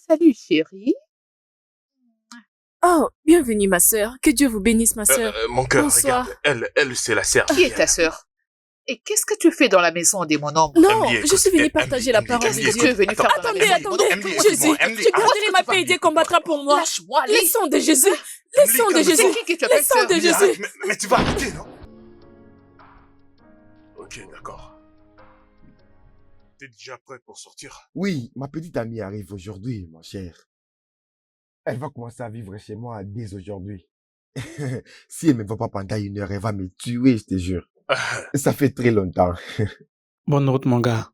Salut chérie. Oh, bienvenue ma sœur. Que Dieu vous bénisse ma sœur. Mon cœur, Bonsoir. regarde, elle c'est la sœur. Qui est ta sœur? Et qu'est-ce que tu fais dans la maison des mon homme? Non, Emily, je écoute, suis venue Emily, partager la Emily, parole de Emily, Qu'est-ce que Dieu. tu es venu faire dans la Attendez, maison des mon homme? attendez. Emily, Jésus, écoute-moi, Emily, je garderai arrête, ma tu vas paix et me Dieu dire. combattra pour moi. Lâche-moi, Le allez. sang de Jésus. Le sang de Emily, Jésus. C'est qui tu appelles Le sang sœur? de Emily, Jésus. arrête, mais tu vas arrêter, non? Ok, d'accord. T'es déjà prêt pour sortir? Oui, ma petite amie arrive aujourd'hui, mon cher. Elle va commencer à vivre chez moi dès aujourd'hui. Si elle me voit pas pendant 1 heure, elle va me tuer, je te jure. Ça fait très longtemps. Bonne route, mon gars.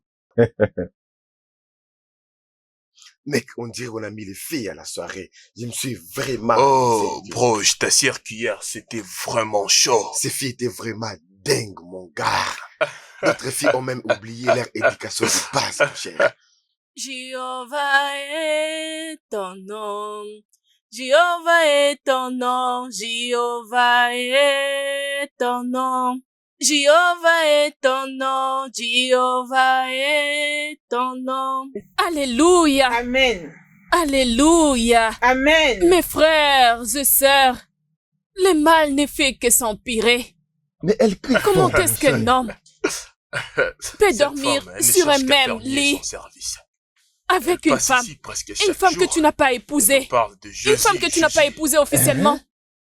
Mec, on dirait qu'on a mis les filles à la soirée. Je me suis vraiment... Oh, amusé. bro, je t'assure qu'hier, c'était vraiment chaud. Ces filles étaient vraiment dingues, mon gars. D'autres filles ont même oublié leur éducation de base, mon cher. Jéhovah est ton nom. Jéhovah est ton nom. Jéhovah est ton nom. Jéhovah est ton nom. Jéhovah est ton nom. Alléluia. Amen. Alléluia. Amen. Mes frères et sœurs, le mal ne fait que s'empirer. Mais elle crie Comment fort, est-ce mon qu'un cher. homme peut Cette dormir femme, elle ne sur un cherche qu'à même faire nier lit son service. avec Elle une passe femme? ici presque Une chaque femme que jour. tu n'as pas Elle épousée. me parle de Une Jésus, femme que tu n'as pas Jésus. épousée officiellement.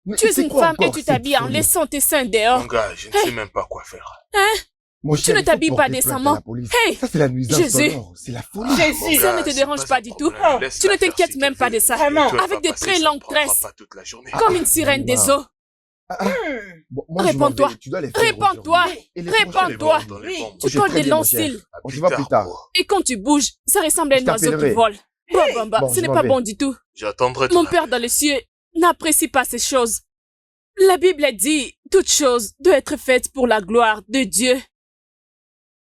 Mais Tu es c'est une quoi femme et encore tu cette t'habilles en folie? laissant tes seins Mon dehors. gars, je ne sais même pas quoi faire. Mon Tu cher, ne il faut t'habilles pas porter plainte à décemment. la police. Hey, Ça, c'est la nuisance Jésus. sonore. C'est la folie. Mon Jésus. Ça gars, ne te c'est dérange pas un du tout. problème. Laisse-la Tu ne faire t'inquiètes ce même qu'elle pas veut. de ça. Vraiment. Le temps, elle Avec va de passer, très ça longues prendra tresses. pas toute la journée. Comme une sirène des eaux. Bon, moi, je Réponds-toi. m'en vais. Tu dois les faire Répands-toi. aujourd'hui. Et les Répands-toi. prochains, Dans les Oui. bombes. Tu j'ai colles très des bien, mon longs cher. cils. On se voit plus tard. bro. Et quand tu bouges, ça ressemble à Je un oiseau qui t'appellerai. vole. Bah, Bon, ce je n'est m'en pas vais. bon du tout. J'attendrai ton Mon appel. Père dans les cieux n'apprécie pas ces choses. La Bible dit, toute chose doit être faite pour la gloire de Dieu.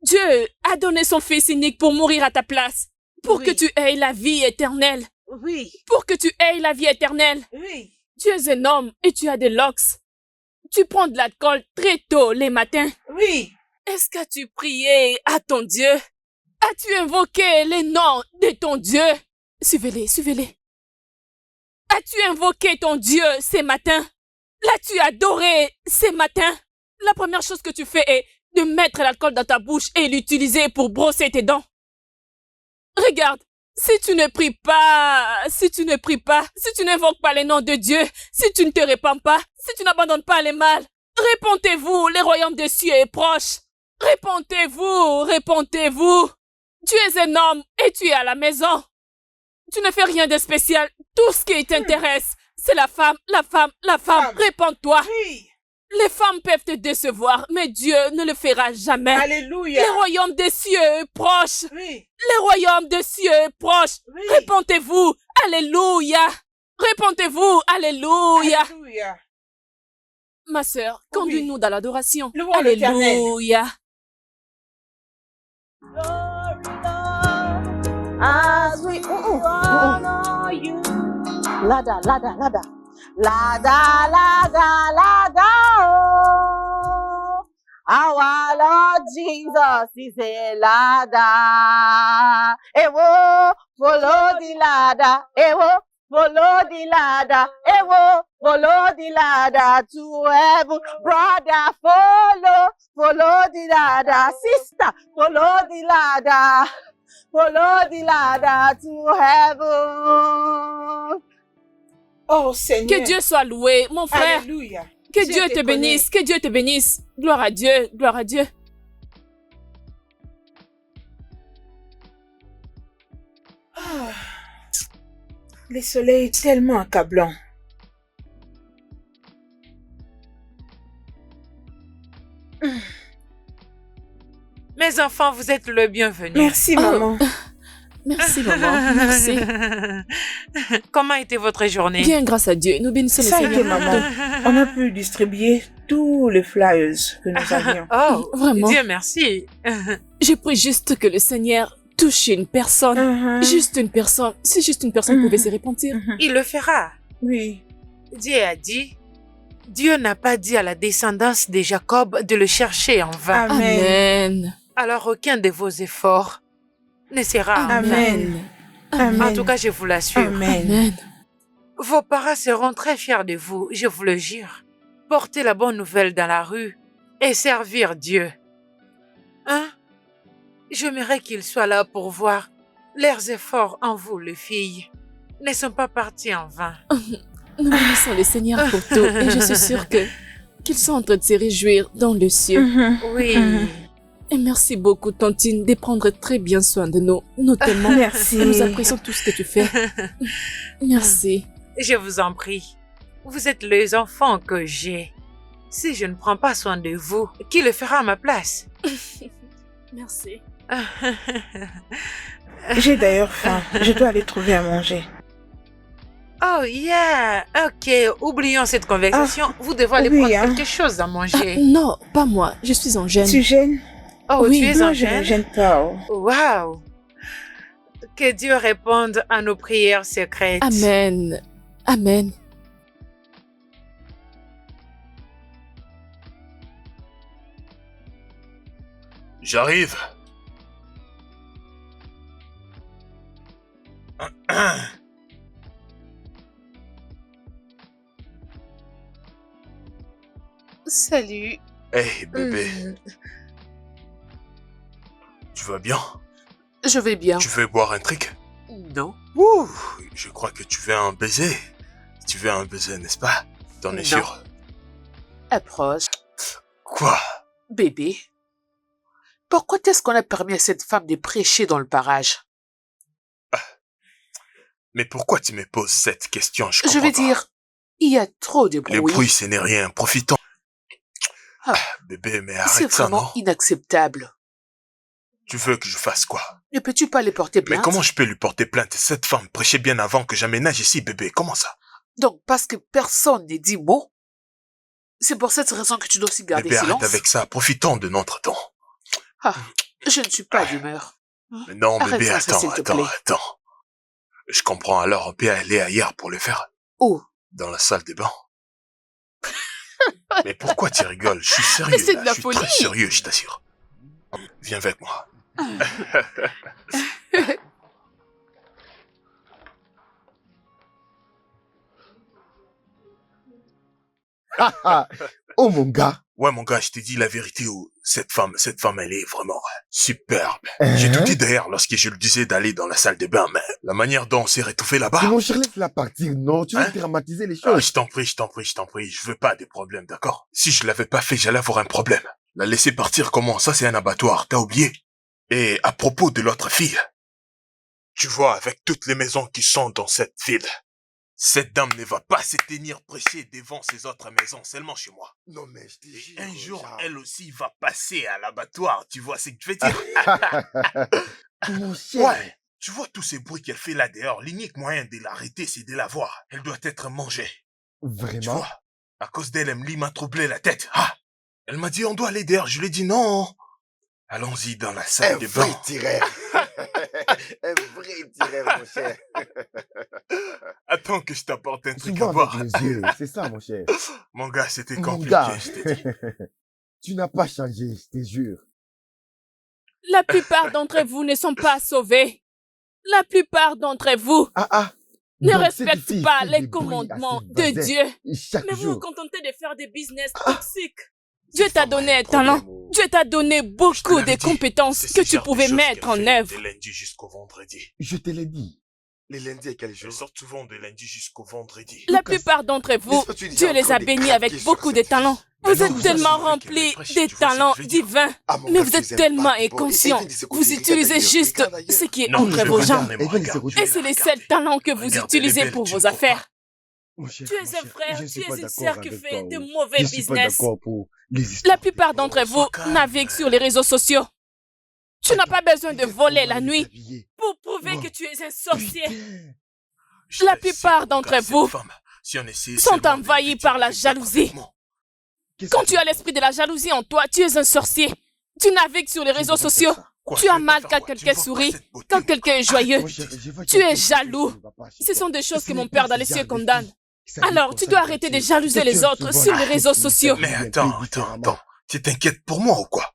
Dieu a donné son Fils unique pour mourir à ta place, pour Oui. que tu aies la vie éternelle, Oui. pour que tu aies la vie éternelle. Oui. Tu es un homme et tu as des locks. Tu prends de l'alcool très tôt les matins. Oui. Est-ce qu'as-tu prié à ton Dieu? As-tu invoqué les noms de ton Dieu? Suivez-les, suivez-les. As-tu invoqué ton Dieu ces matins? L'as-tu adoré ces matins? La première chose que tu fais est de mettre l'alcool dans ta bouche et l'utiliser pour brosser tes dents. Regarde, si tu ne pries pas, si tu n'invoques pas les noms de Dieu, si tu ne te répands pas, si tu n'abandonnes pas les mal, répentez-vous, le royaume des cieux est proche. Répentez-vous, répentez-vous. Tu es un homme et tu es à la maison. Tu ne fais rien de spécial. Tout ce qui t'intéresse, c'est la femme, la femme, la femme. Femme. Répands-toi. Oui. Les femmes peuvent te décevoir, mais Dieu ne le fera jamais. Alléluia. Le royaume des cieux est proche. Oui. Le royaume des cieux est proche. Oui. Répentez-vous. Alléluia. Répentez-vous. Alléluia. Alléluia. Ma sœur, conduis-nous dans l'adoration. Louons l'Éternel. Alléluia. As we honor you. Lada, lada, lada. Lada, lada, lada. Oh. Our Lord Jesus is a ladder. Ewo, follow the ladder. Ewo, follow the ladder. Ewo, follow the ladder to heaven. Brother, follow the ladder. Sister, follow the ladder. Follow the ladder to heaven. Oh Seigneur. Que Dieu soit loué, mon frère. Alléluia. Que Dieu Dieu te te bénisse, que Dieu te bénisse. Gloire à Dieu, gloire à Dieu. Ah, le soleil est tellement accablant. Mes enfants, vous êtes le bienvenu. Merci maman. Merci maman, merci. Comment était votre journée? Bien, grâce à Dieu, nous bénissons le Ça a été Seigneur. maman. On a pu distribuer tous les flyers que nous avions. Oh, Vraiment. Dieu merci. Je prie juste que le Seigneur touche une personne. Mhm. Juste une personne. Si juste une personne pouvait se repentir. Mhm. Il le fera. Oui. Dieu a dit, Dieu n'a pas dit à la descendance de Jacob de le chercher en vain. Amen. Amen. Alors aucun de vos efforts ne sera en vain. Amen. Amen. En tout cas, je vous l'assure. Amen. Amen. Vos parents seront très fiers de vous, je vous le jure. Porter la bonne nouvelle dans la rue et servir Dieu. Hein? J'aimerais qu'ils soient là pour voir leurs efforts en vous, les filles, ne sont pas partis en vain. Nous bénissons le Seigneur pour tout et je suis sûre qu'ils sont en train de se réjouir dans le ciel. Mhm. Oui. Mhm. Et merci beaucoup, Tantine, de prendre très bien soin de nous. Nous t'aimons. Merci. Et nous apprécions tout ce que tu fais. Merci. Je vous en prie. Vous êtes les enfants que j'ai. Si je ne prends pas soin de vous, qui le fera à ma place? Merci. J'ai d'ailleurs faim. Je dois aller trouver à manger. Oh yeah, ok, oublions cette conversation. Vous devez aller oui, prendre hein. quelque chose à manger. Non, pas moi. Je suis en jeûne. Tu gênes? Oh, oui, tu es Non, en je ne jeûne? gêne pas. Oh. Waouh. Que Dieu réponde à nos prières secrètes. Amen. Amen. J'arrive. Salut. Hey, bébé, tu vas bien? Je vais bien. Tu veux boire un truc? Non. Ouh, je crois que tu veux un baiser. Tu veux un baiser, n'est-ce pas? T'en es Non. sûr? Approche. Quoi? Bébé. Pourquoi est-ce qu'on a permis à cette femme de prêcher dans le parage? Mais pourquoi tu me poses cette question? Je Je comprends veux pas. dire, il y a trop de Le bruit. bruit, ce n'est rien. Profitons. Ah. Bébé, mais C'est arrête ça, vraiment non? inacceptable. Tu veux que je fasse quoi? Ne peux-tu pas les porter plainte? Mais comment je peux lui porter plainte? Cette femme prêchait bien avant que j'aménage ici, bébé. Comment ça? Donc, parce que personne ne dit mot, c'est pour cette raison que tu dois aussi garder Bébé, arrête silence? avec ça. Profitons de notre temps. Ah, je ne suis pas d'humeur. Mais non, Arrête bébé, ça, s'il te plaît. attends. Je comprends, alors on peut aller ailleurs pour le faire. Oh, Dans la salle des bains. Mais pourquoi tu rigoles? Je suis sérieux. Mais c'est là. de la Je suis très folie. sérieux, je t'assure. Viens avec moi. Ah, ah. Oh mon gars. Ouais, mon gars, je t'ai dit la vérité. Cette femme, elle est vraiment superbe. J'ai tout dit d'ailleurs lorsque je lui disais d'aller dans la salle des bains, mais la manière dont on s'est rétouffé là-bas. Mais mon cher, laisse-la partir. Non, tu veux Hein? dramatiser les Ah, choses. je t'en prie. Je veux pas des problèmes, d'accord? Si je l'avais pas fait, j'allais avoir un problème. La laisser partir comment? Ça, c'est un abattoir. T'as oublié? Et à propos de l'autre fille, tu vois, avec toutes les maisons qui sont dans cette ville, cette dame ne va pas se tenir prêcher devant ces autres maisons, seulement chez moi. Non, mais je te Et jure. un jour, Charles. elle aussi va passer à l'abattoir. Tu vois ce que je veux dire? Mon cher. Ouais. Tu vois tous ces bruits qu'elle fait là dehors. L'unique moyen de l'arrêter, c'est de la voir. Elle doit être mangée. Tu Vraiment? vois? À cause d'elle, Emily m'a troublé la tête. Ah! Elle m'a dit, on doit aller dehors. Je lui ai dit non. Allons-y dans la Un salle des vrai bains. tireur. Un vrai tireur, mon cher. Attends que je t'apporte un Tu truc à vois boire. avec les yeux. C'est ça, mon cher. Mon gars, c'était Mon compliqué, gars. je t'ai dit. Tu n'as pas changé, je te jure. La plupart d'entre vous ne sont pas sauvés. La plupart d'entre vous Ah, ah. ne Donc, cette respectent fille pas fait les des bruits à commandements ses de voisins Dieu. chaque Mais vous jour. vous contentez de faire des business toxiques. Dieu Cette t'a femme a donné un un talent. problème, oh. Dieu t'a donné Je te beaucoup l'avais de dit. compétences C'est que ce tu genre de pouvais choses mettre qu'elle en fait œuvre. De lundi jusqu'au vendredi. Je te l'ai dit. Les lundis et quel Elles jour? sortent souvent de lundi jusqu'au vendredi. La Lucas, plupart d'entre vous, n'est-ce pas tu dis Dieu les encore a des bénis craqués avec sur beaucoup de cette talents. fille? Mais Vous non, êtes mais ça, tellement c'est vrai qu'elle remplis est fraîche, des tu vois ce que talents je veux dire? divins. Ah, mon Mais gars, vous tu êtes les aimes tellement pas, bon, inconscients. et viens de ce côté, Vous regarde utilisez ailleurs, juste regarde ailleurs. ce qui est Non, entre je vos regarde, jambes. mais Et moi, viens de ce regarde, côté. je Et vais c'est la les regarder. seuls talents que vous Regarde, elle est utilisez belle, pour tu vos ne crois affaires. pas? Mon cher, Tu es mon un cher, frère, je tu suis es pas une d'accord sœur qui avec fait toi, de oh. mauvais Je suis pas business. d'accord pour les La histoires. plupart d'entre vous sois calme. naviguent sur les réseaux sociaux. Tu n'as pas besoin de Peut-être voler qu'on va la les nuit habiller. pour prouver Oh. que tu es un sorcier. Putain. Je La te sais, plupart mon d'entre gars, cette vous femme, si on essayait sont seulement de envahis l'éviter, par la elle fait jalousie. complètement. Qu'est-ce Quand que tu as l'esprit de la jalousie en toi, tu es un sorcier. Tu navigues sur les tu réseaux vas faire sociaux. ça? Quoi, Tu je as vais mal pas quand faire quoi? Tu quelqu'un ne vois pas sourit, cette beauté, quand mon quelqu'un est gars? joyeux. Mon cher, je vois Tu es quelque chose jaloux. qui ne va pas chez Ce toi. sont des choses Ce que n'est mon pas père ce dans les genre cieux de condamne. fille. Ça arrive Alors, comme tu ça dois dans le arrêter de quartier. jalouser les Quelqu'un autres qui voit sur la les tête réseaux qui lui sociaux. fait Mais bien attends, différemment. attends. Tu t'inquiètes pour moi ou quoi?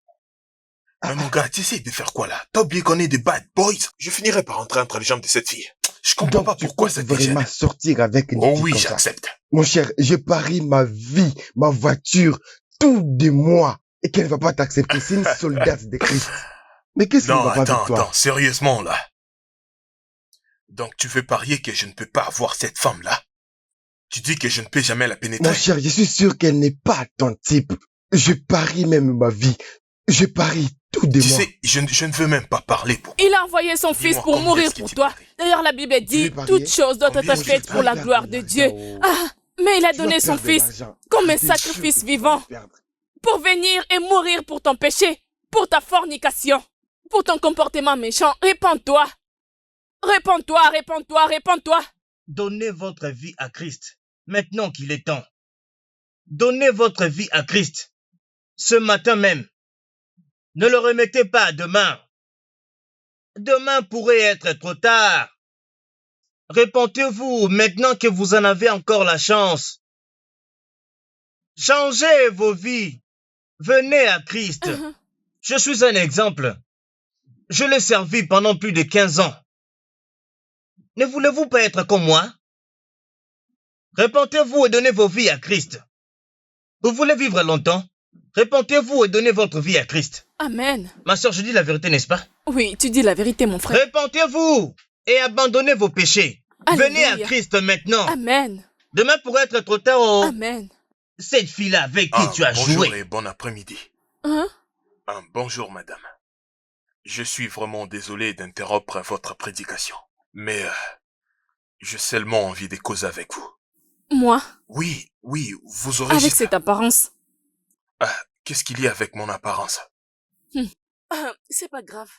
Mais mon gars, tu essaies de faire quoi là? T'as oublié qu'on est des bad boys? Je finirai par rentrer entre les jambes de cette fille. Je comprends Donc, pas tu pourquoi comptes ça te gêne. vraiment sortir avec une Oh fille oui, comme ça? j'accepte. Mon cher, je parie ma vie, ma voiture, tout de moi, et qu'elle ne va pas t'accepter. C'est une soldate de Christ. Mais qu'est-ce qui ne Non, va pas avec toi? attends, sérieusement là. Donc tu veux parier que je ne peux pas avoir cette femme-là? Tu dis que je ne peux jamais la pénétrer? Mon cher, je suis sûr qu'elle n'est pas ton type. Je parie même ma vie. Je parie tout de Tu moi. sais, je ne veux même pas parler pour... Il a envoyé son fils Dis-moi, pour combien mourir est-ce que pour tu toi. paries? D'ailleurs, la Bible dit, veux parier? toutes choses doivent Combien être est-ce que faites tu pour la Perdre gloire de l'argent, Dieu. oh. Ah, mais il a Tu vas donné son perdre fils l'argent. comme un Je t'assure sacrifice que tu vas vivant le perdre. pour venir et mourir pour ton péché, pour ta fornication, pour ton comportement méchant. Répands-toi. Répands-toi, répands-toi, répands-toi. Donnez votre vie à Christ, maintenant qu'il est temps. Donnez votre vie à Christ, ce matin même. Ne le remettez pas à demain. Demain pourrait être trop tard. Répentez-vous maintenant que vous en avez encore la chance. Changez vos vies. Venez à Christ. Je suis un exemple. Je l'ai servi pendant plus de 15 ans. Ne voulez-vous pas être comme moi? Répentez-vous et donnez vos vies à Christ. Vous voulez vivre longtemps? Répentez-vous et donnez votre vie à Christ. Amen. Ma soeur, je dis la vérité, n'est-ce pas? Oui, tu dis la vérité, mon frère. Répentez-vous et abandonnez vos péchés. Alléluia. Venez à Christ maintenant. Amen. Demain pourrait être trop tard. Oh. Amen. Cette fille-là avec qui tu as bonjour joué. et bon après-midi. Hein? Bonjour madame. Je suis vraiment désolé d'interrompre votre prédication. Mais j'ai seulement envie de causer avec vous. Moi, Oui, vous aurez avec juste... cette apparence. Qu'est-ce qu'il y a avec mon apparence? C'est pas grave.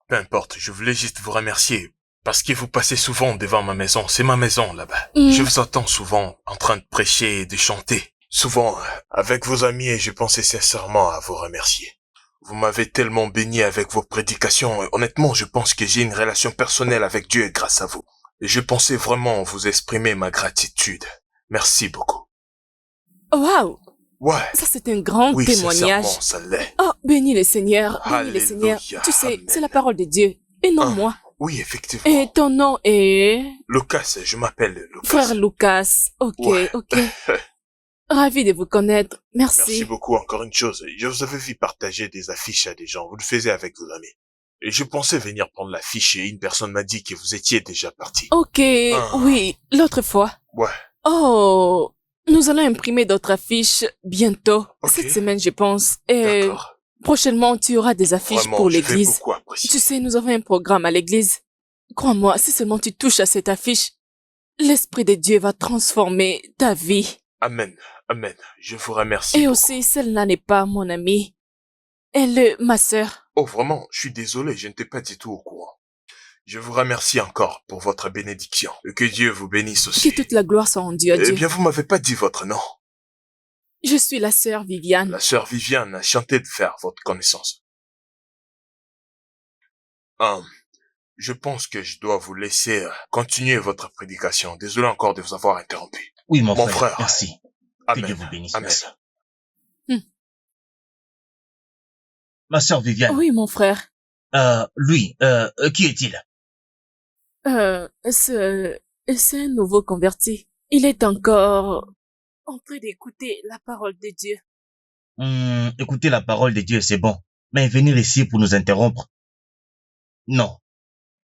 Peu importe, je voulais juste vous remercier. Parce que vous passez souvent devant ma maison. C'est ma maison là-bas. Je vous entends souvent en train de prêcher et de chanter. Souvent, avec vos amis, et je pensais sincèrement à vous remercier. Vous m'avez tellement béni avec vos prédications. Et honnêtement, je pense que j'ai une relation personnelle avec Dieu grâce à vous. Et je pensais vraiment vous exprimer ma gratitude. Merci beaucoup. Waouh! Ouais. Ça, c'est un grand Oui, témoignage. sincèrement, ça l'est. Oh, bénis le Seigneur. Bénis le Alléluia. Seigneur. Tu sais, Amen. c'est la parole de Dieu. Et non moi. Oui, effectivement. Et ton nom est... Lucas, je m'appelle Lucas. Frère Lucas. Ok, Ouais. ok. Ravi de vous connaître. Merci Merci. beaucoup. Encore une chose, je vous avais vu partager des affiches à des gens. Vous le faisiez avec vos amis. Et je pensais venir prendre l'affiche et une personne m'a dit que vous étiez déjà parti. Ok, oui, l'autre fois. Ouais. Oh, nous allons imprimer d'autres affiches bientôt. Ok. Cette semaine, je pense. Et D'accord. prochainement, tu auras des affiches Vraiment, pour je vais l'église. beaucoup apprécier. Tu sais, nous avons un programme à l'église. Crois-moi, si seulement tu touches à cette affiche, l'Esprit de Dieu va transformer ta vie. Amen. Amen. Je vous remercie. Et beaucoup. aussi, celle-là n'est pas mon amie. Elle est ma sœur. Oh, vraiment, je suis désolé, je n'étais pas du tout au courant. Je vous remercie encore pour votre bénédiction. Et que Dieu vous bénisse aussi. Que toute la gloire soit rendue à Eh Dieu. bien, vous m'avez pas dit votre nom. Je suis la sœur Viviane. La sœur Viviane a chanté de faire votre connaissance. Je pense que je dois vous laisser continuer votre prédication. Désolé encore de vous avoir interrompu. Oui, mon Mon frère. frère. Merci. Que Amen. Dieu vous bénisse. Amen. Merci. Hmm. Ma soeur Viviane. Oui, mon frère. Lui, qui est-il? C'est un nouveau converti. Il est encore en train d'écouter la parole de Dieu. Écoutez la parole de Dieu, c'est bon. Mais venir ici pour nous interrompre? Non.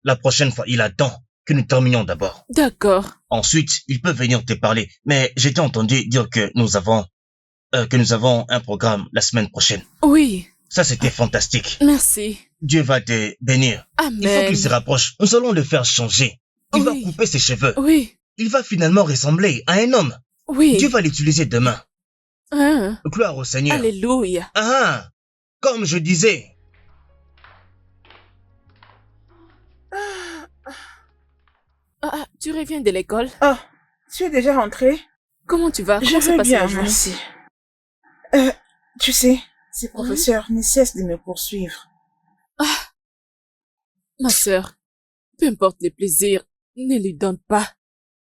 La prochaine fois, il attend que nous terminions d'abord. D'accord. Ensuite, il peut venir te parler. Mais j'ai entendu dire que nous avons un programme la semaine prochaine. Oui, Ça, c'était fantastique. merci. Dieu va te bénir. Il faut Amen. qu'il se rapproche. Nous allons le faire changer. Il va Oui. couper ses cheveux. Oui, Il va finalement ressembler à un homme. oui. Dieu va l'utiliser demain. Hein. Gloire au Seigneur. Alléluia. Comme je disais. Tu reviens de l'école? Oh, tu es déjà rentré? Comment tu vas? Je Comment s'est vais passée bien, la journée? merci. Tu sais, ces professeurs ne cessent de me poursuivre. Ma sœur, peu importe les plaisirs, ne lui donne pas.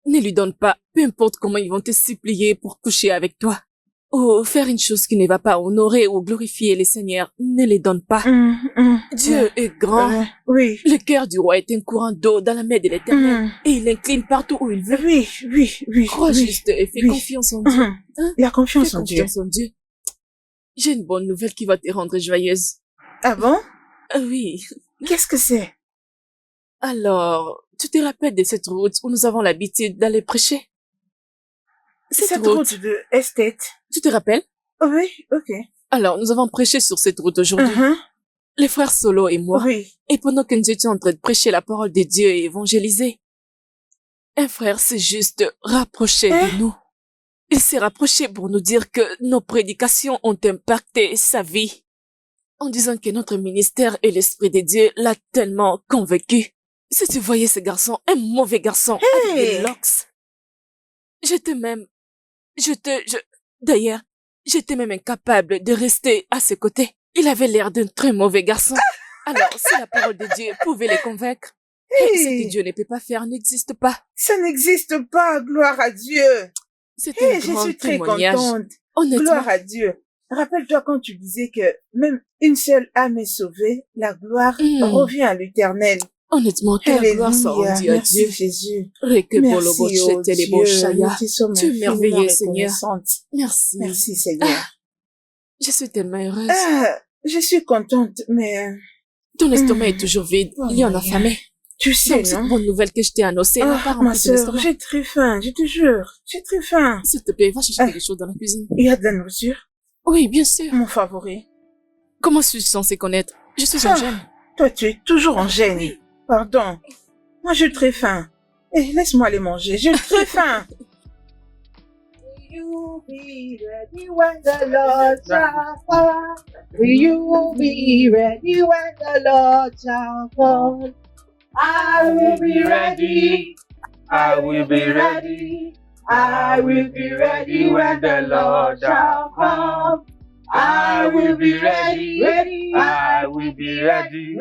Ne lui donne pas, peu importe comment ils vont te supplier pour coucher avec toi. ou faire une chose qui ne va pas honorer ou glorifier les seigneurs, ne les donne pas. Dieu est grand. Oui. Le cœur du roi est un courant d'eau dans la main de l'Éternel et il incline partout où il veut. Oui. Crois oui. juste et fais Oui. confiance en Dieu. Hein? La confiance Fais en Dieu. confiance en Dieu. J'ai une bonne nouvelle qui va te rendre joyeuse. Ah bon? Oui. Qu'est-ce que c'est? Alors, tu te rappelles de cette route où nous avons l'habitude d'aller prêcher? Cette route de estate. Tu te rappelles? Oui, ok. Alors, nous avons prêché sur cette route aujourd'hui. Les frères Solo et moi. Oui. Et pendant que nous étions en train de prêcher la parole de Dieu et évangéliser, un frère s'est juste rapproché de nous. Il s'est rapproché pour nous dire que nos prédications ont impacté sa vie, en disant que notre ministère et l'Esprit de Dieu l'a tellement convaincu. Si tu voyais ce garçon, un mauvais garçon, avec des locks. D'ailleurs, j'étais même incapable de rester à ses côtés. Il avait l'air d'un très mauvais garçon. Alors, si la parole de Dieu pouvait les convaincre, ce que Dieu ne peut pas faire n'existe pas. Ça n'existe pas, gloire à Dieu. C'est un Je grand suis très témoignage. contente. Honnêtement, Gloire à Dieu. Rappelle-toi quand tu disais que même une seule âme est sauvée, la gloire revient à l'Éternel. honnêtement, que la gloire soit Alléluia. rendue à Merci Dieu. Jésus. Merci, Merci, oh Dieu. Nous te sommes Tu es infiniment merveilleux, Seigneur. reconnaissantes. Merci. Merci, Seigneur. Je suis tellement heureuse. Je suis contente, mais Ton estomac est toujours vide. Il y en a affamé. tu sais, Donc, cette non? bonne nouvelle que je t'ai annoncée n'a pas Ah, rempli ma ton sœur, estomac. j'ai très faim, je te jure. J'ai très faim. S'il te plaît, va chercher quelque chose dans la cuisine. Il y a de la nourriture, Oui, bien sûr. mon favori. Comment suis-je censée connaître? Je suis en Ah. jeûne. Toi, tu es toujours en gêne. Pardon. Moi, j'ai très faim. Laisse-moi aller manger. J'ai très faim. Will you be ready when the Lord shall come? Will you be ready when the Lord shall come? I will be ready. I will be ready. I will be ready when the Lord shall come. I will be ready. I will be ready.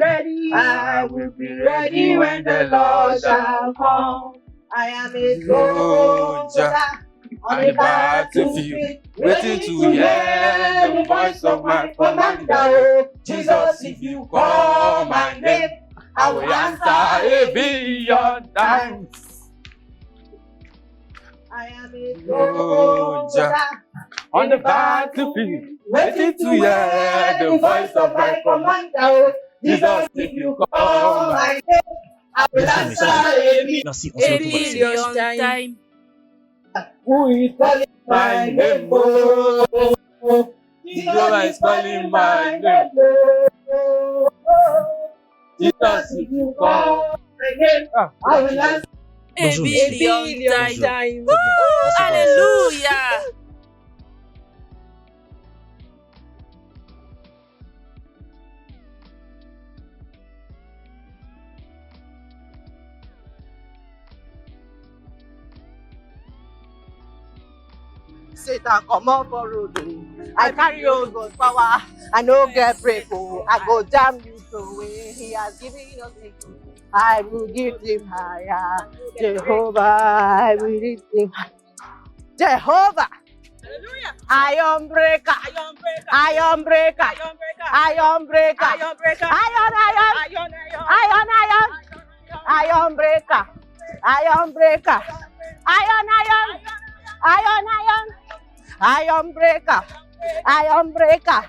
I will be ready when the Lord shall come. I am a soldier on the battlefield, waiting to hear the voice of my commander. Oh, Jesus, if you call my name, I will answer a billion times. I am a soldier on the battlefield, waiting to hear the voice of my commander. Oh, Jesus, if you call my name, I will answer a billion. Merci, on se retrouve à la suite. Billion time. Who is calling my name? Oh, Jesus is calling my name. Oh, Jesus, if you call my name, I will answer. A Bonjour, monsieur. billion Bonjour. time. Très bien. On se retrouve à la suite. Alléluia. Satan come up for road. I carry old God's power. I no get break. Oh, I go jam you away. He has given us victory. I will give him higher. Jehovah, I will lift him high. Jehovah. Iron breaker. Iron breaker. Iron breaker. Iron breaker. Iron breaker. Iron breaker. Iron breaker. Iron breaker.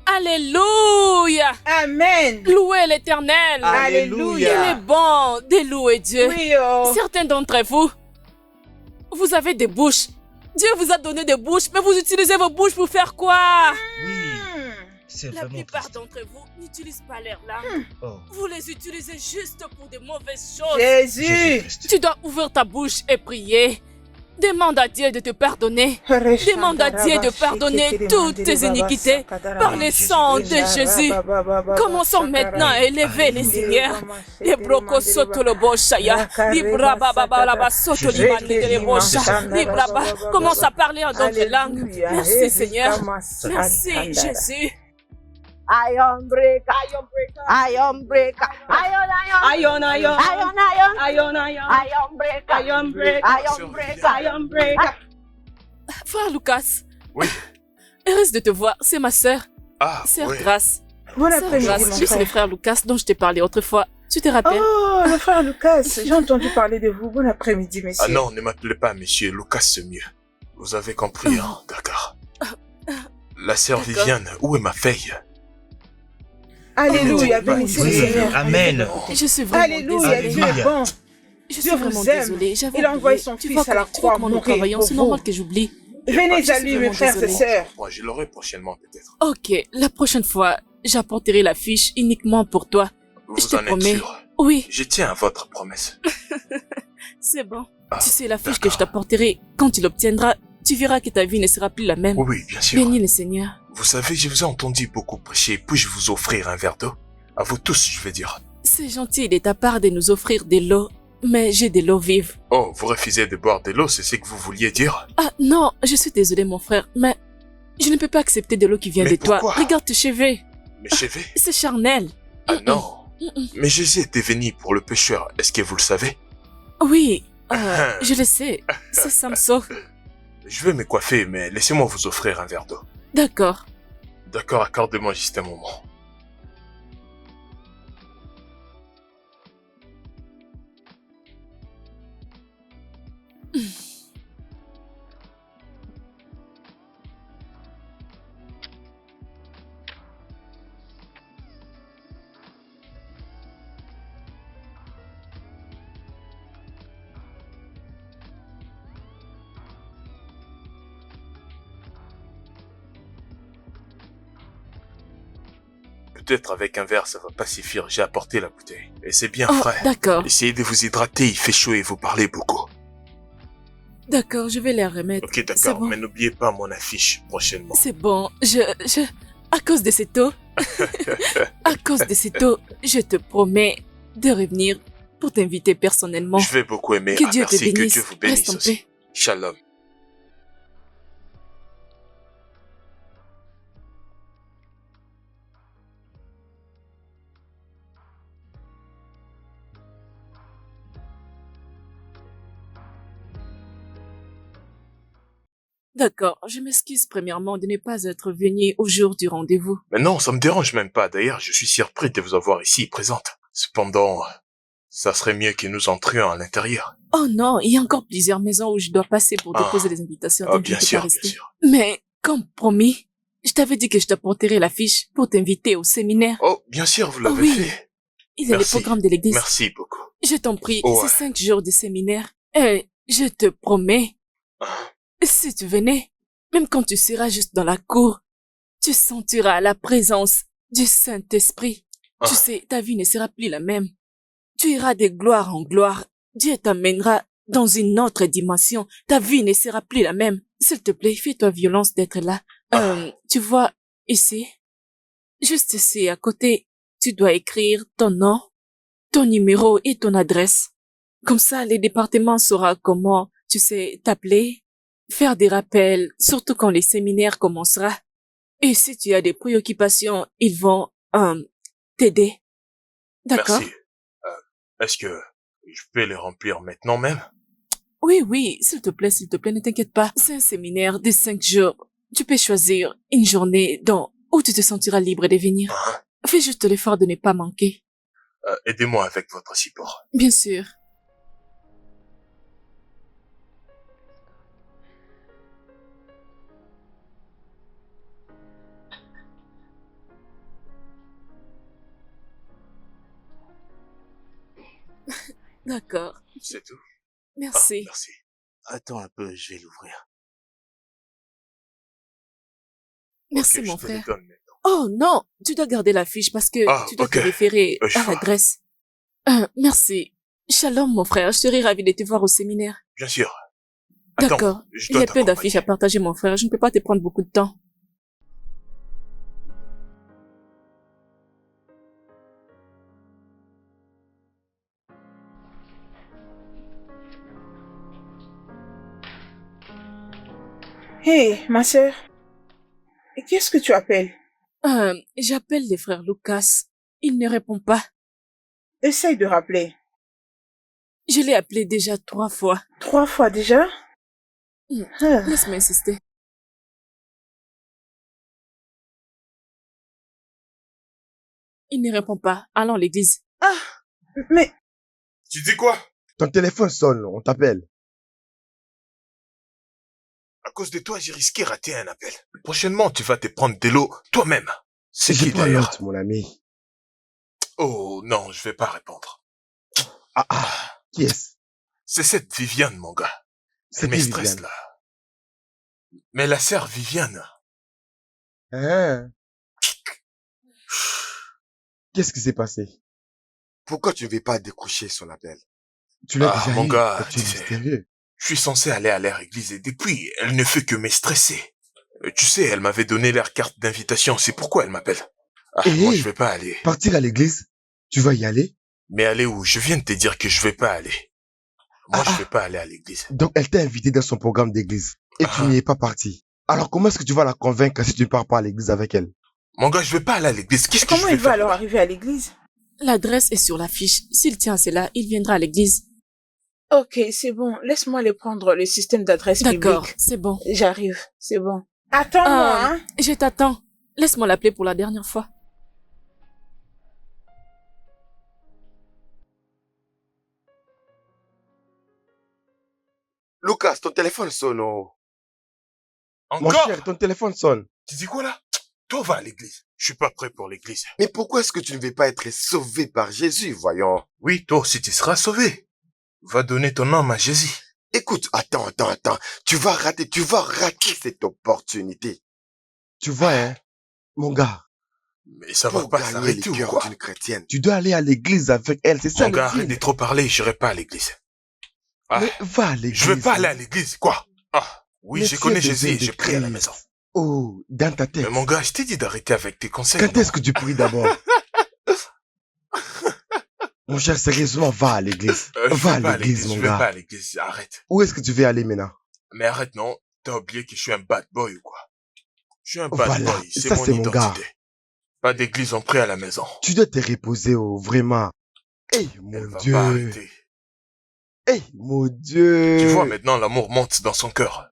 Alléluia. Amen. Louez l'Éternel. Alléluia. Il est bon de louer Dieu. Oui, oh. Certains d'entre vous, vous avez des bouches. Dieu vous a donné des bouches, mais vous utilisez vos bouches pour faire quoi? Oui, c'est La vraiment plupart triste. d'entre vous n'utilisent pas leurs larmes. Oh, Vous les utilisez juste pour de mauvaises choses. Jésus Jésus. Christ. Tu dois ouvrir ta bouche et prier. Demande à Dieu de te pardonner. Demande à Dieu de pardonner toutes tes iniquités par le sang de Jésus. Commençons maintenant à élever les seigneurs. Les brocos soto le boshaya. Libra baba baba soto limani de le bosha. Libra ba. Commence à parler en d'autres langues. Merci Seigneur. Merci Jésus. Iron breaker. Iron breaker. Iron breaker. Iron breaker. Frère Lucas. Oui. Heureuse de te voir, c'est ma sœur. Ah, Sœur ouais. Grace. Bon Sœur après-midi, Grace, mon lui, c'est le frère. frère Lucas dont je t'ai parlé autrefois. Tu te rappelles? Oh, le frère Lucas, j'ai entendu parler de vous. Bon après-midi, messieurs. Ah non, ne m'appelez pas monsieur, Lucas c'est mieux. Vous avez compris, hein, d'accord. La sœur D'accord. Viviane, où est ma fille? Alléluia, Oui, bénissez oui, le Seigneur. amen. Je suis vraiment Alléluia, désolée. Dieu est bon. Je suis Dieu vraiment vous aime. désolée. J'avais Il a envoyé oublié. son Tu fils vois à la comment- tu vois croix comment nous mourir travaillons. pour C'est vous. normal que j'oublie. Venez Je à suis lui, mes vraiment frères et désolée. sœurs. Moi, je l'aurai prochainement peut-être. Ok, la prochaine fois, j'apporterai la fiche uniquement pour toi. Je Vous te en êtes promets. sûr? Oui, Je tiens à votre promesse. c'est bon. Ah, Tu sais, la fiche que je d'accord. t'apporterai, quand tu l'obtiendras, tu verras que ta vie ne sera plus la même. Oui, oui, bien sûr. Bénis le Seigneur. Vous savez, je vous ai entendu beaucoup prêcher. Puis-je vous offrir un verre d'eau? À vous tous, je vais dire. C'est gentil de ta part de nous offrir de l'eau, mais j'ai de l'eau vive. Oh, vous refusez de boire de l'eau, c'est ce que vous vouliez dire? Ah non, je suis désolée mon frère, mais je ne peux pas accepter de l'eau qui vient Mais de toi. pourquoi? Regarde tes cheveux, Mes cheveux? c'est charnel. Ah non. Mm-mm. Mais Jésus était venu pour le pécheur, est-ce que vous le savez? Oui, je le sais, c'est ça me sauve. Je vais me coiffer, mais laissez-moi vous offrir un verre d'eau. D'accord. D'accord, accordez-moi juste un moment. Peut-être avec un verre ça va pas suffire, j'ai apporté la bouteille. Et c'est bien Oh, frais. d'accord, Essayez de vous hydrater, il fait chaud et vous parlez beaucoup. d'accord, je vais les remettre. Ok, C'est d'accord, bon. mais n'oubliez pas mon affiche prochainement. C'est bon, à cause de cette eau, à cause de cette eau, je te promets de revenir pour t'inviter personnellement. Je vais beaucoup aimer. Que Ah, Dieu te merci, que bénisse. Dieu vous bénisse Reste en aussi. paix. Shalom. D'accord, je m'excuse premièrement de ne pas être venu au jour du rendez-vous. Mais non, ça me dérange même pas. D'ailleurs, je suis surpris de vous avoir ici présente. Cependant, ça serait mieux que nous entrions à l'intérieur. Oh non, il y a encore plusieurs maisons où je dois passer pour Ah. déposer les invitations. Ah, donc je bien ne peux sûr, pas bien rester. sûr. Mais, comme promis, je t'avais dit que je t'apporterais la fiche pour t'inviter au séminaire. Oh, bien sûr, vous l'avez Oui. fait. Il est le Merci. programme de l'église. Merci beaucoup. Je t'en prie, Ouais. c'est 5 jours de séminaire. Et je te promets, Ah, si tu venais, même quand tu seras juste dans la cour, tu sentiras la présence du Saint-Esprit. Ah. Tu sais, ta vie ne sera plus la même. Tu iras de gloire en gloire. Dieu t'amènera dans une autre dimension. Ta vie ne sera plus la même. S'il te plaît, fais-toi violence d'être là. Tu vois, ici, juste ici, à côté, tu dois écrire ton nom, ton numéro et ton adresse. Comme ça, le département saura comment, tu sais, t'appeler, faire des rappels, surtout quand les séminaires commencera. Et si tu as des préoccupations, ils vont t'aider. D'accord? merci. Est-ce que je peux les remplir maintenant même? Oui, s'il te plaît, ne t'inquiète pas. C'est un séminaire de 5 jours. Tu peux choisir une journée où tu te sentiras libre de venir. Ah, Fais juste l'effort de ne pas manquer. aidez-moi avec votre support. Bien sûr. D'accord. C'est tout. Merci. Merci. Attends un peu, je vais l'ouvrir. Merci, Ok, mon je te les frère. donne maintenant. Oh non, tu dois garder la fiche parce que Ah, tu dois ok. te référer Je à vois. l'adresse. Merci. Shalom, mon frère. Je serai ravie de te voir au séminaire. Bien sûr. Attends, D'accord. je Il dois y a plein d'affiches à t'accompagner. partager, mon frère. Je ne peux pas te prendre beaucoup de temps. Hé, ma sœur. Et qu'est-ce que tu appelles? J'appelle les frères Lucas. Il ne répond pas. Essaye de rappeler. Je l'ai appelé déjà 3 fois. 3 fois déjà? Hmm. Ah. Laisse-moi insister. Il ne répond pas. Allons à l'église. Ah, mais Tu dis quoi? Ton téléphone sonne, on t'appelle. À cause de toi, j'ai risqué rater un appel. Prochainement, tu vas te prendre de l'eau toi-même. C'est J'ai qui pas d'ailleurs? l'autre, mon ami. Oh non, je vais pas répondre. Qui est-ce? C'est cette Viviane, mon gars. C'est Elle me qui, stresse Viviane? là. Mais la sœur Viviane, Hein? Qu'est-ce qui s'est passé? Pourquoi tu ne veux pas décrocher son appel? Tu l'as Ah, déjà mon eu, gars, mais tu es tu sais. mystérieux. je suis censé aller à leur église et depuis, elle ne fait que me stresser. Tu sais, elle m'avait donné leur carte d'invitation, c'est pourquoi elle m'appelle. Ah, Et moi je vais pas aller. partir à l'église? Tu vas y aller? Mais aller où? Je viens de te dire que je vais pas aller. Moi, Ah, je vais pas aller à l'église. Donc, elle t'a invité dans son programme d'église et tu n'y es pas parti. Alors, comment est-ce que tu vas la convaincre si tu ne pars pas à l'église avec elle? Mon gars, je vais pas aller à l'église. Qu'est-ce que je comment vais il va faire alors là? arriver à l'église? L'adresse est sur l'affiche. S'il tient à cela, il viendra à l'église. Ok, c'est bon. Laisse-moi aller prendre le système d'adresse D'accord, publique. c'est bon. J'arrive, c'est bon. Attends-moi, hein. Je t'attends. Laisse-moi l'appeler pour la dernière fois. Lucas, ton téléphone sonne. Oh. Mon Encore? cher, ton téléphone sonne. Tu dis quoi là? Toi, va à l'église. Je suis pas prêt pour l'église. Mais pourquoi est-ce que tu ne veux pas être sauvé par Jésus, voyons? Oui, toi aussi, tu seras sauvé. Va donner ton âme à Jésus. Écoute, attends. Tu vas rater cette opportunité. Tu vois, hein, mon gars, Mais ça va Pour pas gagner s'arrêter le ou cœur quoi? d'une chrétienne. tu dois aller à l'église avec elle, c'est ça Mon le gars, deal. arrête de trop parler, j'irai pas à l'église. Ah, Mais va à l'église. je veux pas aller à l'église, quoi? Ah, oui, Mais je tu connais as Jésus besoin et de je prie à la Christ. maison. Oh, dans ta tête. Mais mon gars, je t'ai dit d'arrêter avec tes conseils. Quand non? est-ce que tu pries d'abord? Mon cher, sérieusement, va à l'église. Je Va vais à pas à l'église, mon je vais pas gars. à l'église, arrête. Où est-ce que tu veux aller maintenant? Mais arrête, non. T'as oublié que je suis un bad boy ou quoi? Je suis un bad Voilà, boy, c'est ça, mon c'est mon gars. identité. Pas d'église, on prie à la maison. Tu dois te reposer, oh, vraiment. Hey, Elle mon va Dieu. pas arrêter. Hey, mon Dieu. Tu vois, maintenant, l'amour monte dans son cœur.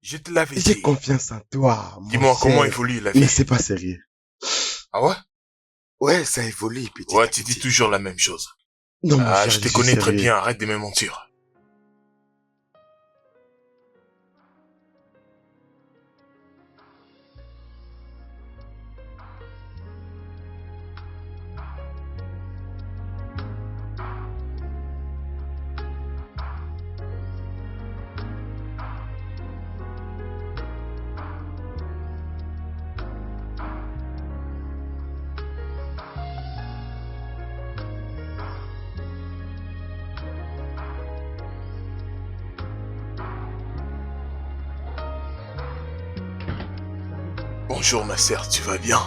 Je te l'avais J'ai dit. confiance en toi, mon Dis-moi comment cher. évolue la vie. Mais c'est pas sérieux. Ah ouais? Ouais, ça évolue, petit. Ouais, tu dis toujours la même chose. Non, mon Ah, cher, je te suis connais très sérieux. bien, arrête de me mentir. Bonjour ma sœur, tu vas bien?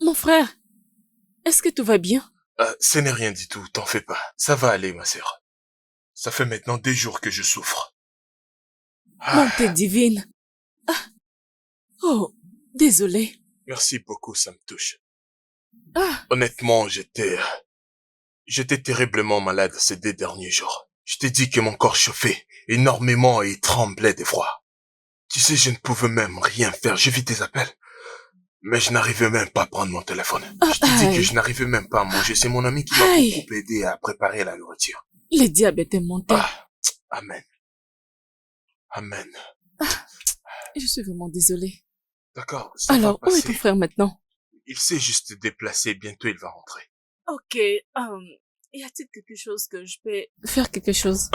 Mon frère, est-ce que tout va bien? Ce n'est rien du tout, t'en fais pas. Ça va aller ma sœur. Ça fait maintenant des jours que je souffre. Bonté divine. Ah. Oh, désolé. Merci beaucoup, ça me touche. Ah, Honnêtement, j'étais terriblement malade ces 2 derniers jours. Je t'ai dit que mon corps chauffait énormément et tremblait d'effroi. Tu sais, je ne pouvais même rien faire. J'ai vu tes appels. Mais je n'arrivais même pas à prendre mon téléphone. Je te dis que je n'arrivais même pas à manger. C'est mon ami qui m'a Aïe. beaucoup aidé à préparer la nourriture. le diable est monté. Ah, amen. Amen. Je suis vraiment désolée. D'accord, ça Alors, va où est passer. ton frère maintenant? Il s'est juste déplacé. Bientôt, il va rentrer. Ok, y a-t-il quelque chose que je peux faire quelque chose?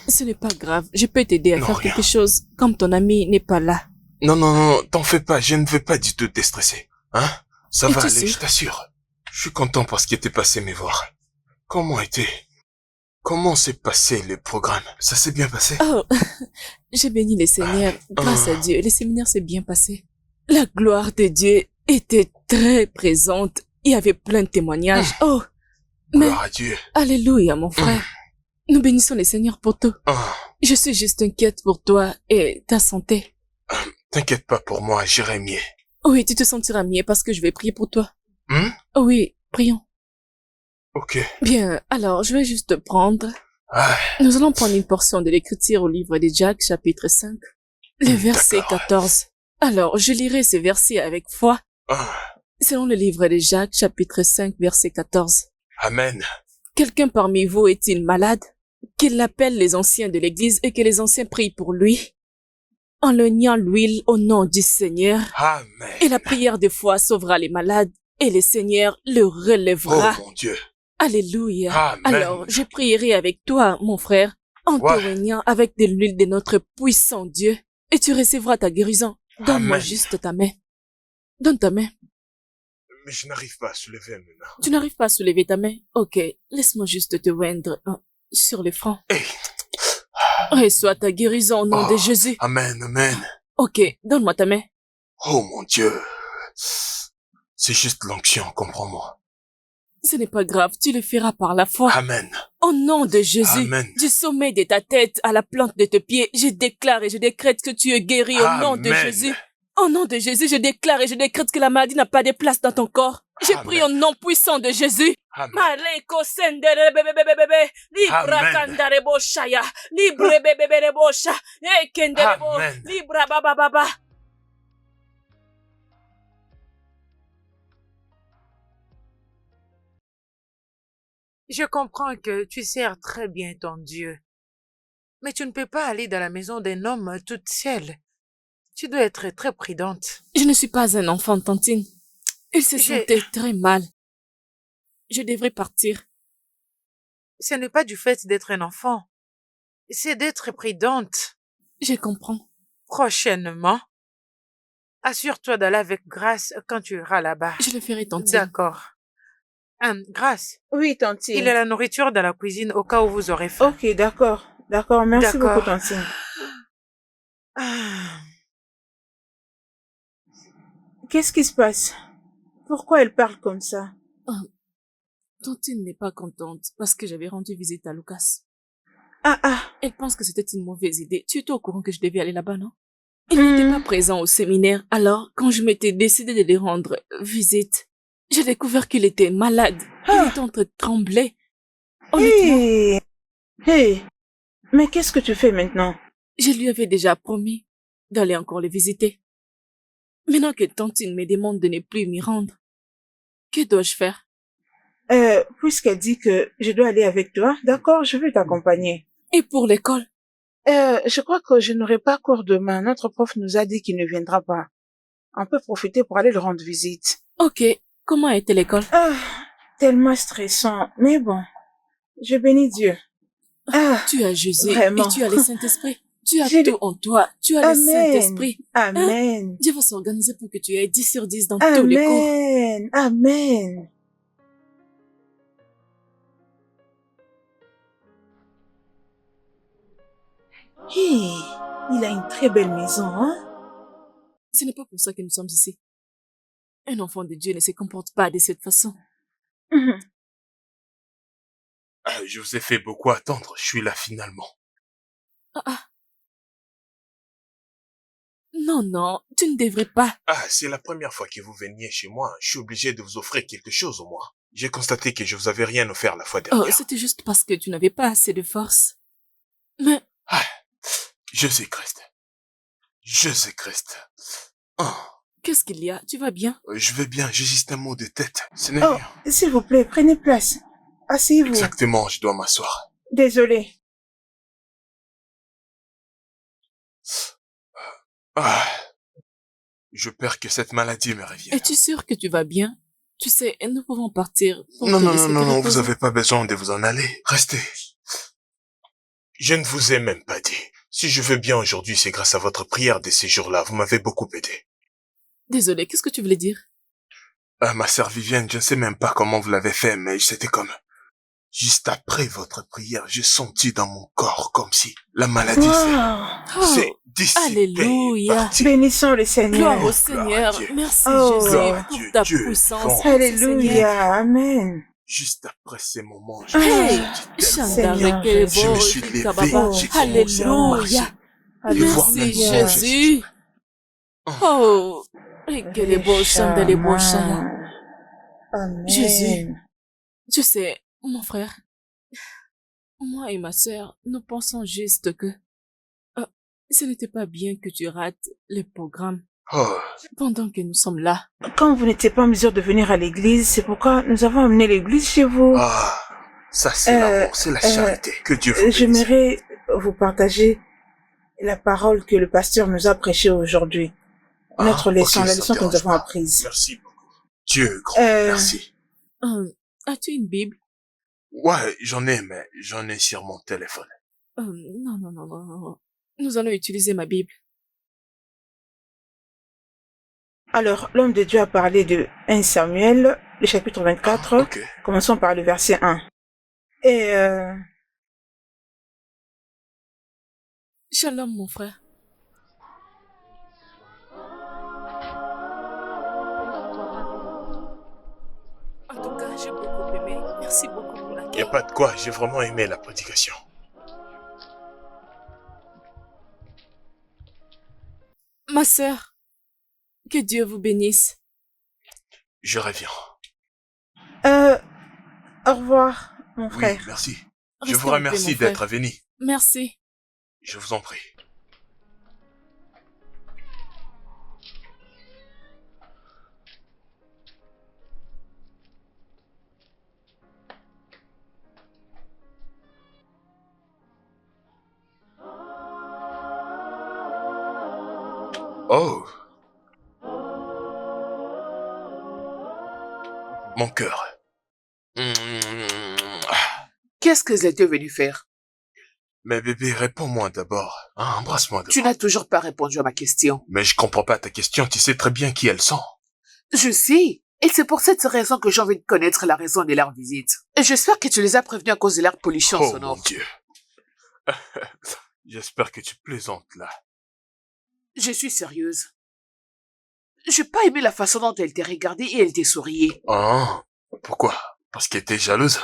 Ce n'est pas grave, je peux t'aider à Non, faire rien. quelque chose, comme ton ami n'est pas là. Non, t'en fais pas. Je ne vais pas du tout te stresser. Hein? Ça Et va tu aller, sais- je t'assure. Je suis content parce qu'il était passé me voir. Comment s'est passé le programme? Ça s'est bien passé? Oh, j'ai béni le Seigneur. Grâce à Dieu, le séminaire s'est bien passé. La gloire de Dieu était très présente. Il y avait plein de témoignages. Oh, mais Gloire à Dieu. alléluia, mon frère. Nous bénissons le Seigneur pour tout. Ah, Je suis juste inquiète pour toi et ta santé. t'inquiète pas pour moi, j'irai mieux. Oui, tu te sentiras mieux parce que je vais prier pour toi. Hmm? Oui, prions. Ok. Bien, alors je vais juste prendre. Ah, Nous allons prendre une portion de l'écriture au livre de Jacques, chapitre 5. Le verset D'accord. 14. Alors, je lirai ce verset avec foi. Ah, Selon le livre de Jacques, chapitre 5, verset 14. Amen. Quelqu'un parmi vous est-il malade? Qu'il appelle les anciens de l'église et que les anciens prient pour lui, en le niant l'huile au nom du Seigneur. Amen. Et la prière de foi sauvera les malades et le Seigneur le Oh relèvera. mon Dieu. Alléluia. Amen. Alors, je prierai avec toi, mon frère, en Ouais. te baignant avec de l'huile de notre puissant Dieu, et tu recevras ta guérison. Donne-moi Amen. juste ta main. Donne ta main. Mais je n'arrive pas à soulever mes mains. Tu n'arrives pas à soulever ta main? Ok, laisse-moi juste te oindre sur le front. Hey. Reçois ta guérison au nom de Oh, Jésus. Amen, amen. Ok, donne-moi ta main. Oh mon Dieu. C'est juste l'onction, comprends-moi. Ce n'est pas grave, tu le feras par la foi. Amen. Au nom de Jésus, Amen. du sommet de ta tête à la plante de tes pieds, je déclare et je décrète que tu es guéri au nom de Amen. Jésus. Au nom de Jésus, je déclare et je décrète que la maladie n'a pas de place dans ton corps. J'ai Amen. pris au nom puissant de Jésus. Amen. Maleko sendere bebebebebe, libra Amen. kandare boshaya, libre bebebere bosha, ekendere bo, Amen. libra bababa. Je comprends que tu sers très bien ton Dieu. Mais tu ne peux pas aller dans la maison d'un homme toute seule. Tu dois être très prudente. Je ne suis pas un enfant, Tantine. Il se J'ai- sentait très mal. Je devrais partir. Ce n'est pas du fait d'être un enfant. C'est d'être prudente. Je comprends. Prochainement, assure-toi d'aller avec grâce quand tu iras là-bas. Je le ferai, Tantine. D'accord. Grâce, Oui, Tantine. il y a la nourriture dans la cuisine au cas où vous aurez faim. Ok, d'accord. D'accord, merci D'accord. beaucoup, Tantine. Ah, Qu'est-ce qui se passe? Pourquoi elle parle comme ça? Tantine n'est pas contente parce que j'avais rendu visite à Lucas. Ah, Elle pense que c'était une mauvaise idée. Tu étais au courant que je devais aller là-bas, non? Il n'était pas présent au séminaire, alors quand je m'étais décidé de lui rendre visite, j'ai découvert qu'il était malade. Il était en train de trembler. Honnêtement, Hé! Hé! Mais qu'est-ce que tu fais maintenant? je lui avais déjà promis d'aller encore le visiter. Maintenant que Tantine me demande de ne plus m'y rendre, que dois-je faire? Puisqu'elle dit que je dois aller avec toi, d'accord, je vais t'accompagner. Et pour l'école? Je crois que je n'aurai pas cours demain. Notre prof nous a dit qu'il ne viendra pas. On peut profiter pour aller le rendre visite. Ok, comment était l'école? Ah, tellement stressant. Mais bon, je bénis Dieu. Ah, Tu as Jésus vraiment. et tu as le Saint-Esprit. Tu as J'ai tout le- en toi. Tu as le Amen. Saint-Esprit. Amen. Dieu va s'organiser pour que tu aies 10 sur 10 dans tous les cours. Amen. Amen. Hey, il a une très belle maison, hein? Ce n'est pas pour ça que nous sommes ici. Un enfant de Dieu ne se comporte pas de cette façon. Mhm. Je vous ai fait beaucoup attendre. Je suis là finalement. Non, non, tu ne devrais pas. C'est la première fois que vous veniez chez moi. Je suis obligé de vous offrir quelque chose au moins. J'ai constaté que je vous avais rien offert la fois Oh, dernière. c'était juste parce que tu n'avais pas assez de force. Mais Jésus Christ. Jésus Christ. Oh, qu'est-ce qu'il y a? Tu vas bien? je vais bien, j'ai juste un mot de tête. Ce n'est Oh, rien. s'il vous plaît, prenez place. Asseyez-vous. Exactement, je dois m'asseoir. Désolé. Je perds que cette maladie me revienne. Es-tu sûr que tu vas bien? Tu sais, nous pouvons partir. Pour Non, te non, laisser non, te non, reposer. vous avez pas besoin de vous en aller. Restez. Je ne vous ai même pas dit. Si je vais bien aujourd'hui, c'est grâce à votre prière de ces jours-là. Vous m'avez beaucoup aidé. Désolé, qu'est-ce que tu voulais dire? Ma sœur Vivienne, je ne sais même pas comment vous l'avez fait, mais c'était comme... Juste après votre prière, j'ai senti dans mon corps comme si la maladie Wow. s'est dissipée. Alléluia. partie. Bénissons le Seigneur. Gloire au Seigneur. Dieu. Merci Oh. Jésus Gloire à pour Dieu. ta Dieu est puissance. grand. Merci, Seigneur. Alléluia. Amen. Juste après ces moments, je Hey, me suis tellement... Seigneur, Je me suis levé, j'ai commencé à marcher. Alléluia. Et voir Merci maintenant Jésus. Oh, que les beaux chants de les beaux chants. Amen. Jésus. Tu sais, mon frère, moi et ma sœur, nous pensons juste que Ce n'était pas bien que tu rates le programme Oh, pendant que nous sommes là. Quand vous n'étiez pas en mesure de venir à l'église, c'est pourquoi nous avons amené l'église chez vous. ah, ça c'est l'amour, c'est la charité. Que Dieu vous bénisse. J'aimerais vous partager la parole que le pasteur nous a prêchée aujourd'hui. Notre leçon, ok, la ça leçon que nous dérange avons pas. apprise. Merci beaucoup. Dieu grand, merci. As-tu une Bible? Ouais, j'en ai, mais j'en ai sur mon téléphone. Non. Nous allons utiliser ma Bible. Alors, l'homme de Dieu a parlé de 1 Samuel, le chapitre 24. Ok. Commençons par le verset 1. Et Shalom, mon frère. En tout cas, j'ai beaucoup aimé. Merci beaucoup pour Y l'accueil. a pas de quoi, j'ai vraiment aimé la prédication. Ma sœur, que Dieu vous bénisse. Je reviens. au revoir, mon Oui, frère. merci. Je Restez vous en paix, remercie mon frère. d'être venu. Merci. Je vous en prie. Oh. Mon cœur. Qu'est-ce que vous êtes venu faire? Mais bébé, réponds-moi d'abord. Hein, embrasse-moi d'abord. Tu n'as toujours pas répondu à ma question. Mais je comprends pas ta question, tu sais très bien qui elles sont. Je sais. Et c'est pour cette raison que j'ai envie de connaître la raison de leur visite. Et j'espère que tu les as prévenus à cause de leur pollution Oh sonore. mon Dieu. J'espère que tu plaisantes là. Je suis sérieuse. J'ai pas aimé la façon dont elle t'a regardé et elle t'a sourié. Ah, pourquoi? Parce qu'elle était jalouse?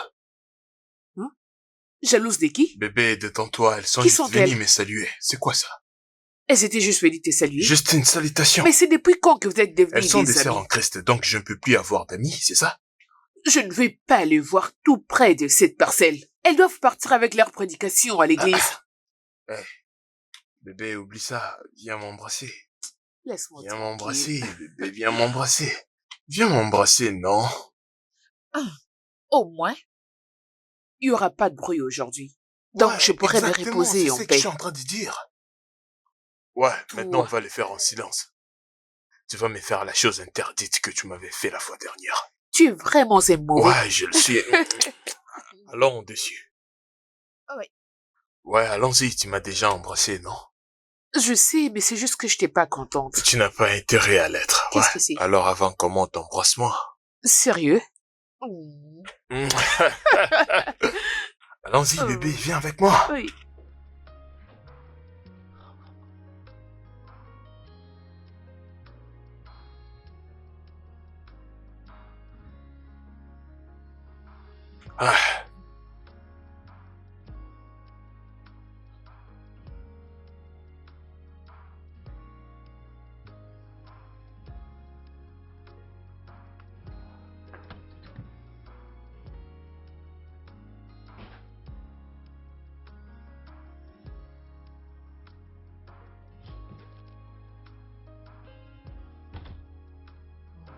Jalouse de qui? Bébé, détends-toi, elles sont Qui juste sont-elles? venues me saluer. C'est quoi ça? Elles étaient juste venues te saluer. Juste une salutation. Mais c'est depuis quand que vous êtes Elles devenus sont des des sœurs en amis? Christ, donc je ne peux plus avoir d'amis, c'est ça? Je ne vais pas aller voir tout près de cette parcelle. Elles doivent partir avec leur prédication à l'église. Hey, bébé, oublie ça. Viens m'embrasser. Laisse-moi Viens tranquille. m'embrasser, bébé, viens m'embrasser. Viens m'embrasser, non? Au moins, il y aura pas de bruit aujourd'hui. Donc Ouais, je pourrais me exactement, reposer c'est en ce que paix. je suis en train de dire. Ouais, maintenant on Toi. va les faire en silence. Tu vas me faire la chose interdite que tu m'avais fait la fois dernière. Tu es vraiment un mauvais. Ouais, je le suis. Allons dessus. Ouais. Ouais, allons-y, tu m'as déjà embrassé, non? Je sais, mais c'est juste que je n'étais pas contente. Tu n'as pas intérêt à l'être. Qu'est-ce Ouais. que c'est? Alors avant, comment t'embrasse-moi? Sérieux? Allons-y, Oh. bébé, viens avec moi. Oui. Ah.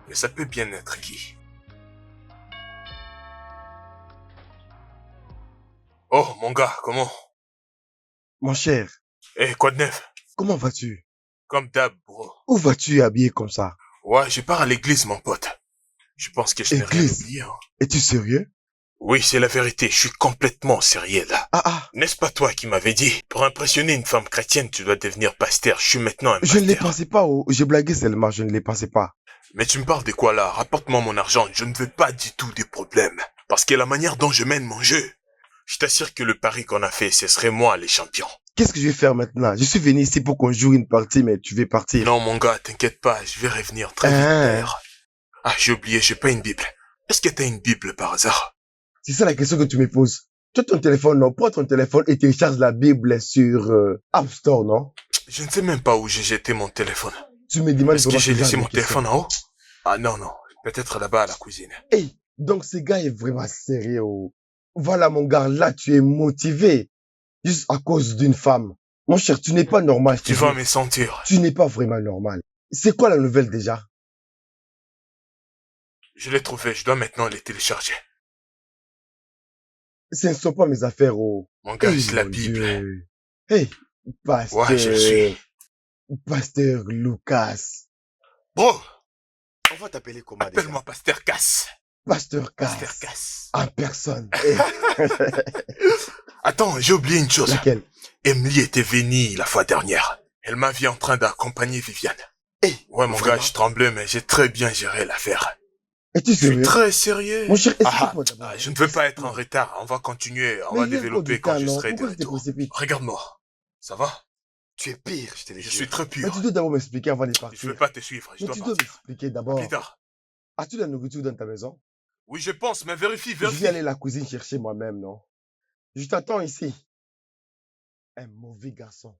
Mais ça peut bien être qui? Oh, mon gars, comment? Mon cher, Eh, quoi de neuf? comment vas-tu? Comme d'hab, bro. Où vas-tu habillé comme ça? Ouais, je pars à l'église, mon pote. Je pense que je n'ai rien Église? oublié, hein. Es-tu sérieux? Oui, c'est la vérité, je suis complètement sérieux, là. Ah, N'est-ce pas toi qui m'avais dit, pour impressionner une femme chrétienne, tu dois devenir pasteur. Je suis maintenant un je ne les pasteur. pensais pas, oh. J'ai blagué seulement, je ne les pensais pas. Mais tu me parles de quoi là? Rapporte-moi mon argent, je ne veux pas du tout des problèmes. Parce que la manière dont je mène mon jeu, je t'assure que le pari qu'on a fait, ce serait moi les champions. Qu'est-ce que je vais faire maintenant? Je suis venu ici pour qu'on joue une partie, mais tu veux partir. Non mon gars, t'inquiète pas, je vais revenir très vite d'ailleurs. Ah, j'ai oublié, j'ai pas une Bible. Est-ce que t'as une Bible par hasard? C'est ça la question que tu me poses. Tu as ton téléphone, non? Prends ton téléphone et télécharge la Bible sur App Store, non? Je ne sais même pas où j'ai jeté mon téléphone. Tu me demandes Est-ce que comment j'ai ce genre laissé de mon questions. téléphone en haut? Ah non, non, peut-être là-bas à la cuisine. Hey, donc ce gars est vraiment sérieux. Oh. Voilà mon gars, là tu es motivé. Juste à cause d'une femme. Mon cher, tu n'es pas normal. Tu vas me sentir. Tu n'es pas vraiment normal. C'est quoi la nouvelle déjà? Je l'ai trouvé, je dois maintenant les télécharger. Ce ne sont pas mes affaires, oh. Mon gars, Hey, c'est la mon Bible. Dieu. Hey, pasteur. Ouais, je le suis. Pasteur Lucas. Bro, On va t'appeler comment déjà? appelle-moi Pasteur Cass. Pasteur Pasteur Cass. Cass. En personne. Hey. Attends, j'ai oublié une chose. Laquelle? Emily était venue la fois dernière. Elle m'a vu en train d'accompagner Viviane. Hey, Ouais, mon vraiment? gars, je tremblais, mais j'ai très bien géré l'affaire. Es-tu Je suis sérieux? très sérieux. Mon cher, Ah, explique-moi d'abord. je ne veux pas être en retard. On va continuer, on Mais va il y a encore développer du quand temps, je non? serai de Pourquoi tu te retour. précipites? Regarde-moi. Ça va? Tu es pire, je te le Je jure. suis très Mais pur. tu dois d'abord m'expliquer avant de Je partir. veux pas te suivre, je Mais dois tu dois partir. m'expliquer Plus d'abord. tard. As-tu de la nourriture dans ta maison? Oui, je pense, mais vérifie, Je vais vérifie. aller à la cuisine chercher moi-même, non? Je t'attends ici. Un mauvais garçon.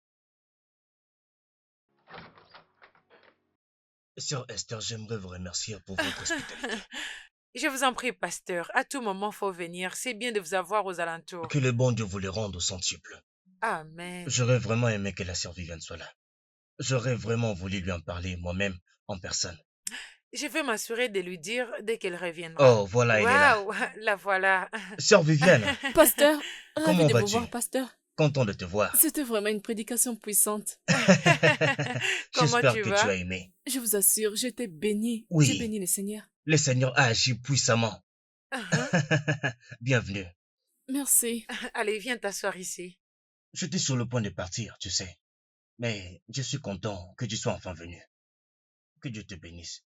Sœur Esther, j'aimerais vous remercier pour votre hospitalité. Je vous en prie, pasteur. À tout moment, faut venir. C'est bien de vous avoir aux alentours. Que le bon Dieu vous le rende au centuple. Amen. J'aurais vraiment aimé que la sœur Viviane soit là. J'aurais vraiment voulu lui en parler moi-même, en personne. Je vais m'assurer de lui dire dès qu'elle reviendra. Oh, voilà, elle est là. Waouh, la voilà. Sœur Viviane, Pasteur, comment ravi de vous vas-tu? voir, pasteur. Content de te voir. C'était vraiment une prédication puissante. Comment J'espère tu que vas? tu as aimé. Je vous assure, j'étais bénie. Oui. J'ai béni le Seigneur. Le Seigneur a agi puissamment. Bienvenue. Merci. Allez, viens t'asseoir ici. J'étais sur le point de partir, tu sais. Mais je suis content que tu sois enfin venu. Que Dieu te bénisse.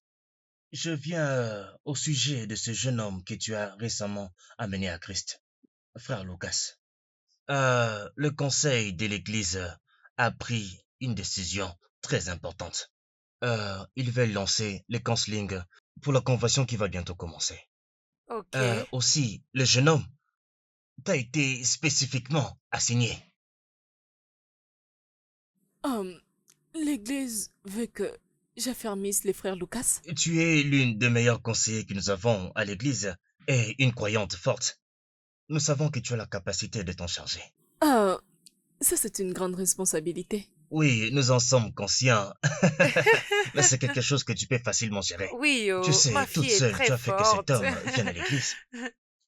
Je viens au sujet de ce jeune homme que tu as récemment amené à Christ, frère Lucas. Le conseil de l'Église a pris une décision très importante. Ils veulent lancer le counseling pour la conversion qui va bientôt commencer. Ok. Aussi, le jeune homme t'a été spécifiquement assigné. L'Église veut que j'affermisse les frères Lucas. Tu es l'une des meilleures conseillers que nous avons à l'Église et une croyante forte. Nous savons que tu as la capacité de t'en charger. Ça c'est une grande responsabilité. Oui, nous en sommes conscients. Mais c'est quelque chose que tu peux facilement gérer. Oui, Tu sais, ma toute fille est seule, très tu as fait que forte. cet homme vienne à l'église.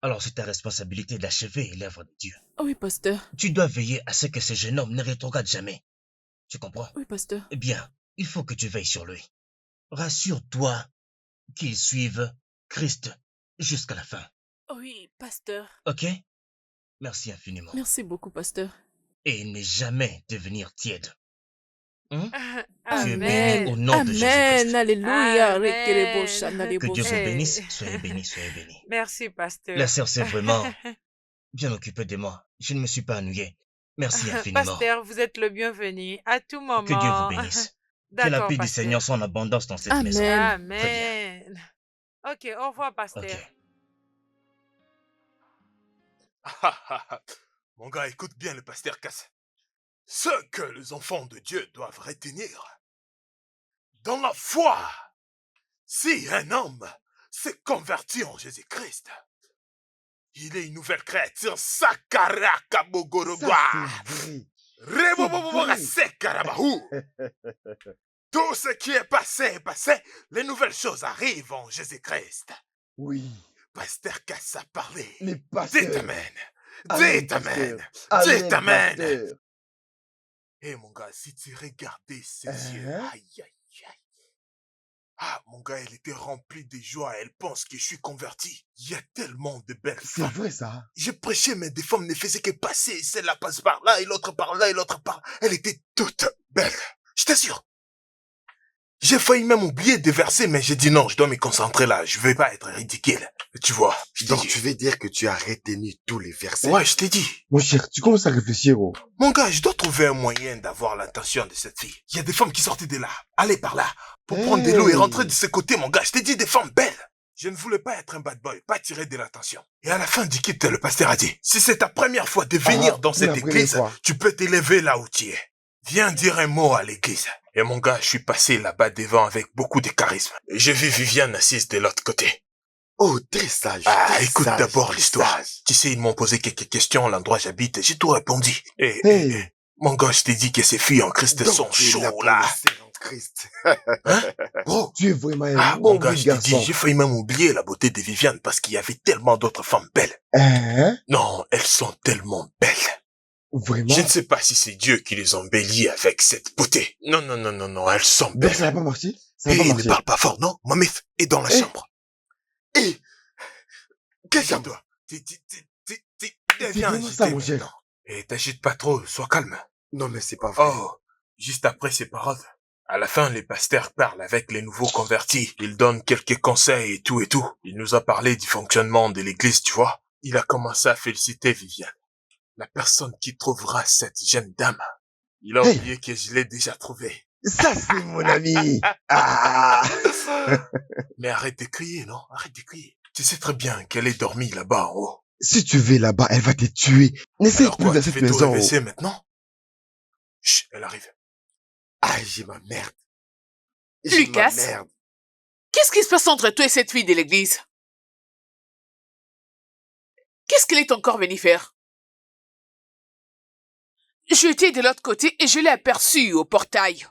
Alors c'est ta responsabilité d'achever l'œuvre de Dieu. Oui, pasteur. Tu dois veiller à ce que ce jeune homme ne rétrograde jamais. Tu comprends? Oui, pasteur. Eh bien, il faut que tu veilles sur lui. Rassure-toi qu'il suive Christ jusqu'à la fin. Oui, pasteur. Ok? Merci infiniment. Merci beaucoup, pasteur. Et ne jamais devenir tiède. Hein? Tu es béni Amen. au nom de Jésus-Christ. Amen. Alléluia. Amen. Que Dieu vous Hey. bénisse. Soyez bénis, soyez bénis. Merci, pasteur. La sœur s'est vraiment bien occupée de moi. Je ne me suis pas ennuyé. Merci infiniment. Pasteur, vous êtes le bienvenu à tout moment. Que Dieu vous bénisse. Que la D'accord, paix du pasteur. Seigneur soit en abondance dans cette Amen. maison. Amen. Ok, au revoir, pasteur. Ok. Mon gars, écoute bien le pasteur Cass. Ce que les enfants de Dieu doivent retenir. Dans la foi, si un homme s'est converti en Jésus-Christ, il est une nouvelle créature. Sakaraka Bogorogwa. Ça, c'est vrai. Reboboboboga C'est Sekarabahou. Tout ce qui est passé est passé. Les nouvelles choses arrivent en Jésus-Christ. Oui. Pasteur Cass a parlé. Les pasteurs. Dites Amen. Amen, Dites Amen. pasteur. Dites Amen, Amen. pasteur. Eh mon gars, si tu regardais ses yeux, Hein? aïe aïe aïe. Ah mon gars, elle était remplie de joie, elle pense que je suis converti. Il y a tellement de belles C'est femmes. vrai ça. J'ai prêché, mais des femmes ne faisaient que passer. Celle-là passe par là, et l'autre par là, et l'autre par là. Elle était toute belle. Je t'assure. J'ai failli même oublier des versets, mais j'ai dit non, je dois me concentrer là. Je vais pas être ridicule. Tu vois, je t'ai Donc dit. tu veux dire que tu as retenu tous les versets? Ouais, je t'ai dit. Mon cher, tu commences à réfléchir, oh. Mon gars, je dois trouver un moyen d'avoir l'attention de cette fille. Il y a des femmes qui sortaient de là, allaient par là, pour prendre de l'eau et rentrer de ce côté, mon gars. Je t'ai dit des femmes belles. Je ne voulais pas être un bad boy, pas tirer de l'attention. Et à la fin du kit, le pasteur a dit, si c'est ta première fois de venir dans pour cette la première église, fois. tu peux t'élever là où tu es. Viens dire un mot à l'église. Et mon gars, je suis passé là-bas devant avec beaucoup de charisme. Et j'ai vu Viviane assise de l'autre côté. Oh, très sage. Ah, très écoute sage, d'abord très l'histoire. sage. Tu sais, ils m'ont posé quelques questions à l'endroit où j'habite, j'ai tout répondu. Et Hey. Mon gars, je t'ai dit que ces filles en Christ Donc, sont tu es là chauds, pour là. le serrer en Christ. Hein? Bro. Tu es vraiment un Ah, mon bon gars, je t'ai garçon. dit, j'ai failli même oublier la beauté de Viviane parce qu'il y avait tellement d'autres femmes belles. Hein? Non, elles sont tellement belles. Vraiment? Je ne sais pas si c'est Dieu qui les embellit avec cette beauté. Non, non, non, non, non, elles sont Ben, belles. ça n'a pas marché. Ça n'a Et pas ne marché. parle pas fort, non? Ma meuf est dans la Eh. chambre. Hé! Quelle chambre? Calme-toi. C'est Viens vraiment agiter ça, mon maintenant. cher. Et t'agite pas trop, sois calme. Non, mais c'est pas vrai. Oh, juste après ces paroles, à la fin, les pasteurs parlent avec les nouveaux convertis. Ils donnent quelques conseils et tout et tout. Il nous a parlé du fonctionnement de l'église, tu vois. Il a commencé à féliciter Viviane. La personne qui trouvera cette jeune dame. Il a Hey. oublié que je l'ai déjà trouvée. Ça, c'est mon ami. Ah. Mais arrête de crier, non? Arrête de crier. Tu sais très bien qu'elle est dormie là-bas en haut. Si tu vas là-bas, elle va te tuer. N'essaye Alors plus quoi, dans tu cette fais tout maison. réveiller maintenant? Chut, elle arrive. Ah, j'ai ma merde. J'ai Lucas? ma merde. Qu'est-ce qui se passe entre toi et cette fille de l'église? Qu'est-ce qu'elle est encore venue faire? Je étais de l'autre côté et je l'ai aperçue au portail.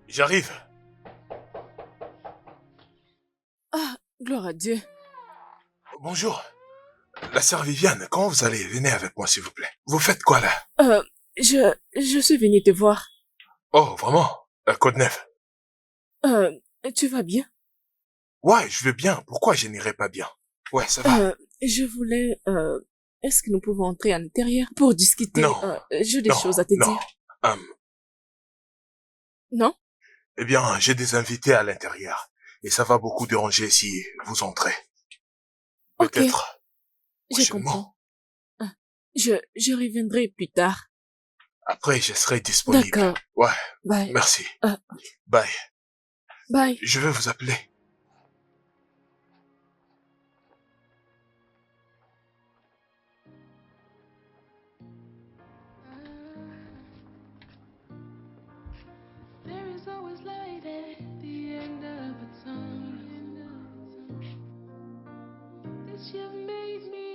J'arrive. Ah, gloire à Dieu. Bonjour. La sœur Viviane, comment vous allez? Venez avec moi, s'il vous plaît. Vous faites quoi, là? Je suis venue te voir. Oh, vraiment? Code 9. Tu vas bien? Ouais, je vais bien. Pourquoi je n'irai pas bien? Ouais, ça va. Je voulais, est-ce que nous pouvons entrer à l'intérieur pour discuter? Non. J'ai des Non, choses à te non. dire. Non? Eh bien, j'ai des invités à l'intérieur. Et ça va beaucoup déranger si vous entrez. Ok. Peut-être. Je comprends. Je reviendrai plus tard. Après, je serai disponible. D'accord. Ouais. Bye. Merci. Ah. Bye. Bye. Je vais vous appeler. There is always light at the end of a tunnel. This you've made me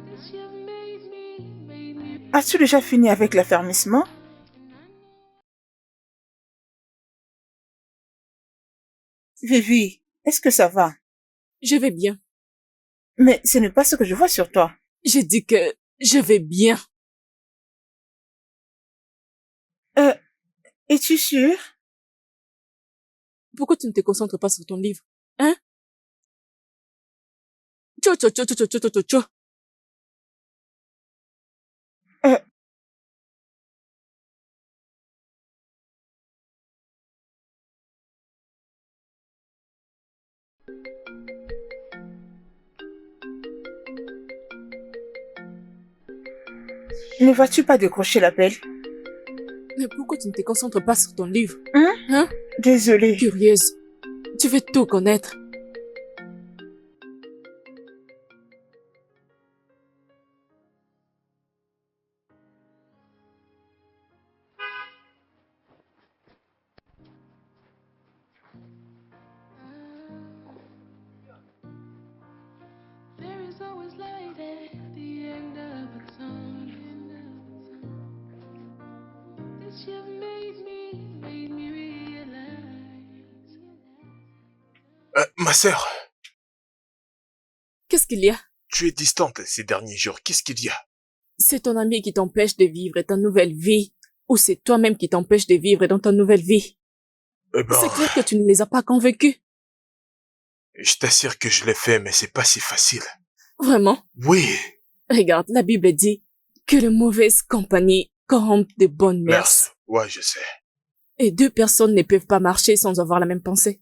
This you've made me As-tu déjà fini avec l'affermissement? Vivi, est-ce que ça va? Je vais bien. Mais ce n'est pas ce que je vois sur toi. J'ai dit que je vais bien. Es-tu sûr? Pourquoi tu ne te concentres pas sur ton livre? Hein? Tcho, tcho, tcho, tcho, tcho, tcho, tcho. Ne vas-tu pas décrocher l'appel? Mais pourquoi tu ne te concentres pas sur ton livre? Hein? Désolée. Curieuse. Tu veux tout connaître. There is always light at the end of a tunnel. This you've made me realize. Ma sœur, Qu'est-ce qu'il y a? tu es distante ces derniers jours. Qu'est-ce qu'il y a? C'est ton ami qui t'empêche de vivre ta nouvelle vie, ou c'est toi-même qui t'empêche de vivre dans ta nouvelle vie? Eh ben, C'est clair que tu ne les as pas convaincus. je t'assure que je l'ai fait, mais c'est pas si facile. Vraiment? Oui. Regarde, la Bible dit que les mauvaises compagnies corrompent de bonnes mœurs. Merci. Ouais, je sais. Et deux personnes ne peuvent pas marcher sans avoir la même pensée.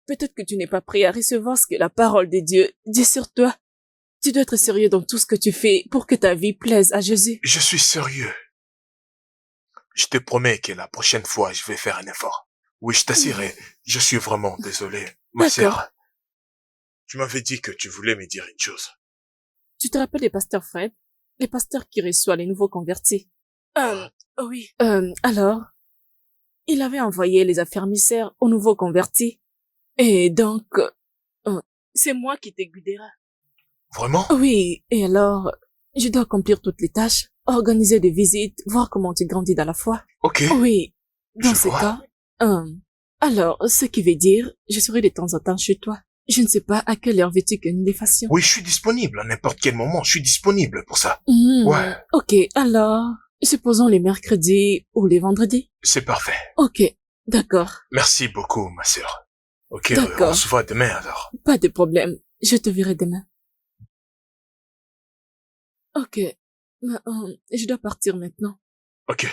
Peut-être que tu n'es pas prêt à recevoir ce que la parole de Dieu dit sur toi. Tu dois être sérieux dans tout ce que tu fais pour que ta vie plaise à Jésus. Je suis sérieux. Je te promets que la prochaine fois, je vais faire un effort. Oui, je t'assure, je suis vraiment désolé. Ma D'accord. sœur, tu m'avais dit que tu voulais me dire une chose. Tu te rappelles les pasteurs Fred? Les pasteurs qui reçoivent les nouveaux convertis. Oui. Alors, il avait envoyé les affermisseurs aux nouveaux convertis Et donc, c'est moi qui te guidera. Vraiment? Oui, et alors, je dois accomplir toutes les tâches, organiser des visites, voir comment tu grandis dans la foi. Ok. Oui, dans Je ce vois. cas, alors, ce qui veut dire, je serai de temps en temps chez toi. Je ne sais pas à quelle heure veux-tu que nous les fassions. Oui, je suis disponible à n'importe quel moment. Je suis disponible pour ça. Ouais. Ok, alors, supposons les mercredis ou les vendredis. C'est parfait. Ok, d'accord. Merci beaucoup, ma sœur. Ok, D'accord. on se voit demain alors. Pas de problème. Je te verrai demain. Ok. Mais, je dois partir maintenant. Ok.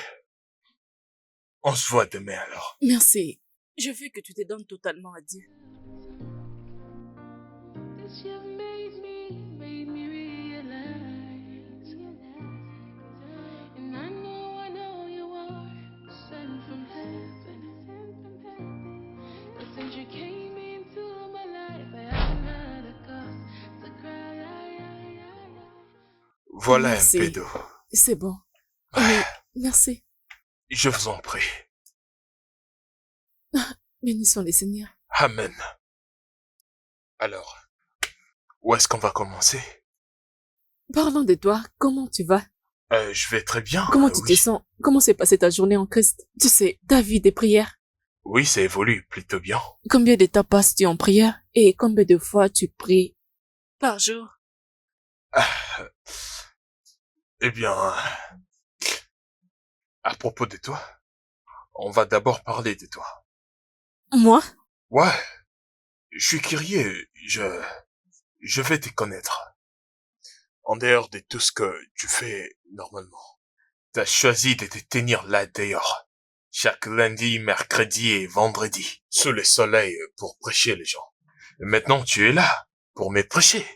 On se voit demain alors. Merci. Je veux que tu te donnes totalement à Dieu. This you've made me realize. And I know you are sent from heaven. But since you came into my life, I haven't had a cause to cry. Voilà Merci. un peu d'eau. C'est bon. Oui, merci. Je vous en prie. Bénissons les Seigneurs. Amen. Alors, où est-ce qu'on va commencer? Parlons de toi. Comment tu vas? Je vais très bien. Comment tu oui. te sens? Comment s'est passée ta journée en Christ? Tu sais, ta vie des prières. Oui, ça évolue plutôt bien. Combien de temps passes-tu en prière? Et combien de fois tu pries par jour? Eh bien, à propos de toi, on va d'abord parler de toi. Moi? Ouais, je suis curieux, je vais te connaître. En dehors de tout ce que tu fais normalement, t'as choisi de te tenir là dehors, chaque lundi, mercredi et vendredi, sous le soleil pour prêcher les gens. Et maintenant, tu es là, pour me prêcher.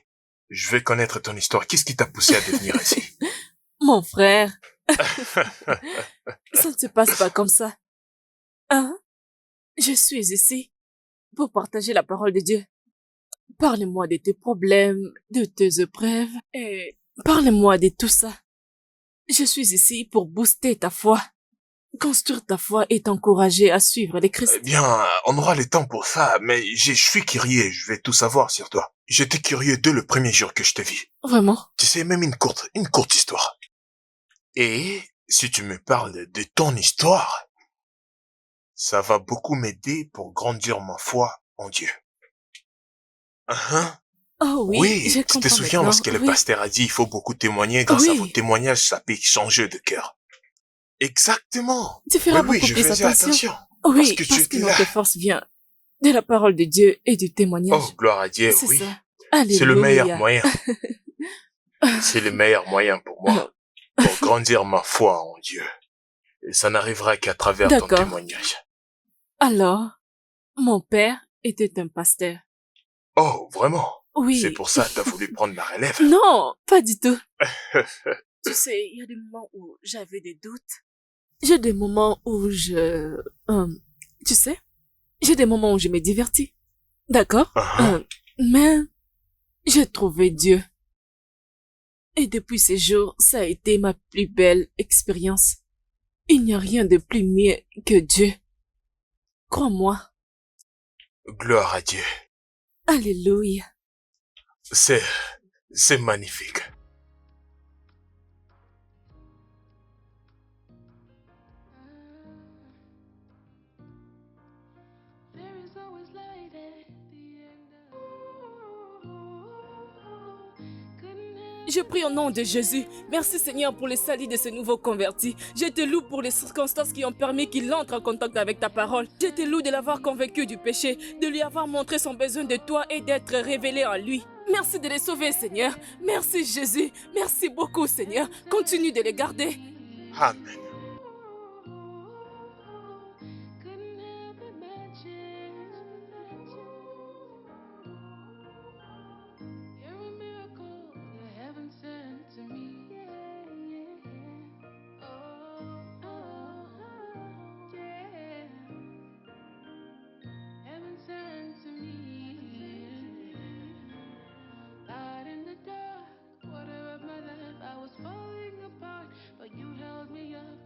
Je vais connaître ton histoire. Qu'est-ce qui t'a poussé à devenir ici? Mon frère. Ça ne se passe pas comme ça. Hein? Je suis ici pour partager la parole de Dieu. Parle-moi de tes problèmes, de tes épreuves, et parle-moi de tout ça. Je suis ici pour booster ta foi, construire ta foi et t'encourager à suivre les Christ. Eh bien, on aura le temps pour ça, mais je suis curieux, je vais tout savoir sur toi. J'étais curieux dès le premier jour que je te vis. Vraiment? Tu sais, même une courte histoire. Et si tu me parles de ton histoire, ça va beaucoup m'aider pour grandir ma foi en Dieu. Oh oui, Oui, je tu te comprends souviens maintenant, lorsque le oui. pasteur a dit il faut beaucoup témoigner, grâce à Oui. vos témoignages, ça peut changer de cœur. Exactement. Tu feras oui, beaucoup je plus faisais attention. attention. Oui, parce que tu parce que étais là. notre force vient de la parole de Dieu et du témoignage. Oh, gloire à Dieu, C'est oui. ça. C'est le meilleur Alléluia. moyen. C'est le meilleur moyen pour moi, pour grandir ma foi en Dieu. Et ça n'arrivera qu'à travers ton D'accord. témoignage. Alors, mon père était un pasteur. Oh, vraiment? Oui. C'est pour ça que t'as voulu prendre la relève? Non, pas du tout. Tu sais, il y a des moments où j'avais des doutes. J'ai des moments où tu sais, j'ai des moments où je me divertis. D'accord? Mais j'ai trouvé Dieu. Et depuis ces jours, ça a été ma plus belle expérience. Il n'y a rien de plus mieux que Dieu. Crois-moi. Gloire à Dieu. Alléluia. C'est magnifique. There is always light at the end of. Je prie au nom de Jésus. Merci Seigneur pour les salis de ces nouveaux convertis. Je te loue pour les circonstances qui ont permis qu'il entre en contact avec ta parole. Je te loue de l'avoir convaincu du péché, de lui avoir montré son besoin de toi et d'être révélé en lui. Merci de les sauver Seigneur. Merci Jésus. Merci beaucoup Seigneur. Continue de les garder. Amen. Falling apart, but you held me up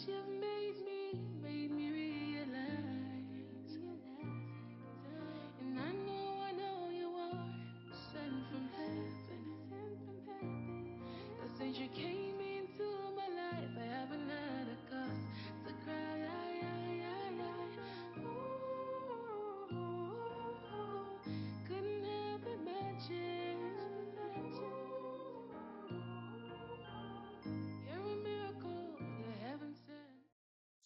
you've made me realize. And I know you are sent from heaven. Cause since you came into my life, I haven't had a cause to cry. Couldn't help imagine. You're a miracle, you're heaven sent.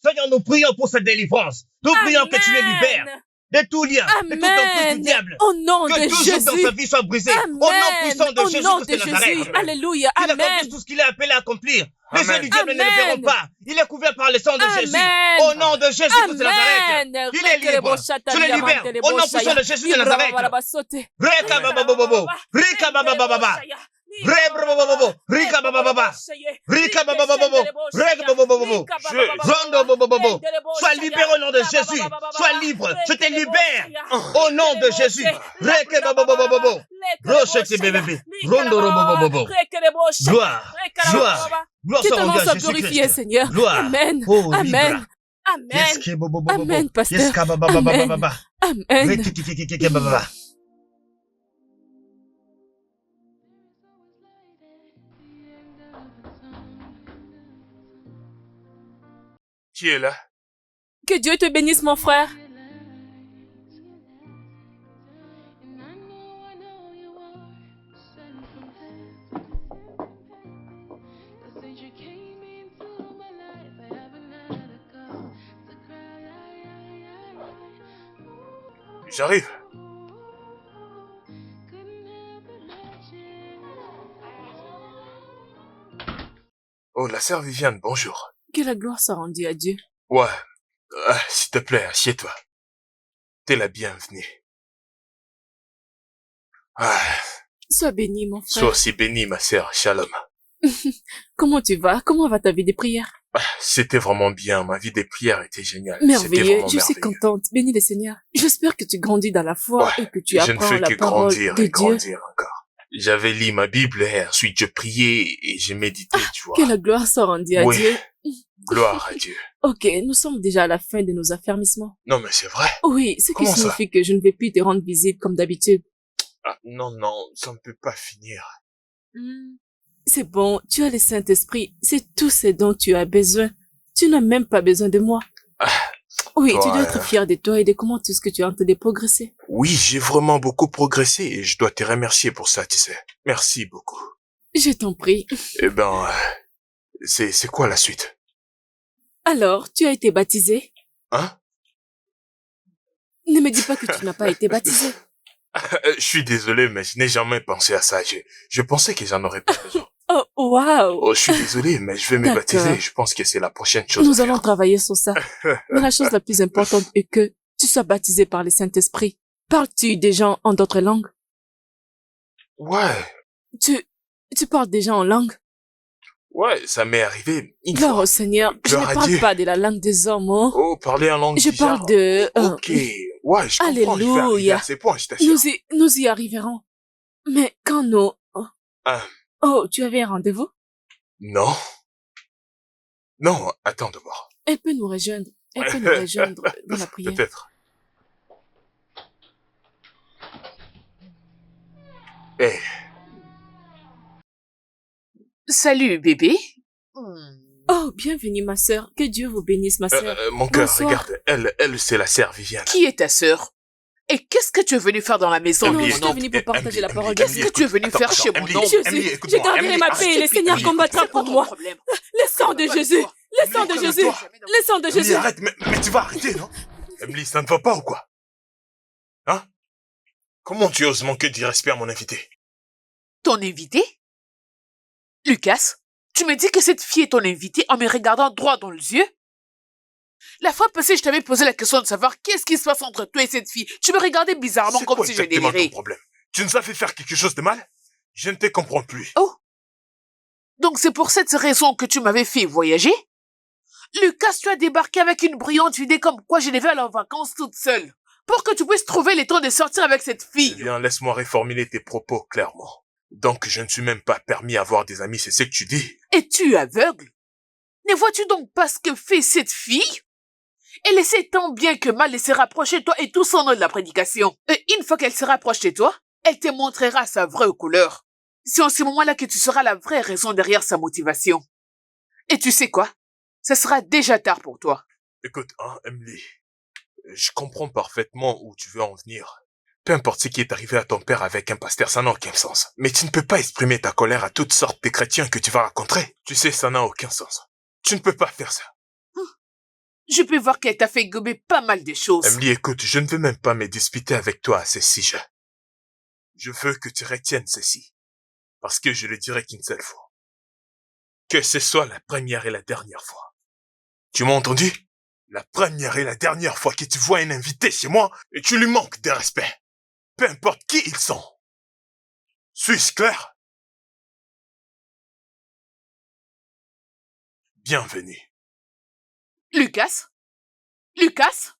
Seigneur, nous prions pour cette délivrance. Nous prions que tu les libères de tout lien, de toute emprise du diable. Au nom Que de tout joug dans Jésus. sa vie soit brisé. Amen. Au nom puissant de Au Jésus nom Christ de de Nazareth. Jésus. Alléluia. Il Amen. accomplisse tout ce qu'il est appelé à accomplir. Les yeux Amen. du diable ne le Amen. verront pas. Il est couvert par le sang de Jésus. Amen. Au nom de Jésus Christ de Nazareth. Amen. Il est libre. Je le libère. Au nom puissant de Jésus de Nazareth. Reka baba bobo. Rika baba baba. Rebrobobobo. Rika baba baba. Rika baba bobo. Reka baba bobo. Rondo bobo. Sois libéré au nom de Jésus. Sois libre. Je te libère. Au nom de Jésus. Reka baba bobo. Rochete bébé. Rondo bobo. Gloire. Gloire. Gloire Que soit ton nom rendue soit à Jésus glorifié, Christ. Seigneur. Gloire. Amen. Oh, Amen. libre. Amen. Yes, ke bobo bobo. Amen, pasteur. Yes, ka baba baba Amen. baba. Amen. Rekikikikiki baba. Qui est là? Que Dieu te bénisse, mon frère. And I know you are sent from heaven. Cause since you came into my life, I haven't had a cause to cry. J'arrive. Couldn't help imagine. Oh, la sœur Viviane, bonjour. Que la gloire soit rendue à Dieu. Ouais. S'il te plaît, assieds-toi. T'es la bienvenue. Sois béni, mon frère. Sois aussi bénie, ma sœur. Shalom. Comment tu vas? Comment va ta vie des prières? C'était vraiment bien. Ma vie des prières était géniale. C'était Merveilleux. vraiment Je suis merveilleux. contente. Bénis le Seigneur. J'espère que tu grandis dans la foi Ouais, et que tu je ne apprends fais la que parole grandir de et Dieu. grandir encore. J'avais lu ma Bible et ensuite je priais et j'ai médité, tu vois. Que la gloire soit rendue à Oui. Dieu. Gloire à Dieu. Ok, nous sommes déjà à la fin de nos affermissements. Non, mais c'est vrai. Oui, ce qui Comment ça? signifie que je ne vais plus te rendre visite comme d'habitude. Ah, non, non, ça ne peut pas finir. C'est bon, tu as le Saint-Esprit. C'est tout ce dont tu as besoin. Tu n'as même pas besoin de moi. Oui, tu dois Ouais. être fier de toi et de comment tout ce que tu as en train de progresser. Oui, j'ai vraiment beaucoup progressé et je dois te remercier pour ça, tu sais. Merci beaucoup. Je t'en prie. Eh ben, c'est quoi la suite? Alors, tu as été baptisé? Hein? Ne me dis pas que tu n'as pas été baptisé. Je suis désolé, mais je n'ai jamais pensé à ça. Je pensais que j'en aurais pas besoin. Oh, waouh! Oh, je suis désolé, mais je vais me D'accord. baptiser. Je pense que c'est la prochaine chose. Nous allons travailler sur ça. Mais la chose la plus importante est que tu sois baptisé par le Saint-Esprit. Parles-tu des gens en d'autres langues? Ouais, Tu parles des gens en langue? ouais, ça m'est arrivé une Gloire fois. au Seigneur. Je Gloire ne à parle Dieu. pas de la langue des hommes, oh. Oh, parler en langue Je bizarre. parle de... Ok, ouais, je comprends. Je vais arriver Alléluia. à ces points, je t'assure. Nous y arriverons. Mais quand nous... Ah. Oh, tu avais un rendez-vous? Non. Non, attends de voir. Elle peut nous rejoindre. Elle peut nous rejoindre dans la prière. Peut-être. Eh, Salut, bébé. Oh, bienvenue, ma sœur. Que Dieu vous bénisse, ma sœur. mon cœur, Bonsoir. regarde, elle, c'est la sœur Viviane. Qui est ta sœur? Et qu'est-ce que tu es venu faire dans la maison, Non, mon je suis oncle? venue pour partager la parole de Qu'est-ce Dieu. que tu es venu faire chez mon oncle? Je garderai ma paix et le Seigneur combattra pour moi. Le sang de Jésus. Le sang de Jésus. Le sang de Emily, Jésus. arrête, mais tu vas arrêter, non? Emily, ça ne va pas ou quoi? Hein? Comment tu oses manquer du respect à mon invité? Ton invité? Lucas, tu me dis que cette fille est ton invitée en me regardant droit dans les yeux? La fois passée, je t'avais posé la question de savoir qu'est-ce qui se passe entre toi et cette fille. Tu me regardais bizarrement C'est comme quoi si je exactement délirais. ton problème? Tu nous as fait faire quelque chose de mal? Je ne te comprends plus. Oh. Donc c'est pour cette raison que tu m'avais fait voyager? Lucas, tu as débarqué avec une brillante idée comme quoi je devais aller en vacances toute seule. Pour que tu puisses trouver le temps de sortir avec cette fille. Eh bien, laisse-moi reformuler tes propos clairement. Donc, je ne suis même pas permis à avoir des amis, c'est ce que tu dis? Es-tu aveugle? Ne vois-tu donc pas ce que fait cette fille? Elle essaie tant bien que mal de se rapprocher de toi et tout son nom de la prédication. Et une fois qu'elle se rapproche de toi, elle te montrera sa vraie couleur. C'est en ce moment-là que tu sauras la vraie raison derrière sa motivation. Et tu sais quoi? Ça sera déjà tard pour toi. Écoute, Emily, je comprends parfaitement où tu veux en venir. Peu importe ce qui est arrivé à ton père avec un pasteur, ça n'a aucun sens. Mais tu ne peux pas exprimer ta colère à toutes sortes de chrétiens que tu vas rencontrer. Tu sais, ça n'a aucun sens. Tu ne peux pas faire ça. Je peux voir qu'elle t'a fait gober pas mal de choses. Emily, écoute, je ne veux même pas me disputer avec toi à ce sujet. Je veux que tu retiennes ceci. Parce que je le dirai qu'une seule fois. Que ce soit la première et la dernière fois. Tu m'as entendu? La première et la dernière fois que tu vois un invité chez moi et tu lui manques de respect. Peu importe qui ils sont. Suis-je clair? Bienvenue. Lucas? Lucas?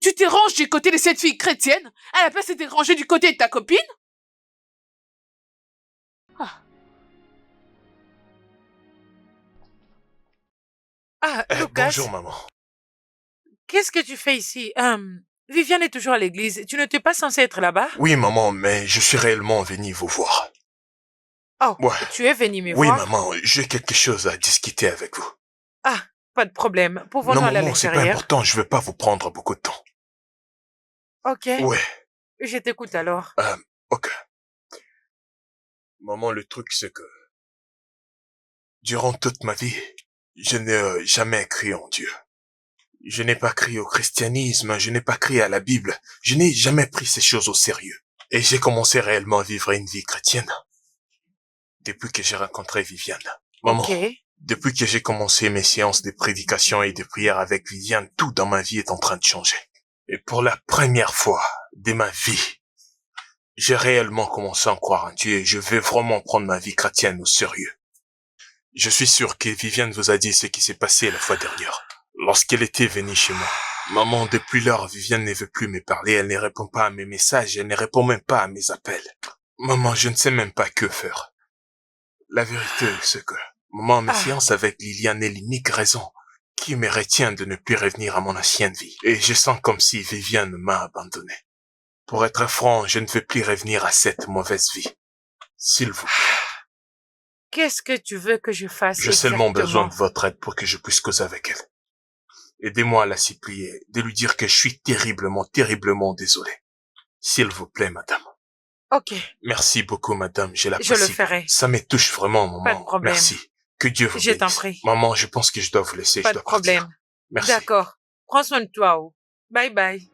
Tu t'es rangé du côté de cette fille chrétienne à la place de te ranger du côté de ta copine? Lucas, Bonjour, maman. qu'est-ce que tu fais ici? Viviane est toujours à l'église. Tu n'étais pas censé être là-bas? Oui, maman, mais je suis réellement venu vous voir. Oh, Ouais. tu es venu me Oui, voir? maman, j'ai quelque chose à discuter avec vous. Ah, pas de problème. Pouvons-nous Non, aller à maman, c'est pas l'extérieur? important, je veux pas vous prendre beaucoup de temps. Ok. Ouais, Je t'écoute alors. ok. Maman, le truc, c'est que durant toute ma vie, je n'ai jamais cru en Dieu. Je n'ai pas cru au christianisme, je n'ai pas cru à la Bible. Je n'ai jamais pris ces choses au sérieux. Et j'ai commencé réellement à vivre une vie chrétienne depuis que j'ai rencontré Viviane. Maman, Ok. depuis que j'ai commencé mes séances de prédication et de prière avec Viviane, tout dans ma vie est en train de changer. Et pour la première fois de ma vie, j'ai réellement commencé à croire en Dieu et je vais vraiment prendre ma vie chrétienne au sérieux. Je suis sûr que Viviane vous a dit ce qui s'est passé la fois dernière, lorsqu'elle était venue chez moi. Maman, depuis lors, Viviane ne veut plus me parler, elle ne répond pas à mes messages, elle ne répond même pas à mes appels. Maman, je ne sais même pas que faire. La vérité, c'est que, maman, mes séances avec Liliane est l'unique raison qui me retient de ne plus revenir à mon ancienne vie. Et je sens comme si Viviane m'a abandonné. Pour être franc, je ne veux plus revenir à cette mauvaise vie. S'il vous plaît. Qu'est-ce que tu veux que je fasse J'ai seulement besoin exactement? de votre aide pour que je puisse causer avec elle. Aidez-moi à la supplier, de lui dire que je suis terriblement, terriblement désolé. S'il vous plaît, madame. Ok, Merci beaucoup, madame, je je l'apprécie. le ferai. Ça me touche vraiment, maman. Pas de problème. Merci. Que Dieu vous Je t'en bénisse. prie. Maman, je pense que je dois vous laisser, Pas je de dois partir. problème. Merci. D'accord. Prends soin de toi. Oh. Bye bye.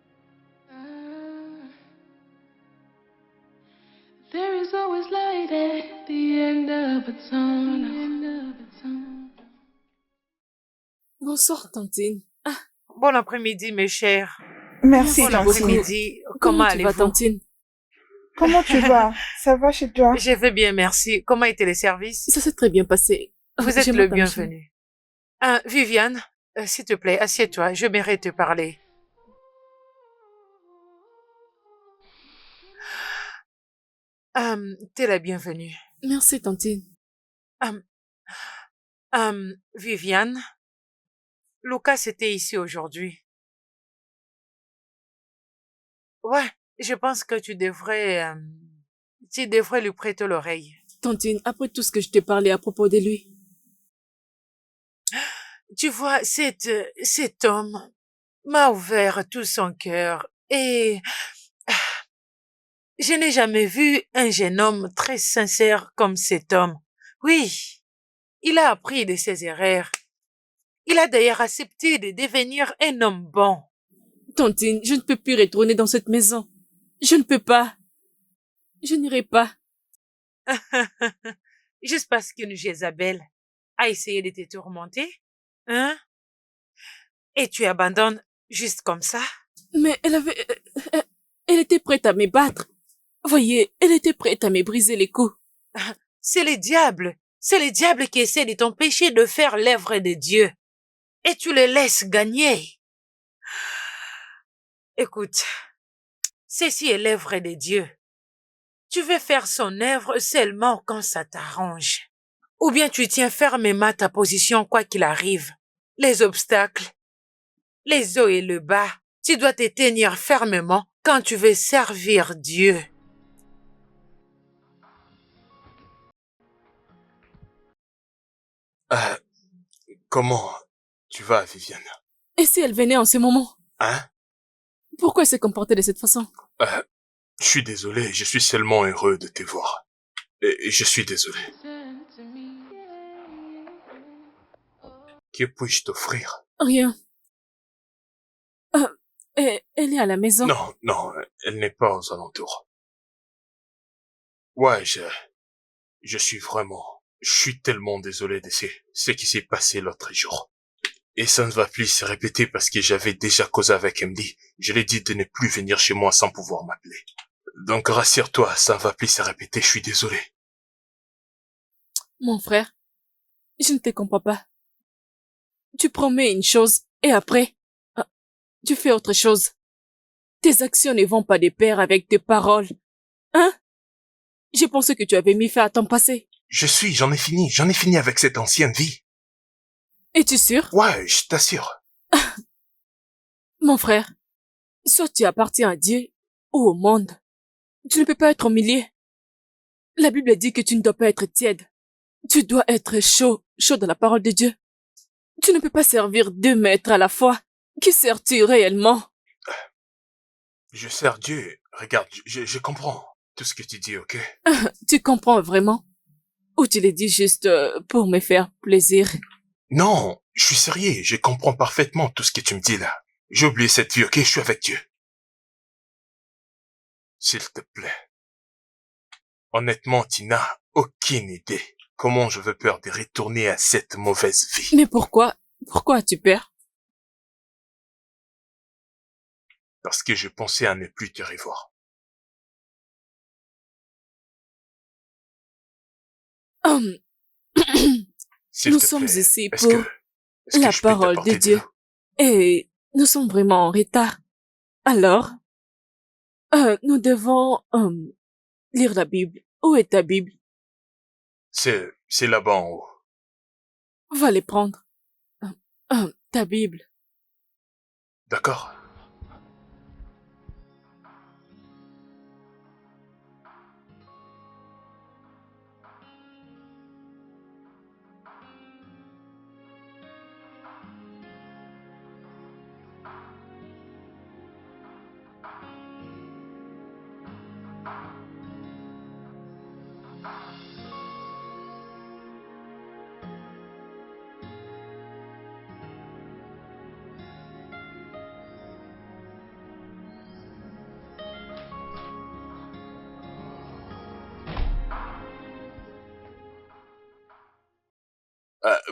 There is always light at the end of a tunnel. Bonsoir, Tantine. Bon après-midi, mes chers. Merci, Bon Tantine. après-midi. Comment Comment tu vas, allez-vous? Tantine? Comment tu vas? Ça va chez toi? Je vais bien, merci. Comment étaient les services? Ça s'est très bien passé. Vous êtes J'aimerais le ta bienvenu. Viviane, s'il te plaît, assieds-toi. Je mérite te parler. T'es la bienvenue. Merci, Tantine. Viviane, Lucas était ici aujourd'hui. Ouais, je pense que tu devrais lui prêter l'oreille. Tantine, après tout ce que je t'ai parlé à propos de lui. Tu vois, cet homme m'a ouvert tout son cœur et je n'ai jamais vu un jeune homme très sincère comme cet homme. Oui, il a appris de ses erreurs. Il a d'ailleurs accepté de devenir un homme bon. Tantine, je ne peux plus retourner dans cette maison. Je ne peux pas. Je n'irai pas. Juste parce qu'une Jézabel a essayé de te tourmenter, hein? Et tu abandonnes juste comme ça? Mais elle était prête à me battre. Voyez, elle était prête à me briser les coups. C'est le diable. C'est le diable qui essaie de t'empêcher de faire l'œuvre de Dieu. Et tu le laisses gagner. Écoute, ceci est l'œuvre de Dieu. Tu veux faire son œuvre seulement quand ça t'arrange. Ou bien tu tiens fermement ta position quoi qu'il arrive. Les obstacles, les hauts et le bas, tu dois te tenir fermement quand tu veux servir Dieu. Comment tu vas, Viviane? Et si elle venait en ce moment? Hein? Pourquoi elle s'est comportée de cette façon? Je suis désolé, je suis seulement heureux de te voir. Et je suis désolé. Que puis-je t'offrir? Rien. Elle est à la maison. Non, non, elle n'est pas aux alentours. Ouais, je suis tellement désolé de ce qui s'est passé l'autre jour. Et ça ne va plus se répéter parce que j'avais déjà causé avec Emily. Je lui ai dit de ne plus venir chez moi sans pouvoir m'appeler. Donc rassure-toi, ça ne va plus se répéter, je suis désolé. Mon frère, je ne te comprends pas. Tu promets une chose et après, tu fais autre chose. Tes actions ne vont pas de pair avec tes paroles. Hein? J'ai pensé que tu avais mis fin à ton passé. J'en ai fini avec cette ancienne vie. Es-tu sûr? Ouais, je t'assure. Mon frère, soit tu appartiens à Dieu ou au monde. Tu ne peux pas être au milieu. La Bible dit que tu ne dois pas être tiède. Tu dois être chaud dans la parole de Dieu. Tu ne peux pas servir 2 maîtres à la fois. Qui sers-tu réellement? Je sers Dieu. Regarde, je comprends tout ce que tu dis, ok? Tu comprends vraiment? Ou tu le dis juste pour me faire plaisir? Non, je suis sérieux, je comprends parfaitement tout ce que tu me dis là. J'ai oublié cette vie, ok? Je suis avec Dieu. S'il te plaît. Honnêtement, tu n'as aucune idée comment je veux peur de retourner à cette mauvaise vie. Mais pourquoi? Pourquoi as-tu peur? Parce que je pensais à ne plus te revoir. Nous sommes ici pour la parole de Dieu. Et nous sommes vraiment en retard. Alors, nous devons lire la Bible. Où est ta Bible? C'est là-bas en haut. Va les prendre. Ta Bible. D'accord.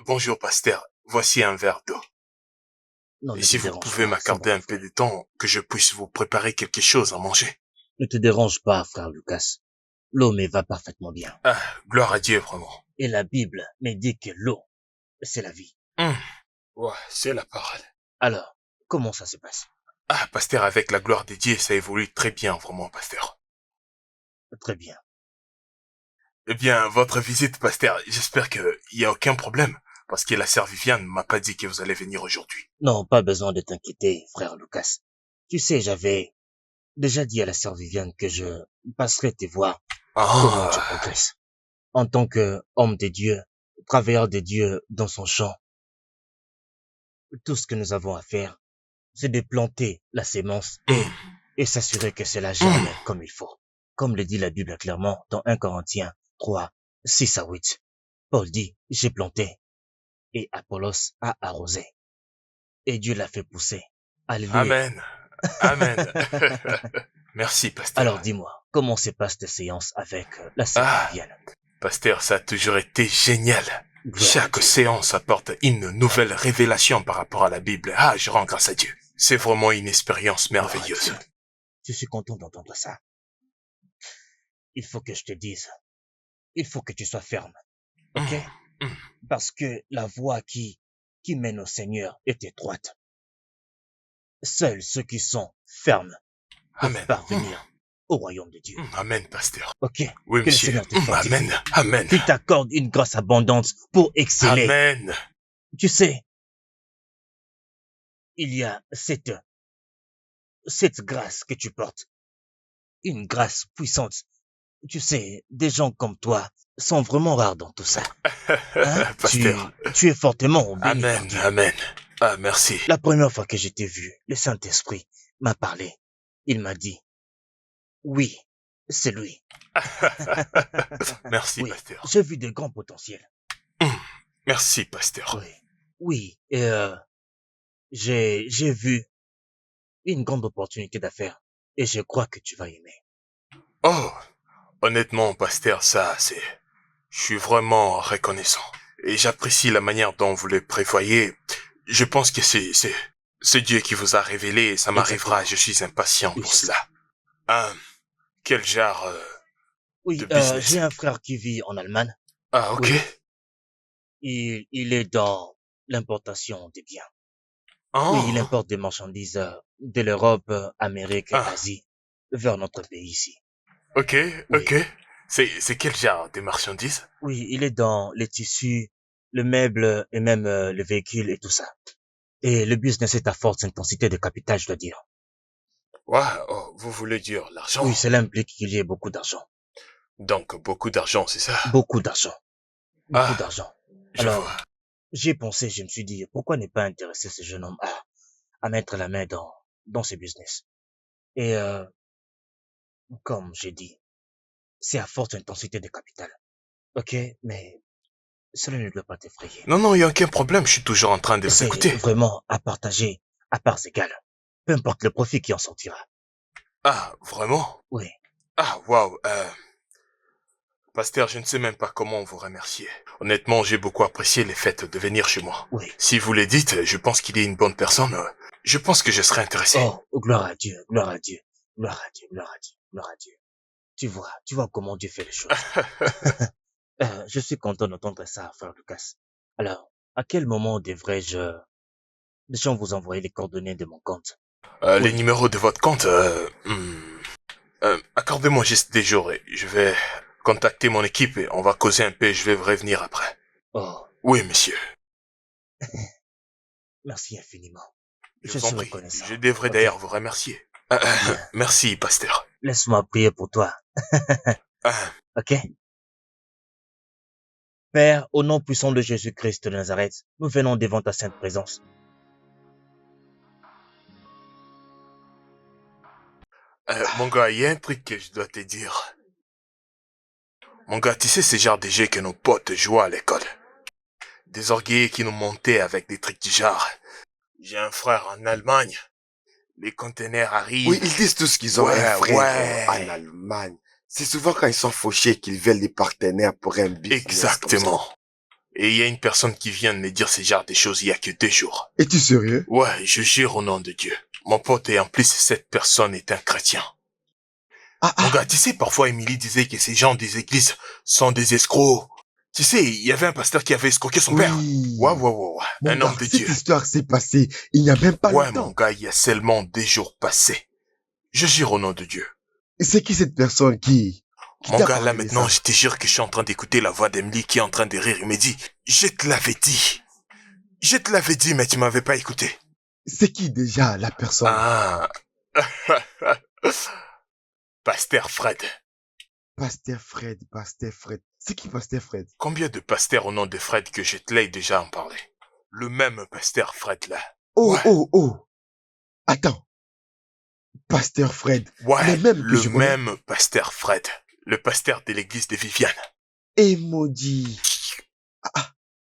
Bonjour, pasteur. Voici un verre d'eau. Et si vous pouvez m'accorder un peu de temps, que je puisse vous préparer quelque chose à manger. Ne te dérange pas, frère Lucas. L'eau me va parfaitement bien. Ah, gloire à Dieu, vraiment. Et la Bible me dit que l'eau, c'est la vie. Ouais, c'est la parole. Alors, comment ça se passe? Ah, pasteur, avec la gloire de Dieu, ça évolue très bien, vraiment, pasteur. Très bien. Eh bien, votre visite, pasteur, j'espère qu'il n'y a aucun problème, parce que la sœur Viviane m'a pas dit que vous allez venir aujourd'hui. Non, pas besoin de t'inquiéter, frère Lucas. Tu sais, j'avais déjà dit à la sœur Viviane que je passerai te voir comment tu progresses. En tant qu'homme de Dieu, travailleur de Dieu dans son champ, tout ce que nous avons à faire, c'est de planter la sémence et s'assurer que cela germe comme il faut. Comme le dit la Bible clairement dans 1 Corinthiens 3, 6 à 8. Paul dit, j'ai planté et Apollos a arrosé. Et Dieu l'a fait pousser. Alléluia. Amen. Amen. Merci, pasteur. Alors dis-moi, comment se passe tes séances avec la sœur Viviane? Pasteur, ça a toujours été génial. Chaque séance apporte une nouvelle révélation par rapport à la Bible. Ah, je rends grâce à Dieu. C'est vraiment une expérience merveilleuse. Je suis content d'entendre ça. Il faut que je te dise, il faut que tu sois ferme, ok? Parce que la voie qui mène au Seigneur est étroite. Seuls ceux qui sont fermes peuvent parvenir au royaume de Dieu. Amen, pasteur. Ok? Oui, Que le monsieur. Seigneur te fortifie. Amen. Amen. Qu'il t'accorde une grâce abondante pour exceller. Amen. Tu sais, il y a cette grâce que tu portes. Une grâce puissante. Tu sais, des gens comme toi sont vraiment rares dans tout ça. Hein? Pasteur. Tu es fortement béni par Amen. Dieu. Amen. Ah, merci. La première fois que je t'ai vu, le Saint-Esprit m'a parlé. Il m'a dit, oui, c'est lui. Merci, Oui, pasteur. j'ai vu de grands potentiels. Merci, pasteur. Oui, oui, et j'ai vu une grande opportunité d'affaires et je crois que tu vas aimer. Oh, honnêtement, pasteur, je suis vraiment reconnaissant. Et j'apprécie la manière dont vous le prévoyez. Je pense que c'est Dieu qui vous a révélé et ça m'arrivera. Je suis impatient pour cela. Quel genre Oui, de business? j'ai un frère qui vit en Allemagne. Ah, ok. Oui. Il est dans l'importation des biens. Oh. Oui, il importe des marchandises de l'Europe, Amérique, Asie, vers notre pays ici. Ok, Oui. ok. C'est quel genre de marchandises? Oui, il est dans les tissus, le meuble et même le véhicule et tout ça. Et le business est à forte intensité de capital, je dois dire. Ouais, oh, vous voulez dire l'argent? Oui, cela implique qu'il y ait beaucoup d'argent. Donc, beaucoup d'argent, c'est ça? Beaucoup d'argent. Beaucoup Ah, d'argent. je Alors, vois. j'ai pensé, je me suis dit, pourquoi ne pas intéresser ce jeune homme à mettre la main dans ce business? Et comme j'ai dit, c'est à forte intensité de capital. Ok, mais cela ne doit pas t'effrayer. Non, non, il n'y a aucun problème, je suis toujours en train de vous C'est écouter. vraiment à partager à parts égales. Peu importe le profit qui en sortira. Ah, vraiment? Oui. Ah, waouh. Pasteur, je ne sais même pas comment vous remercier. Honnêtement, j'ai beaucoup apprécié le fait de venir chez moi. Oui. Si vous le dites, je pense qu'il est une bonne personne. Je pense que je serai intéressé. Oh, gloire à Dieu, gloire à Dieu, gloire à Dieu, gloire à Dieu, gloire à Dieu. Tu vois comment Dieu fait les choses. Je suis content d'entendre ça, frère Lucas. Alors, à quel moment devrais-je vous envoyer les coordonnées de mon compte? Les numéros de votre compte, accordez-moi juste des jours et je vais contacter mon équipe et on va causer un peu et je vais vous revenir après. Oh. Oui, monsieur. Merci infiniment. Je vous suis en prie. reconnaissant. Je devrais d'ailleurs vous remercier. Merci, pasteur. Laisse-moi prier pour toi. Ok? Père, au nom puissant de Jésus-Christ de Nazareth, nous venons devant ta sainte présence. Mon gars, il y a un truc que je dois te dire. Mon gars, tu sais ce genre de jeu que nos potes jouaient à l'école. Des orgueillers qui nous montaient avec des trucs du genre. J'ai un frère en Allemagne. Les conteneurs arrivent. Oui, ils disent tous qu'ils ont un frère en Allemagne. C'est souvent quand ils sont fauchés qu'ils veulent des partenaires pour un business. Exactement. Et il y a une personne qui vient de me dire ce genre de choses il y a que 2 jours. Es-tu sérieux? Ouais, je jure au nom de Dieu. Mon pote et en plus cette personne est un chrétien. Mon gars, tu sais, parfois Émilie disait que ces gens des églises sont des escrocs. Tu sais, il y avait un pasteur qui avait escroqué son père. Ouais. Un homme de Dieu. Cette histoire s'est passée il n'y a même pas Ouais, longtemps. mon gars, il y a seulement 2 jours passés. Je jure au nom de Dieu. Et c'est qui cette personne qui Mon t'a gars, là parlé de maintenant, ça? je te jure que je suis en train d'écouter la voix d'Emily qui est en train de rire. Il me dit, je te l'avais dit. Je te l'avais dit, mais tu m'avais pas écouté. C'est qui déjà la personne? Ah. Pasteur Fred. Pasteur Fred. C'est qui Pasteur Fred? Combien de pasteurs au nom de Fred que je te l'ai déjà en parlé? Le même pasteur Fred là. Oh. Attends. Pasteur Fred. Ouais, le même pasteur Fred. Le pasteur de l'église de Viviane. Et maudit.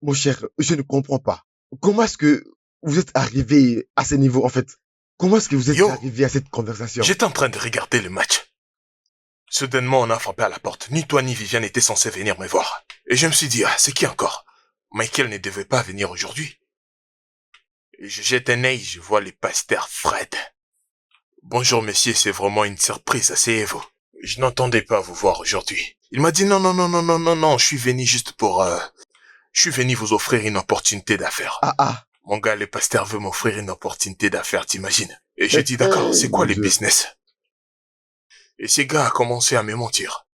Mon cher, je ne comprends pas. Comment est-ce que vous êtes arrivé à ce niveau, en fait? Comment est-ce que vous êtes arrivé à cette conversation? J'étais en train de regarder le match. Soudainement, on a frappé à la porte. Ni toi ni Viviane étaient censés venir me voir. Et je me suis dit, c'est qui encore? Michael ne devait pas venir aujourd'hui. Et je jette un œil, je vois le pasteur Fred. Bonjour messieurs, c'est vraiment une surprise, asseyez-vous. Je n'entendais pas vous voir aujourd'hui. Il m'a dit non, je suis venu juste pour... Je suis venu vous offrir une opportunité d'affaires. Mon gars, le pasteur veut m'offrir une opportunité d'affaires, t'imagines? Et j'ai dit d'accord, c'est quoi le business? Et ce gars a commencé à me mentir.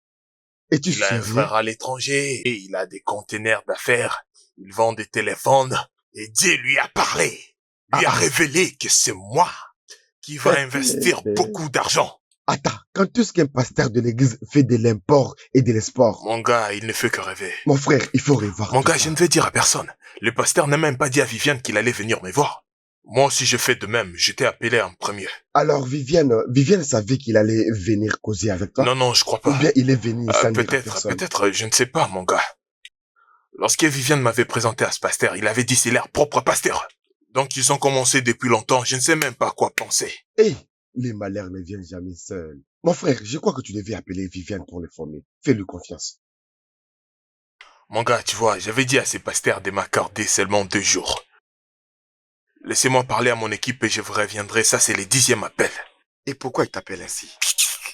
Et tu Il a un sérieux? frère à l'étranger et il a des containers d'affaires. Il vend des téléphones et Dieu lui a parlé. Lui a révélé que c'est moi qui va investir beaucoup d'argent. Attends, quand est-ce qu'un pasteur de l'église fait de l'import et de l'export? Mon gars, il ne fait que rêver. Mon frère, il faut revoir. Mon tout gars, ça. je ne vais dire à personne. Le pasteur n'a même pas dit à Viviane qu'il allait venir me voir. Moi aussi, je fais de même. Je t'ai appelé en premier. Alors, Viviane savait qu'il allait venir causer avec toi? Non, je crois pas. Ou bien il est venu sans dire à personne? Peut-être, je ne sais pas, mon gars. Lorsque Viviane m'avait présenté à ce pasteur, il avait dit c'est leur propre pasteur. Donc, ils ont commencé depuis longtemps. Je ne sais même pas quoi penser. Hé, les malheurs ne viennent jamais seuls. Mon frère, je crois que tu devais appeler Viviane pour le former. Fais-lui confiance. Mon gars, tu vois, j'avais dit à ces pasteurs de m'accorder seulement 2 jours. Laissez-moi parler à mon équipe et je vous reviendrai. Ça, c'est le 10e appel. Et pourquoi il t'appelle ainsi?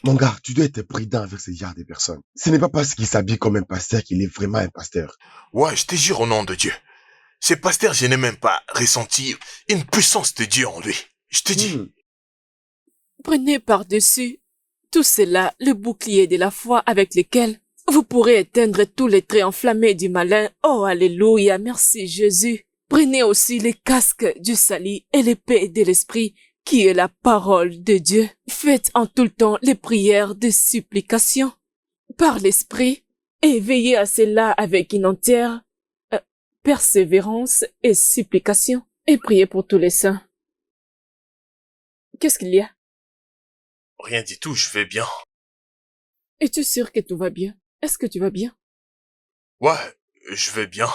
Mon gars, tu dois être prudent avec ce genre de personnes. Ce n'est pas parce qu'il s'habille comme un pasteur qu'il est vraiment un pasteur. Ouais, je te jure au nom de Dieu. Ce pasteur, je n'ai même pas ressenti une puissance de Dieu en lui. Je te dis. Prenez par-dessus tout cela le bouclier de la foi avec lequel vous pourrez éteindre tous les traits enflammés du malin. Oh, alléluia, merci Jésus. Prenez aussi les casques du salut et l'épée de l'esprit qui est la parole de Dieu. Faites en tout le temps les prières de supplication par l'esprit et veillez à cela avec une entière persévérance et supplication et priez pour tous les saints. Qu'est-ce qu'il y a? Rien du tout, je vais bien. Es-tu sûr que tout va bien? Est-ce que tu vas bien? Ouais, je vais bien.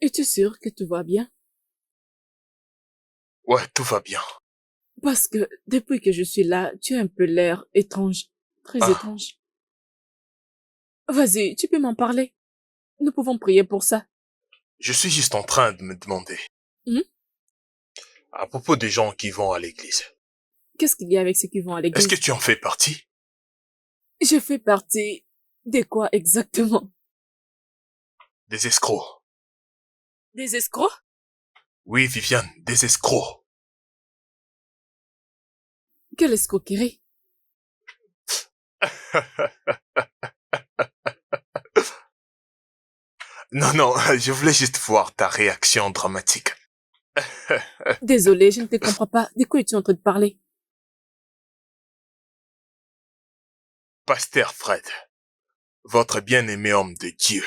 Es-tu sûr que tout va bien? Ouais, tout va bien. Parce que depuis que je suis là, tu as un peu l'air étrange. Très étrange. Vas-y, tu peux m'en parler. Nous pouvons prier pour ça. Je suis juste en train de me demander. À propos des gens qui vont à l'église. Qu'est-ce qu'il y a avec ceux qui vont à l'église? Est-ce que tu en fais partie? Je fais partie de quoi exactement? Des escrocs. Des escrocs? Oui, Viviane, des escrocs. Quelle escroquerie? Non, je voulais juste voir ta réaction dramatique. Désolé, je ne te comprends pas. De quoi es-tu en train de parler? Pasteur Fred, votre bien-aimé homme de Dieu,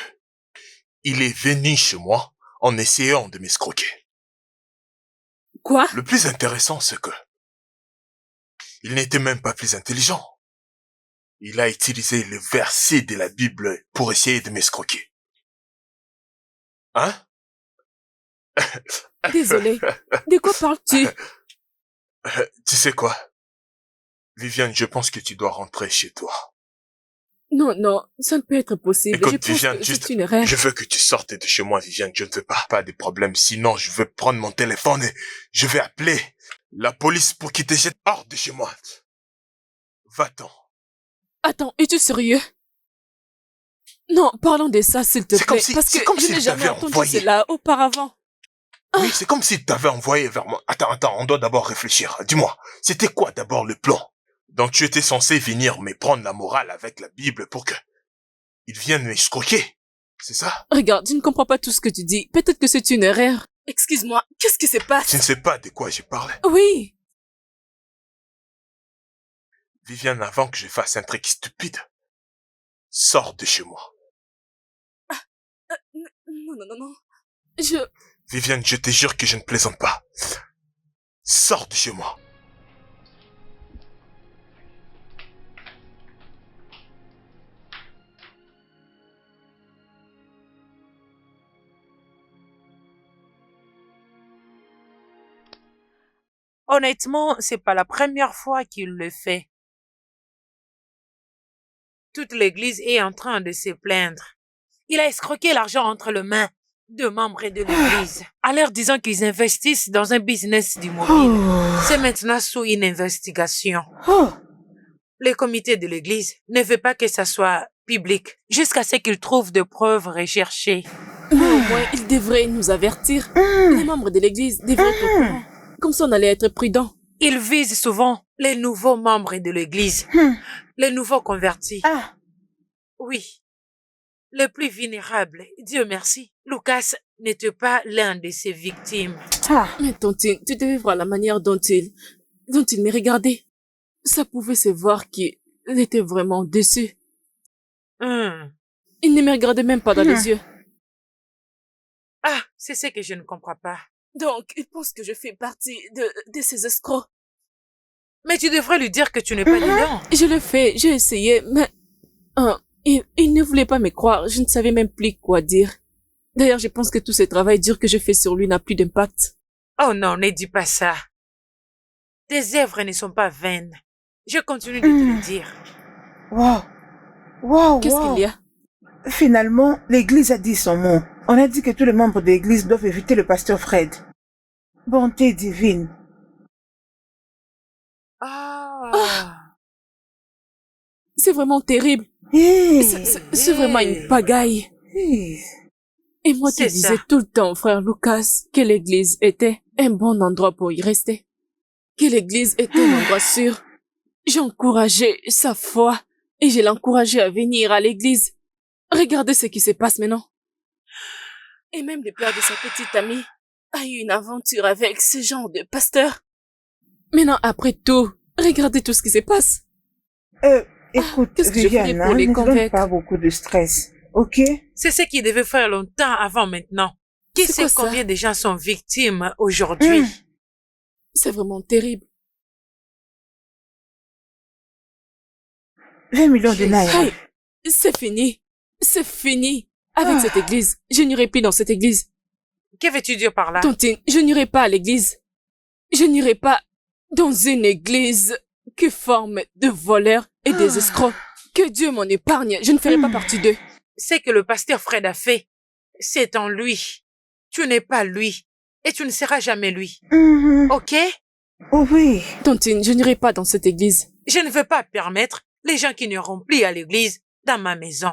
il est venu chez moi en essayant de m'escroquer. Quoi? Le plus intéressant, c'est que il n'était même pas plus intelligent. Il a utilisé le verset de la Bible pour essayer de m'escroquer. Hein? Désolé. De quoi parles-tu? Tu sais quoi? Viviane, je pense que tu dois rentrer chez toi. Non, ça ne peut être possible. Écoute, je pense Viviane, que juste, c'est une erreur. je veux que tu sortes de chez moi, Viviane. Je ne veux pas de problème. Sinon, je vais prendre mon téléphone et je vais appeler la police pour qu'ils te jettent hors de chez moi. Va-t'en. Attends, es-tu sérieux? Non, parlons de ça, s'il te plaît. Parce que je n'ai jamais entendu cela auparavant. Oui, c'est comme s'il t'avait envoyé vers moi. Attends, on doit d'abord réfléchir. Dis-moi, c'était quoi d'abord le plan? Donc tu étais censé venir me prendre la morale avec la Bible pour que ils viennent m'escroquer. C'est ça? Regarde, je ne comprends pas tout ce que tu dis. Peut-être que c'est une erreur. Excuse-moi, qu'est-ce qui se passe? Je ne sais pas de quoi j'ai parlé. Oui. Viviane, avant que je fasse un truc stupide, sors de chez moi. Non. Viviane, je te jure que je ne plaisante pas. Sors de chez moi. Honnêtement, c'est pas la première fois qu'il le fait. Toute l'église est en train de se plaindre. Il a escroqué l'argent entre les mains de membres de l'église, en leur disant qu'ils investissent dans un business d'immobile. C'est maintenant sous une investigation. Le comité de l'église ne veut pas que ça soit public, jusqu'à ce qu'il trouve de preuves recherchées. Mais au moins, il devrait nous avertir. Les membres de l'église devraient être au courant. Comme ça, on allait être prudents. Il vise souvent les nouveaux membres de l'Église, les nouveaux convertis. Ah, Oui, les plus vulnérables. Dieu merci. Lucas n'était pas l'un de ses victimes. ah. Mais Tontine, tu devais voir la manière dont il me regardait. Ça pouvait se voir qu'il était vraiment déçu. Il ne me regardait même pas dans les yeux. Ah, c'est ce que je ne comprends pas. Donc, il pense que je fais partie de ces escrocs. Mais tu devrais lui dire que tu n'es pas dedans. Je l'ai fait, j'ai essayé, mais il ne voulait pas me croire. Je ne savais même plus quoi dire. D'ailleurs, je pense que tout ce travail dur que je fais sur lui n'a plus d'impact. Oh non, ne dis pas ça. Tes œuvres ne sont pas vaines. Je continue de te le dire. Wow. Wow, Qu'est-ce wow. qu'il y a? Finalement, l'église a dit son mot. On a dit que tous les membres de l'église doivent éviter le pasteur Fred. Bonté divine. C'est vraiment terrible. C'est vraiment une pagaille. Et moi qui C'est disais ça. tout le temps, frère Lucas, que l'église était un bon endroit pour y rester. Que l'église était un endroit sûr. J'ai encouragé sa foi et je l'ai encouragé à venir à l'église. Regardez ce qui se passe maintenant. Et même le père de sa petite amie a eu une aventure avec ce genre de pasteur. Maintenant, après tout, regardez tout ce qui se passe. Écoute, qu'est-ce que je ferais Viviane, pour les ne te donne convaincre? pas beaucoup de stress, ok? C'est ce qu'il devait faire longtemps avant maintenant. Qui C'est sait quoi ça? combien de gens sont victimes aujourd'hui? C'est vraiment terrible. 20 millions de naira. Hey, c'est fini. C'est fini. Avec cette église, je n'irai plus dans cette église. Que veux-tu dire par là? Tontine, je n'irai pas à l'église. Je n'irai pas dans une église qui forme de voleurs et des escrocs. Que Dieu m'en épargne. Je ne ferai pas partie d'eux. Ce que le pasteur Fred a fait, c'est en lui. Tu n'es pas lui. Et tu ne seras jamais lui. Ok? Oh oui. Tontine, je n'irai pas dans cette église. Je ne veux pas permettre les gens qui n'iront plus à l'église dans ma maison.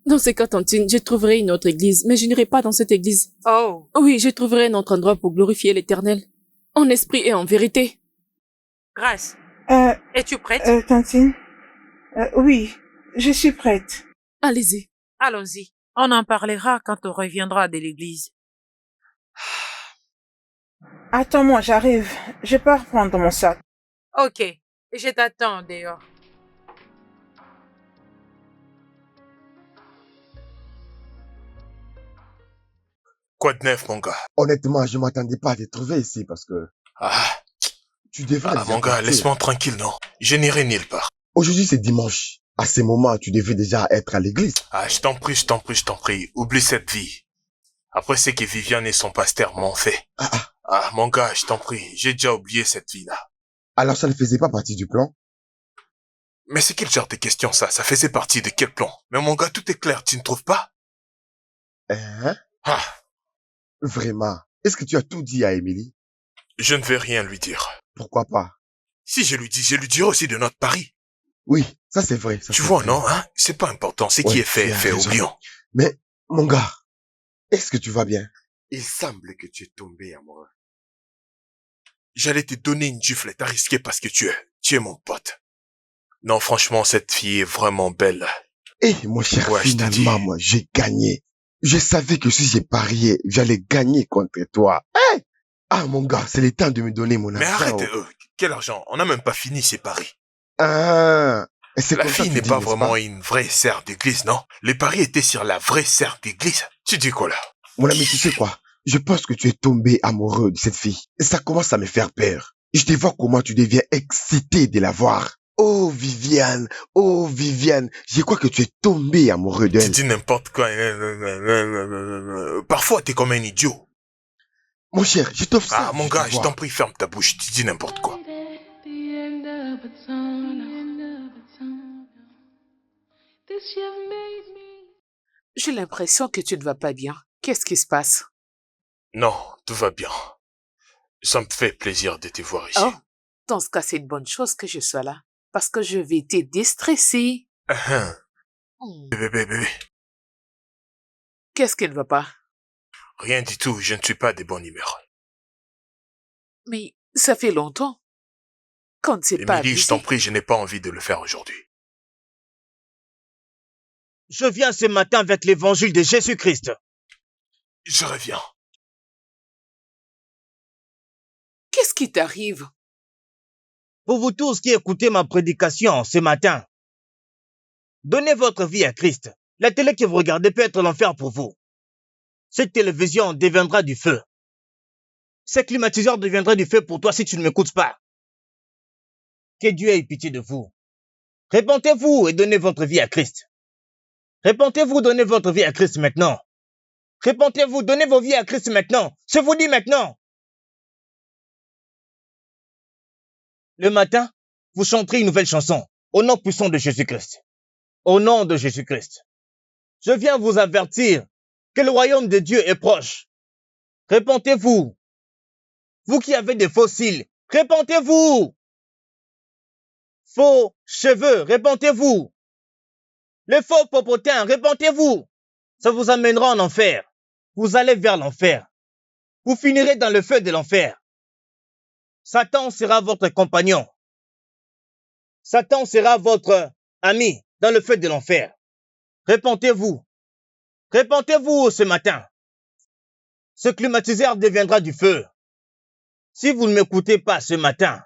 Dans ce cas, Tontine, je trouverai une autre église, mais je n'irai pas dans cette église. Oh. Oui, je trouverai un autre endroit pour glorifier l'Éternel. En esprit et en vérité. Grâce. Es-tu prête? Tantine? Oui, je suis prête. Allez-y. Allons-y. On en parlera quand on reviendra de l'église. Attends-moi, j'arrive. Je pars prendre mon sac. Ok. Je t'attends dehors. Quoi de neuf, mon gars? Honnêtement, je m'attendais pas à te trouver ici parce que tu devrais Ah, mon gars, partir. laisse-moi tranquille, non? Je n'irai nulle part. Aujourd'hui, c'est dimanche. À ces moments, tu devais déjà être à l'église. Ah, je t'en prie, je t'en prie, je t'en prie. Oublie cette vie. Après ce que Viviane et son pasteur m'ont fait. Ah, mon gars, je t'en prie, j'ai déjà oublié cette vie-là. Alors, ça ne faisait pas partie du plan? Mais c'est quel genre de question ça? Ça faisait partie de quel plan? Mais mon gars, tout est clair, tu ne trouves pas? Hein? Vraiment? Est-ce que tu as tout dit à Émilie? Je ne vais rien lui dire. Pourquoi pas? Si je lui dis, je lui dirai aussi de notre pari. Oui, ça c'est vrai. Tu vois, non, hein? C'est pas important, ce qui est fait, tu as fait, raison. oublions. Mais, mon gars, est-ce que tu vas bien? Il semble que tu es tombé amoureux. J'allais te donner une gifle, t'as risqué parce que tu es mon pote. Non, franchement, cette fille est vraiment belle. Eh, mon cher, Ouais, je te dis. finalement, moi, j'ai gagné. Je savais que si j'ai parié, j'allais gagner contre toi. Eh! Ah, mon gars, c'est le temps de me donner mon Mais argent. arrête, quel argent? On n'a même pas fini ces paris. Ah, et c'est La comme ça fille que n'est tu dis, pas n'est-ce vraiment une vraie sœur d'église, non? Les paris étaient sur la vraie sœur d'église. Tu dis quoi là? Mon ami, tu sais quoi? Je pense que tu es tombé amoureux de cette fille. Et ça commence à me faire peur. Je te vois comment tu deviens excité de la voir. Oh Viviane, je crois que tu es tombé amoureux Tu d'elle. dis n'importe quoi. Parfois, t'es comme un idiot. Mon cher, je t'observe. Ah, mon gars, je t'en prie, ferme ta bouche. Tu dis n'importe quoi. J'ai l'impression que tu ne vas pas bien. Qu'est-ce qui se passe? Non, tout va bien. Ça me fait plaisir de te voir ici. Oh, dans ce cas, c'est une bonne chose que je sois là. Parce que je vais te déstresser. Bébé. Qu'est-ce qui ne va pas? Rien du tout, je ne suis pas de bonne humeur. Mais ça fait longtemps. Quand c'est pas Émilie, je t'en prie, je n'ai pas envie de le faire aujourd'hui. Je viens ce matin avec l'évangile de Jésus-Christ. Je reviens. Qu'est-ce qui t'arrive? Pour vous tous qui écoutez ma prédication ce matin, donnez votre vie à Christ. La télé que vous regardez peut être l'enfer pour vous. Cette télévision deviendra du feu. Ce climatiseur deviendra du feu pour toi si tu ne m'écoutes pas. Que Dieu ait pitié de vous. Répentez-vous et donnez votre vie à Christ. Répentez-vous, donnez votre vie à Christ maintenant. Répentez-vous, donnez vos vies à Christ maintenant. Je vous dis maintenant. Le matin, vous chanterez une nouvelle chanson au nom puissant de Jésus-Christ. Au nom de Jésus-Christ. Je viens vous avertir que le royaume de Dieu est proche. Répentez-vous. Vous qui avez des faux cils, répentez-vous. Faux cheveux, répentez-vous. Les faux popotins, répentez-vous. Ça vous amènera en enfer. Vous allez vers l'enfer. Vous finirez dans le feu de l'enfer. Satan sera votre compagnon. Satan sera votre ami dans le feu de l'enfer. Répentez-vous. Répentez-vous ce matin. Ce climatiseur deviendra du feu. Si vous ne m'écoutez pas ce matin,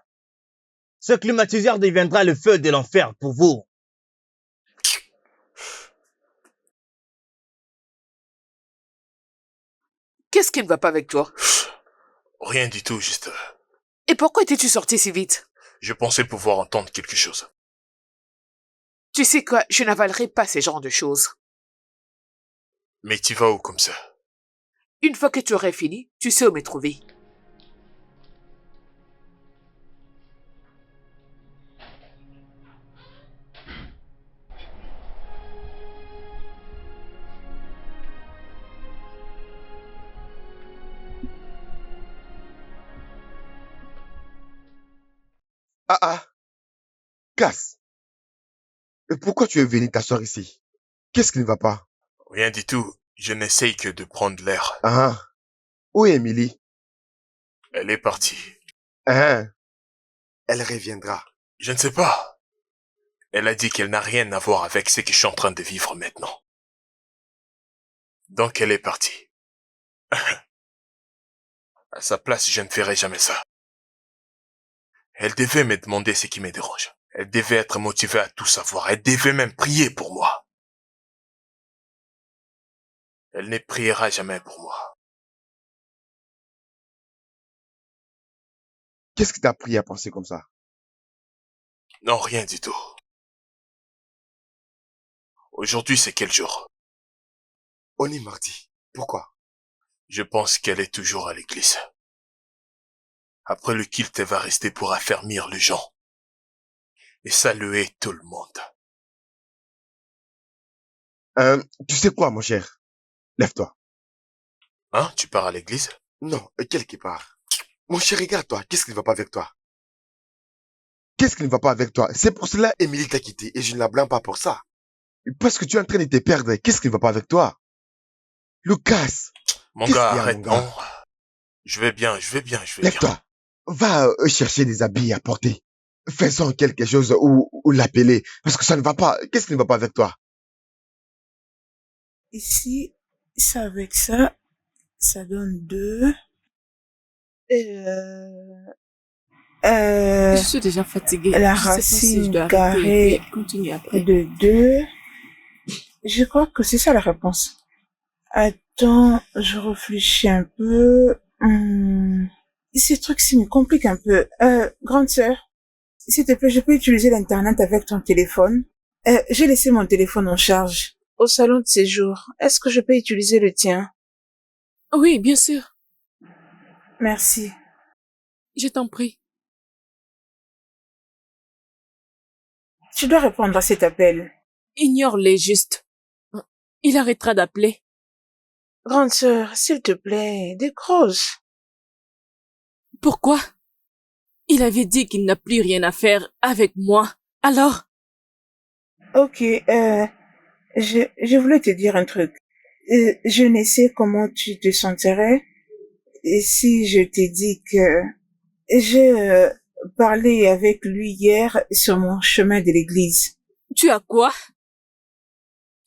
ce climatiseur deviendra le feu de l'enfer pour vous. Qu'est-ce qui ne va pas avec toi? Rien du tout, juste... Et pourquoi étais-tu sorti si vite? Je pensais pouvoir entendre quelque chose. Tu sais quoi, je n'avalerai pas ces genres de choses. Mais tu vas où comme ça? Une fois que tu aurais fini, tu sais où me trouver. Ah ah, Cass, pourquoi tu es venu t'asseoir ici? Qu'est-ce qui ne va pas? Rien du tout. Je n'essaye que de prendre l'air. Ah ah, où est Émilie? Elle est partie. Ah, Elle reviendra. Je ne sais pas. Elle a dit qu'elle n'a rien à voir avec ce que je suis en train de vivre maintenant. Donc elle est partie. À sa place, je ne ferai jamais ça. Elle devait me demander ce qui me dérange. Elle devait être motivée à tout savoir. Elle devait même prier pour moi. Elle ne priera jamais pour moi. qu'est-ce qui t'a pris à penser comme ça? Non, rien du tout. Aujourd'hui, c'est quel jour? On est mardi. Pourquoi? Je pense qu'elle est toujours à l'église. Après le culte, elle va rester pour affermir les gens. Et saluer tout le monde. Tu sais quoi, mon cher? Lève-toi. Hein? Tu pars à l'église? Non, quelque part. Mon cher, regarde-toi. Qu'est-ce qui ne va pas avec toi? Qu'est-ce qui ne va pas avec toi? C'est pour cela, Émilie t'a quitté et je ne la blâme pas pour ça. parce que tu es en train de te perdre. Qu'est-ce qui ne va pas avec toi? Lucas, Mon qu'est-ce gars, qu'il y a, arrête, mon gars? non. Je vais bien, je vais bien, je vais bien. Lève-toi. Va chercher des habits à porter. Faisons quelque chose ou l'appeler. Parce que ça ne va pas. Qu'est-ce qui ne va pas avec toi? Ici, ça avec ça, ça donne 2. Je suis déjà fatiguée. La Je sais pas si je racine dois arrêter carrée et continuer après. de 2. Je crois que c'est ça la réponse. Attends, je réfléchis un peu. Ces trucs-ci me compliquent un peu. Grande sœur, s'il te plaît, je peux utiliser l'internet avec ton téléphone? J'ai laissé mon téléphone en charge au salon de séjour. Est-ce que je peux utiliser le tien? Oui, bien sûr. Merci. Je t'en prie. Tu dois répondre à cet appel. Ignore-les juste. Il arrêtera d'appeler. Grande sœur, s'il te plaît, décroche. Pourquoi? Il avait dit qu'il n'a plus rien à faire avec moi. Alors? Ok, je voulais te dire un truc. Je ne sais comment tu te sentirais si je t'ai dit que je parlé avec lui hier sur mon chemin de l'église. Tu as quoi?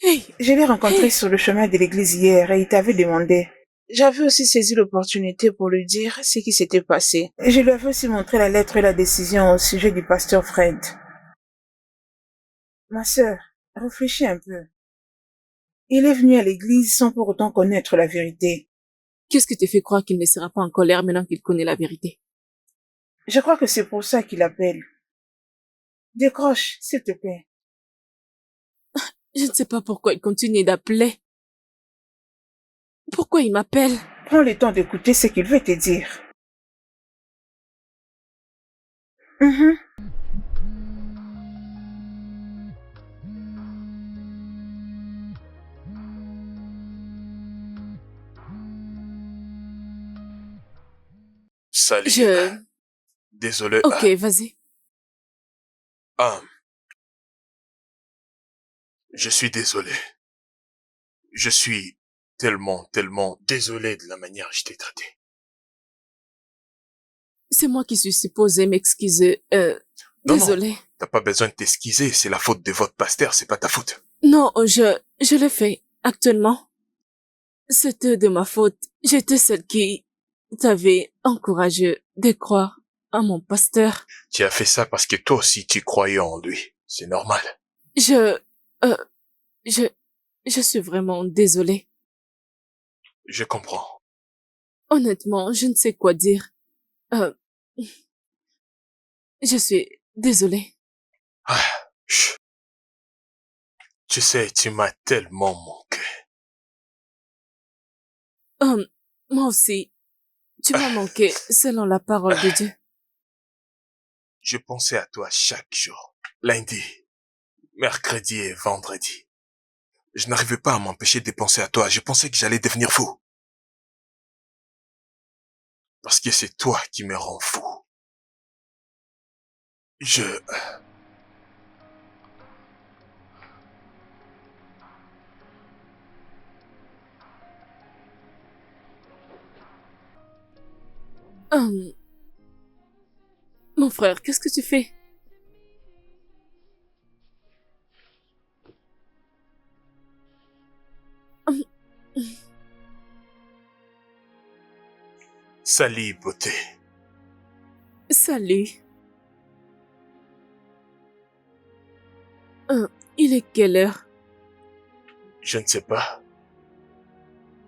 Hey, Je l'ai rencontré sur le chemin de l'église hier et il t'avait demandé. J'avais aussi saisi l'opportunité pour lui dire ce qui s'était passé. Et je lui avais aussi montré la lettre et la décision au sujet du pasteur Fred. Ma sœur, réfléchis un peu. Il est venu à l'église sans pour autant connaître la vérité. qu'est-ce qui te fait croire qu'il ne sera pas en colère maintenant qu'il connaît la vérité? Je crois que c'est pour ça qu'il appelle. Décroche, s'il te plaît. Je ne sais pas pourquoi il continue d'appeler. Pourquoi il m'appelle? Prends le temps d'écouter ce qu'il veut te dire. Mhm. Salut. Désolé. Ok, vas-y. Je suis désolé. Je suis tellement désolé de la manière dont je t'ai traité. C'est moi qui suis supposée m'excuser. Non, Désolée. T'as pas besoin de t'excuser, c'est la faute de votre pasteur, c'est pas ta faute. Non, je l'ai fait, actuellement. C'était de ma faute. J'étais celle qui t'avait encouragé de croire à mon pasteur. Tu as fait ça parce que toi aussi tu croyais en lui. C'est normal. Je suis vraiment désolée. Je comprends. Honnêtement, je ne sais quoi dire. Je suis désolée. Chut. Tu sais, tu m'as tellement manqué. Moi aussi, tu m'as manqué selon la parole de Dieu. Je pensais à toi chaque jour. Lundi, mercredi et vendredi. Je n'arrivais pas à m'empêcher de penser à toi. Je pensais que j'allais devenir fou. Parce que c'est toi qui me rends fou. Mon frère, qu'est-ce que tu fais? Salut, beauté. Salut. Il est quelle heure? Je ne sais pas.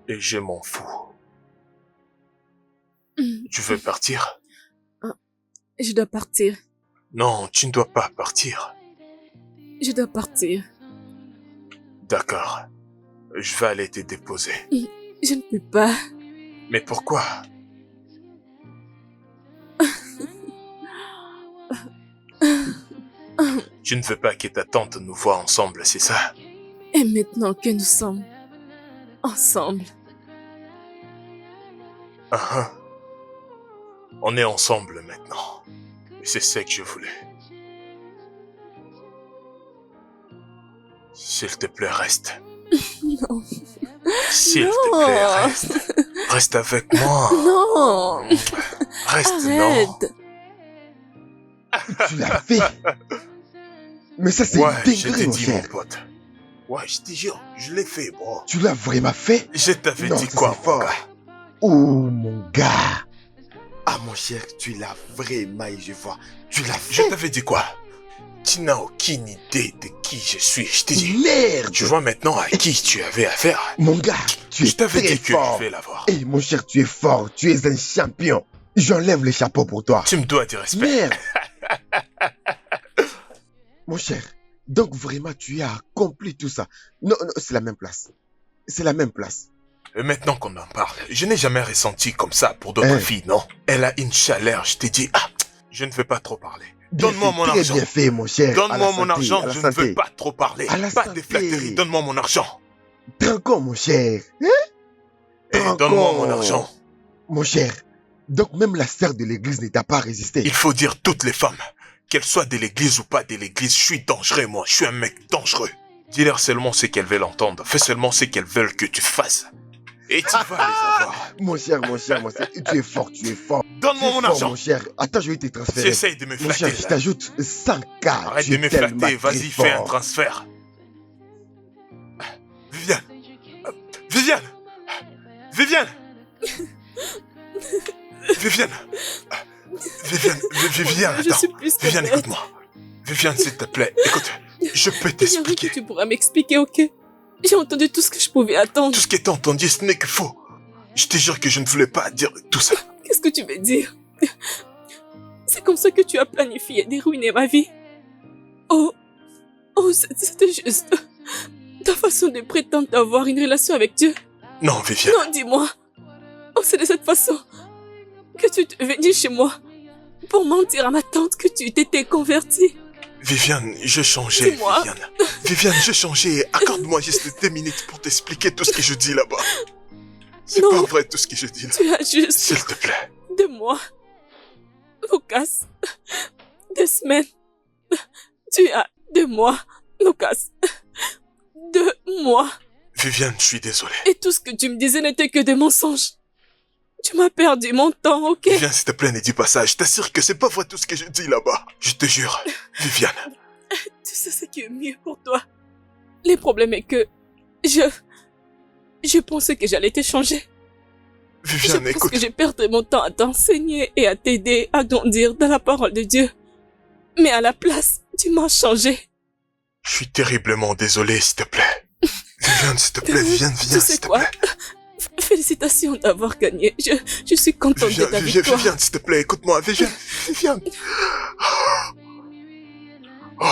Et je m'en fous. Tu veux partir? Je dois partir. Non, tu ne dois pas partir. Je dois partir. D'accord. Je vais aller te déposer. Je ne peux pas. Mais pourquoi? Tu ne veux pas que ta tante nous voie ensemble, c'est ça? Et maintenant que nous sommes ensemble. On est ensemble maintenant. Et c'est ce que je voulais. S'il te plaît, reste. Non. S'il te plaît, reste. Reste avec moi. Non. Reste, arrête. non. Tu l'as fait. Mais ça, c'est Ouais, une je dinguerie, t'ai mon dit, mon cher. pote. Ouais, je te jure, je l'ai fait, bro. Tu l'as vraiment fait? Je t'avais Non, dit ça, quoi, c'est mon fort. gars? Oh, mon gars. Ah, mon cher, tu l'as vraiment, je vois. Tu l'as Je fait. t'avais dit quoi? Tu n'as aucune idée de qui je suis, je t'ai dit. Merde. Tu vois maintenant à qui tu avais affaire? Mon gars, tu es Je t'avais très dit que fort. je vais l'avoir. Eh, mon cher, tu es fort. Tu es un champion. J'enlève le chapeau pour toi. Tu me dois du respect. Merde. Mon cher, donc vraiment, tu as accompli tout ça. Non, non, c'est la même place. C'est la même place. Et maintenant qu'on en parle, je n'ai jamais ressenti comme ça pour d'autres filles, non? Elle a une chaleur, je t'ai dit, je ne veux pas trop parler. Bien Donne-moi fait, mon très argent. bien fait, mon cher. À la Donne-moi mon santé, argent, à la je ne santé. veux pas trop parler. À la Pas santé. de flatterie, donne-moi mon argent. D'accord, mon cher. Hein? Et donne-moi mon argent. Mon cher, donc même la sœur de l'église ne t'a pas résisté. Il faut dire toutes les femmes, qu'elles soient de l'église ou pas de l'église, je suis dangereux, moi. Je suis un mec dangereux. Dis-leur seulement ce qu'elles veulent entendre. Fais seulement ce qu'elles veulent que tu fasses. Et tu vas les avoir. Mon cher, tu es fort, tu es fort. Donne-moi mon fort, argent. mon cher. Attends, je vais te Tu transférer. essayes de me Mon cher, flatter, je là. t'ajoute 100K. Arrête Tu de es me tellement flatter, très vas-y, fais un fort. transfert. Viviane. Viviane. Viviane. Viviane. Viviane, Viviane, Je attends. suis plus que Viviane, bête. écoute-moi. Viviane, s'il te plaît, écoute. Je peux Il n'y a rien t'expliquer. que tu pourras m'expliquer, ok? J'ai entendu tout ce que je pouvais attendre. Tout ce qui est entendu, ce n'est que faux. Je te jure que je ne voulais pas dire tout ça. Qu'est-ce que tu veux dire? C'est comme ça que tu as planifié de ruiner ma vie. Oh, c'était juste ta façon de prétendre avoir une relation avec Dieu. Non, Viviane. Non, dis-moi. Oh, c'est de cette façon que tu es venu chez moi pour mentir à ma tante que tu t'étais convertie. Viviane, je changeais, Dis-moi. Viviane. Viviane, je changeais. Accorde-moi juste 2 minutes pour t'expliquer tout ce que je dis là-bas. C'est Non. pas vrai tout ce que je dis là. Tu as juste S'il te plaît. 2 mois. Lucas. 2 semaines. Tu as 2 mois. Lucas. 2 mois. Viviane, je suis désolé. Et tout ce que tu me disais n'était que des mensonges. Tu m'as perdu mon temps, ok? Viviane, s'il te plaît, ne dis pas ça. Je t'assure que c'est pas vrai tout ce que je dis là-bas. Je te jure. Viviane. Tu sais ce qui est mieux pour toi. Le problème est que je pensais que j'allais te changer. Viviane, Je pense écoute. que j'ai perdu mon temps à t'enseigner et à t'aider à grandir dans la parole de Dieu. Mais à la place, tu m'as changé. Je suis terriblement désolé, s'il te plaît. Viviane, s'il te plaît, viens, Tu s'il sais te quoi? plaît. Félicitations d'avoir gagné. Je suis contente de ta victoire. Viviane, s'il te plaît, écoute-moi. Viviane, Viviane. Oh,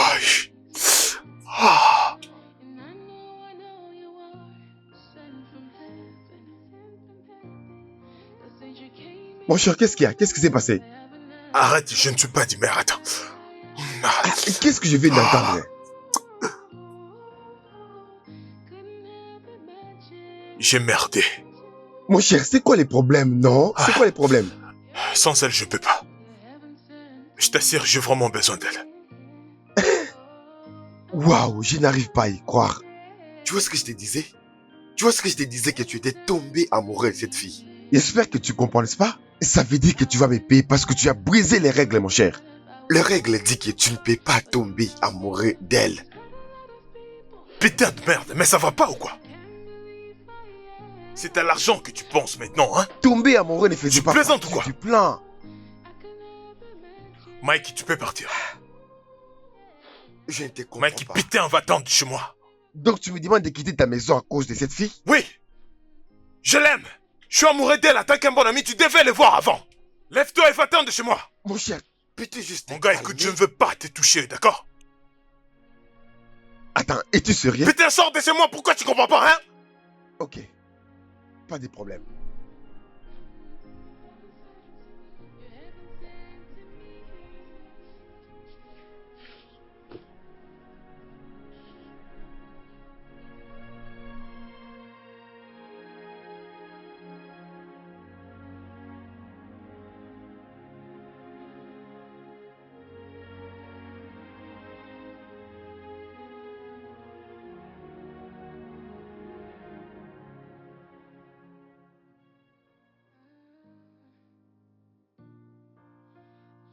ah. Mon cher, qu'est-ce qu'il y a? Qu'est-ce qui s'est passé? Arrête, je ne suis pas dit, mais attends. Arrête. Qu'est-ce que je viens d'entendre? J'ai merdé. Mon cher, c'est quoi les problèmes, non? C'est quoi les problèmes? Sans elle, je peux pas. Je t'assure, j'ai vraiment besoin d'elle. Waouh, je n'arrive pas à y croire. Tu vois ce que je te disais? Tu vois ce que je te disais que tu étais tombé amoureux de cette fille? J'espère que tu comprends, n'est-ce pas? Ça veut dire que tu vas me payer parce que tu as brisé les règles, mon cher. Les règles disent que tu ne peux pas tomber amoureux d'elle. Putain de merde, mais ça va pas ou quoi? C'est à l'argent que tu penses maintenant, hein? Tomber amoureux ne faisait Tu pas plaisantes partie ou quoi? du plan. Mikey, tu peux partir. Je ne te comprends Mikey, pas. putain, va-t'en de chez moi. Donc tu me demandes de quitter ta maison à cause de cette fille? Oui, je l'aime. Je suis amoureux d'elle. En tant qu'un bon ami, tu devais le voir avant. Lève-toi et va-t'en de chez moi. Mon cher, Peux-tu juste Mon gars, écoute, je ne veux pas te toucher, d'accord? attends, es-tu sérieux? Putain, sors de chez moi. Pourquoi tu comprends pas, hein? Ok, pas de problème.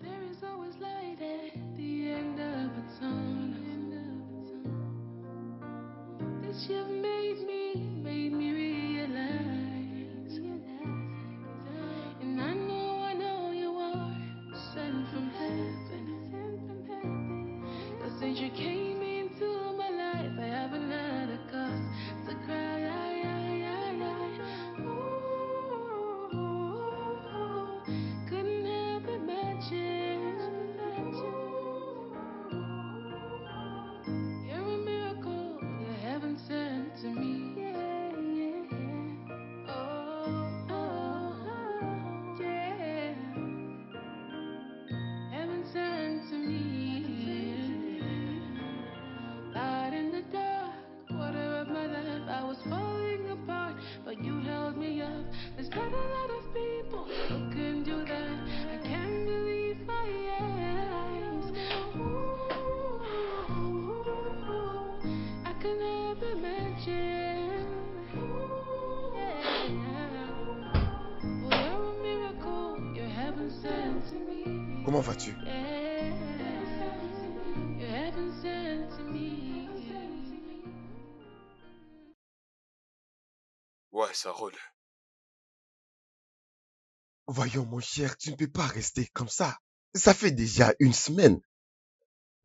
There is always light at the end of a tunnel. This you've made me realize. And I know you are sent from heaven. 'Cause since you came into my life, I haven't had a cause to cry. Ooh, couldn't help imagining comment vas-tu? Ouais, ça roule. Voyons, mon cher, tu ne peux pas rester comme ça. Ça fait déjà une semaine.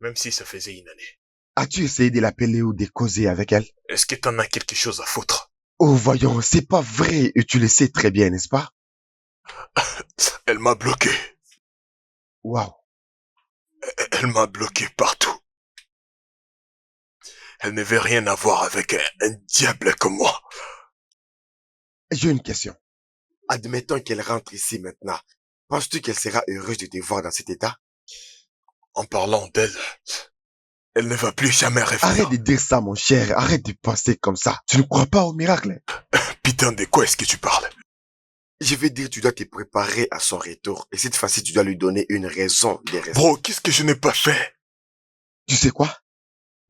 Même si ça faisait une année. As-tu essayé de l'appeler ou de causer avec elle? Est-ce que t'en as quelque chose à foutre? Oh, voyons, c'est pas vrai et tu le sais très bien, n'est-ce pas? Elle m'a bloqué. Waouh. Elle m'a bloqué partout. Elle ne veut rien avoir avec un diable comme moi. J'ai une question. Admettons qu'elle rentre ici maintenant. Penses-tu qu'elle sera heureuse de te voir dans cet état? En parlant d'elle, elle ne va plus jamais revenir. Arrête de dire ça, mon cher. Arrête de penser comme ça. Tu ne crois pas au miracle? Putain, de quoi est-ce que tu parles? Je veux dire, tu dois te préparer à son retour. Et cette fois-ci, tu dois lui donner une raison de rester. Bro, qu'est-ce que je n'ai pas fait? Tu sais quoi?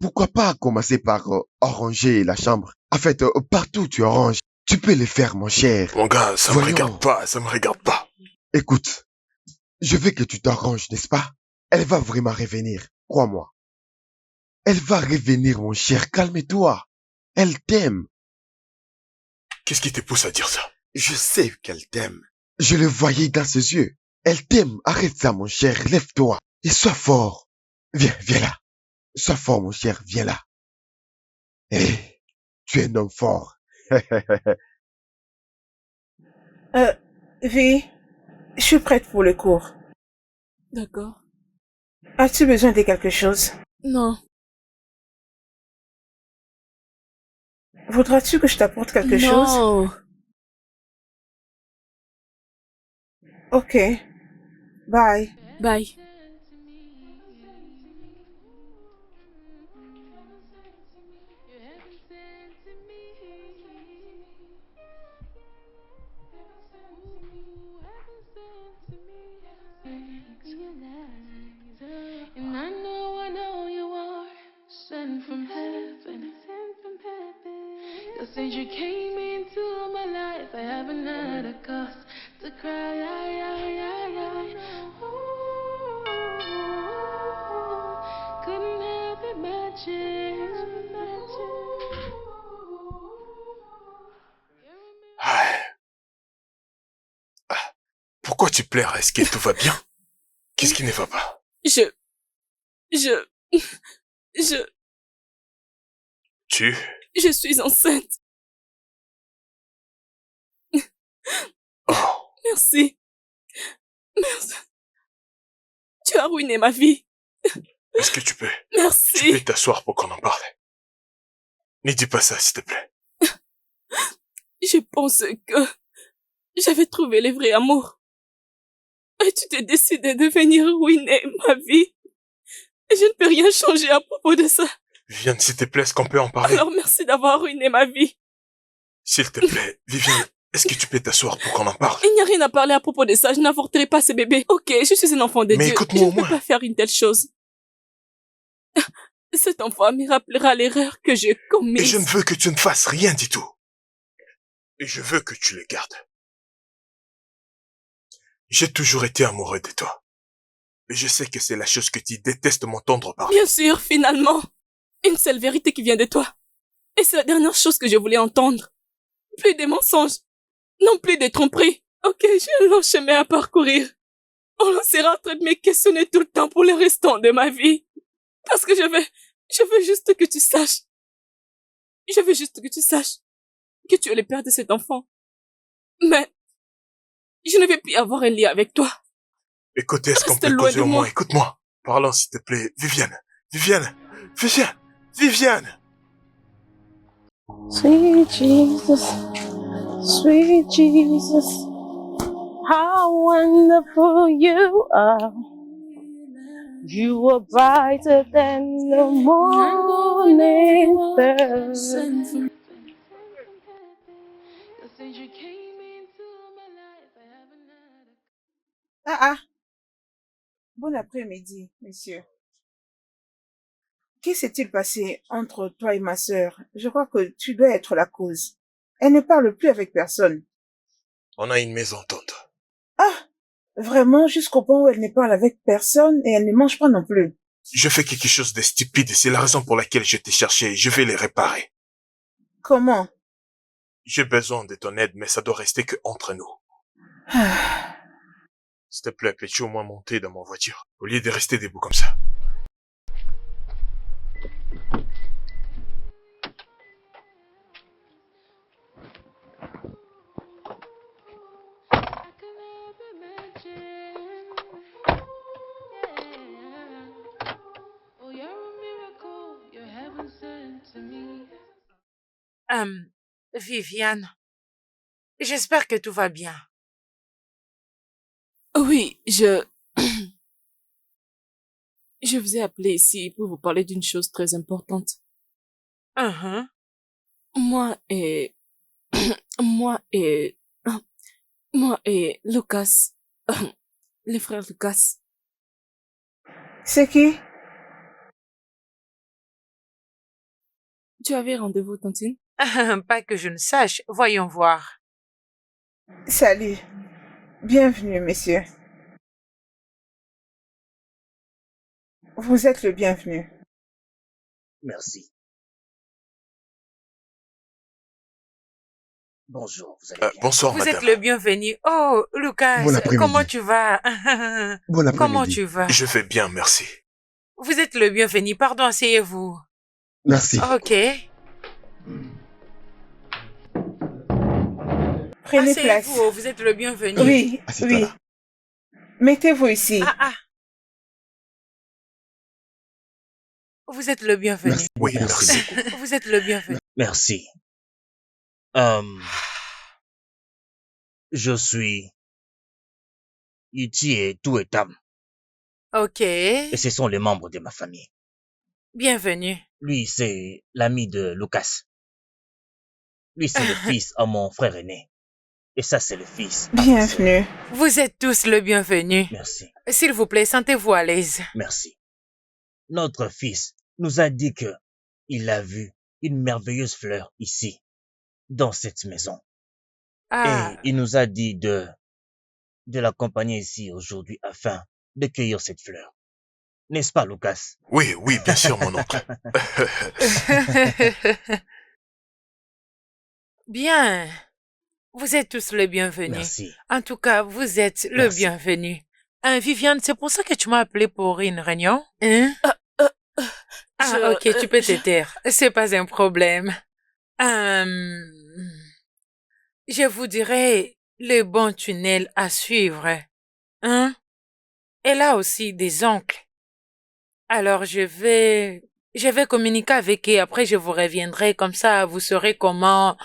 Pourquoi pas commencer par arranger la chambre? En fait, partout tu arranges. Tu peux le faire, mon cher. Mon gars, ça Voyons. me regarde pas, ça me regarde pas. Écoute, je veux que tu t'arranges, n'est-ce pas? Elle va vraiment revenir, crois-moi. Elle va revenir, mon cher, calme-toi. Elle t'aime. Qu'est-ce qui te pousse à dire ça? Je sais qu'elle t'aime. Je le voyais dans ses yeux. Elle t'aime. Arrête ça, mon cher. Lève-toi et sois fort. Viens là. Sois fort, mon cher. Viens là. Hé, tu es un homme fort. Vi, je suis prête pour le cours. D'accord. As-tu besoin de quelque chose? Non. Voudras-tu que je t'apporte quelque chose? Non. Ok. Bye. Bye. And I know you are sent from heaven. Since you came into my life, I haven't had a cause to cry. Ooh, couldn't have imagined. Pourquoi tu pleures? Est-ce que tout va bien? Qu'est-ce qui ne va pas? Je suis enceinte. Oh. Merci. Tu as ruiné ma vie. Est-ce que tu peux Merci. t'asseoir pour qu'on en parle? Ne dis pas ça, s'il te plaît. Je pense que j'avais trouvé le vrai amour. Et tu t'es décidé de venir ruiner ma vie. Et je ne peux rien changer à propos de ça. Viviane, s'il te plaît, est-ce qu'on peut en parler? Alors merci d'avoir ruiné ma vie. S'il te plaît, Viviane, est-ce que tu peux t'asseoir pour qu'on en parle? Il n'y a rien à parler à propos de ça. Je n'avorterai pas ce bébé. Ok, je suis un enfant de Mais Dieu. écoute-moi Je au ne peux moins. pas faire une telle chose. Cet enfant me rappellera l'erreur que j'ai commise. Et je ne veux que tu ne fasses rien du tout. Et je veux que tu le gardes. J'ai toujours été amoureux de toi. Et je sais que c'est la chose que tu détestes m'entendre parler. Bien sûr, finalement. Une seule vérité qui vient de toi. Et c'est la dernière chose que je voulais entendre. Plus de mensonges. Non plus de tromperies. Ok, j'ai un long chemin à parcourir. On sera en train de me questionner tout le temps pour le restant de ma vie. Parce que je veux juste que tu saches. Je veux juste que tu saches que tu es le père de cet enfant. Mais, je ne vais plus avoir un lien avec toi. Écoute, est-ce qu'on Reste peut loin causer de au moi. moins? Écoute-moi. Parlons, s'il te plaît. Viviane! Sweet Jesus, sweet Jesus, how wonderful you are. You are brighter than the morning star. Ah. Bon après-midi, monsieur. Qu'est-ce s'est-il passé entre toi et ma sœur? Je crois que tu dois être la cause. Elle ne parle plus avec personne. On a une mésentente. Ah! Vraiment jusqu'au point où elle ne parle avec personne et elle ne mange pas non plus. Je fais quelque chose de stupide et c'est la raison pour laquelle je t'ai cherché et je vais les réparer. Comment? J'ai besoin de ton aide, mais ça doit rester que entre nous. S'il te plaît, peux-tu au moins monter dans ma voiture, au lieu de rester debout comme ça? Viviane, j'espère que tout va bien. Oui, je vous ai appelé ici pour vous parler d'une chose très importante. Uh-huh. Moi et Lucas, les frères Lucas. C'est qui? Tu avais rendez-vous, Tantine? Pas que je ne sache. Voyons voir. Salut. Bienvenue, messieurs. Vous êtes le bienvenu. Merci. Bonjour, vous allez bien? Bonsoir, Vous madame. êtes le bienvenu. Oh, Lucas, Bon après-midi. comment tu vas? Bon après-midi. Comment tu vas? Je vais bien, merci. Vous êtes le bienvenu. Pardon, asseyez-vous. Merci. Ok. Prenez place. Asseyez-vous, vous êtes le bienvenu. Oui, Assieds-toi oui. là. Mettez-vous ici. Ah. Vous êtes le bienvenu. Merci. Oui, Merci. merci. Vous êtes le bienvenu. Merci. Je suis Iti et Touetam, Ok. et ce sont les membres de ma famille. Bienvenue. Lui, c'est l'ami de Lucas. Lui, c'est le fils à mon frère aîné. Et ça, c'est le fils. à ma sœur. Bienvenue. Vous êtes tous le bienvenu. Merci, S'il vous plaît, sentez-vous à l'aise. merci. Notre fils nous a dit que il a vu une merveilleuse fleur ici, dans cette maison. Ah, Et il nous a dit de l'accompagner ici aujourd'hui afin de cueillir cette fleur. N'est-ce pas, Lucas? Oui, bien sûr, mon oncle. bien. Vous êtes tous le bienvenu. Merci. En tout cas, vous êtes le Merci. bienvenu. Viviane, c'est pour ça que tu m'as appelé pour une réunion? Hein? Ok, tu peux te taire. C'est pas un problème. Je vous dirai le bon tunnel à suivre. Hein? Elle a aussi des oncles. Alors je vais communiquer avec eux. Après, je vous reviendrai. Comme ça, vous saurez comment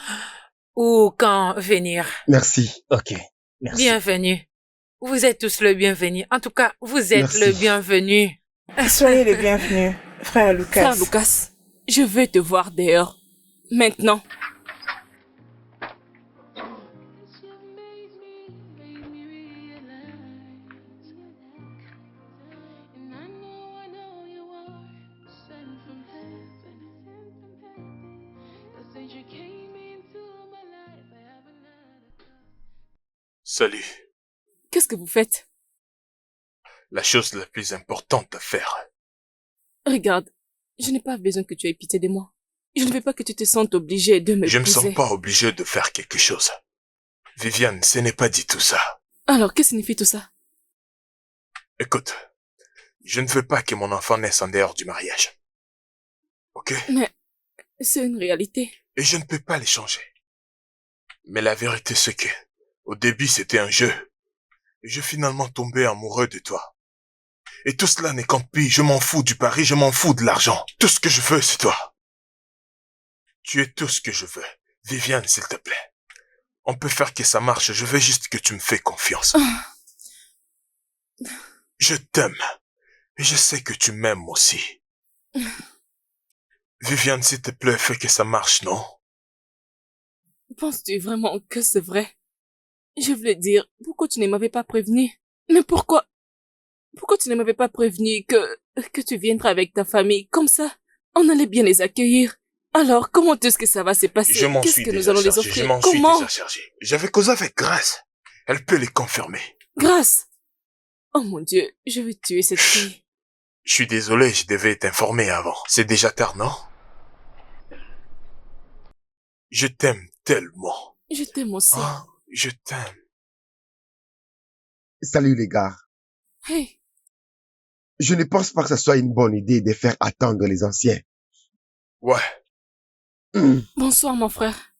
ou quand venir. Merci. Ok, merci. Bienvenue. Vous êtes tous le bienvenu. En tout cas, vous êtes Merci. le bienvenu. Soyez les bienvenus, frère Lucas. Frère Lucas, je veux te voir dehors. Maintenant. Salut. Qu'est-ce que vous faites? La chose la plus importante à faire. Regarde, je n'ai pas besoin que tu aies pitié de moi. Je ne veux pas que tu te sentes obligé de me Je me sens pas obligé de faire quelque chose. Viviane, ce n'est pas dit tout ça. Alors, que signifie tout ça? Écoute, je ne veux pas que mon enfant naisse en dehors du mariage. Ok? Mais c'est une réalité. Et je ne peux pas les changer. Mais la vérité c'est que, au début c'était un jeu. Et je suis finalement tombé amoureux de toi. Et tout cela n'est qu'en pis, je m'en fous du pari, je m'en fous de l'argent. Tout ce que je veux, c'est toi. Tu es tout ce que je veux. Viviane, s'il te plaît. On peut faire que ça marche, je veux juste que tu me fais confiance. Je t'aime. Et je sais que tu m'aimes aussi. Viviane, s'il te plaît, fais que ça marche, non? Penses-tu vraiment que c'est vrai? Je voulais dire, pourquoi tu ne m'avais pas prévenu? Mais pourquoi tu ne m'avais pas prévenu que tu viendrais avec ta famille? Comme ça, on allait bien les accueillir. Alors, comment est-ce que ça va se passer? Je m'en Qu'est-ce suis que nous déjà allons les chargé, offrir? je m'en suis Comment? déjà chargé. J'avais causé avec Grace. Elle peut les confirmer. Grâce. Oh mon Dieu, je vais tuer cette fille. Je suis désolé, je devais t'informer avant. C'est déjà tard, non? Je t'aime tellement. Je t'aime aussi. Ah, je t'aime. Salut les gars. Hey, Je ne pense pas que ce soit une bonne idée de faire attendre les anciens. Ouais. bonsoir mon frère.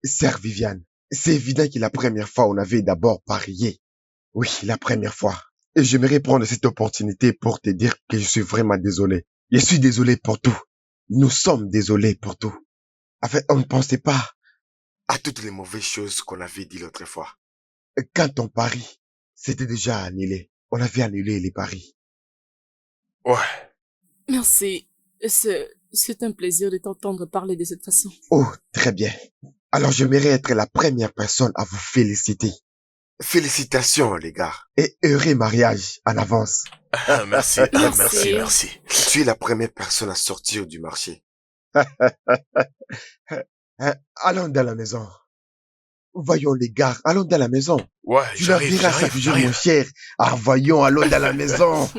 Sœur Viviane, c'est évident que la première fois, on avait d'abord parié. Oui, la première fois. Et j'aimerais prendre cette opportunité pour te dire que je suis vraiment désolé. Je suis désolé pour tout. Nous sommes désolés pour tout. En fait, on ne pensait pas. À toutes les mauvaises choses qu'on avait dit l'autre fois. Quand on parie, c'était déjà annulé. On avait annulé les paris. Ouais. Merci. C'est un plaisir de t'entendre parler de cette façon. Oh, très bien. Alors j'aimerais être la première personne à vous féliciter. Félicitations, les gars. Et heureux mariage en avance. Ah, merci, Merci. merci, merci. Tu es la première personne à sortir du marché. Allons dans la maison. Voyons les gars, allons dans la maison. Ouais, Tu leur diras ça toujours, mon cher. Ah, voyons, allons dans la maison.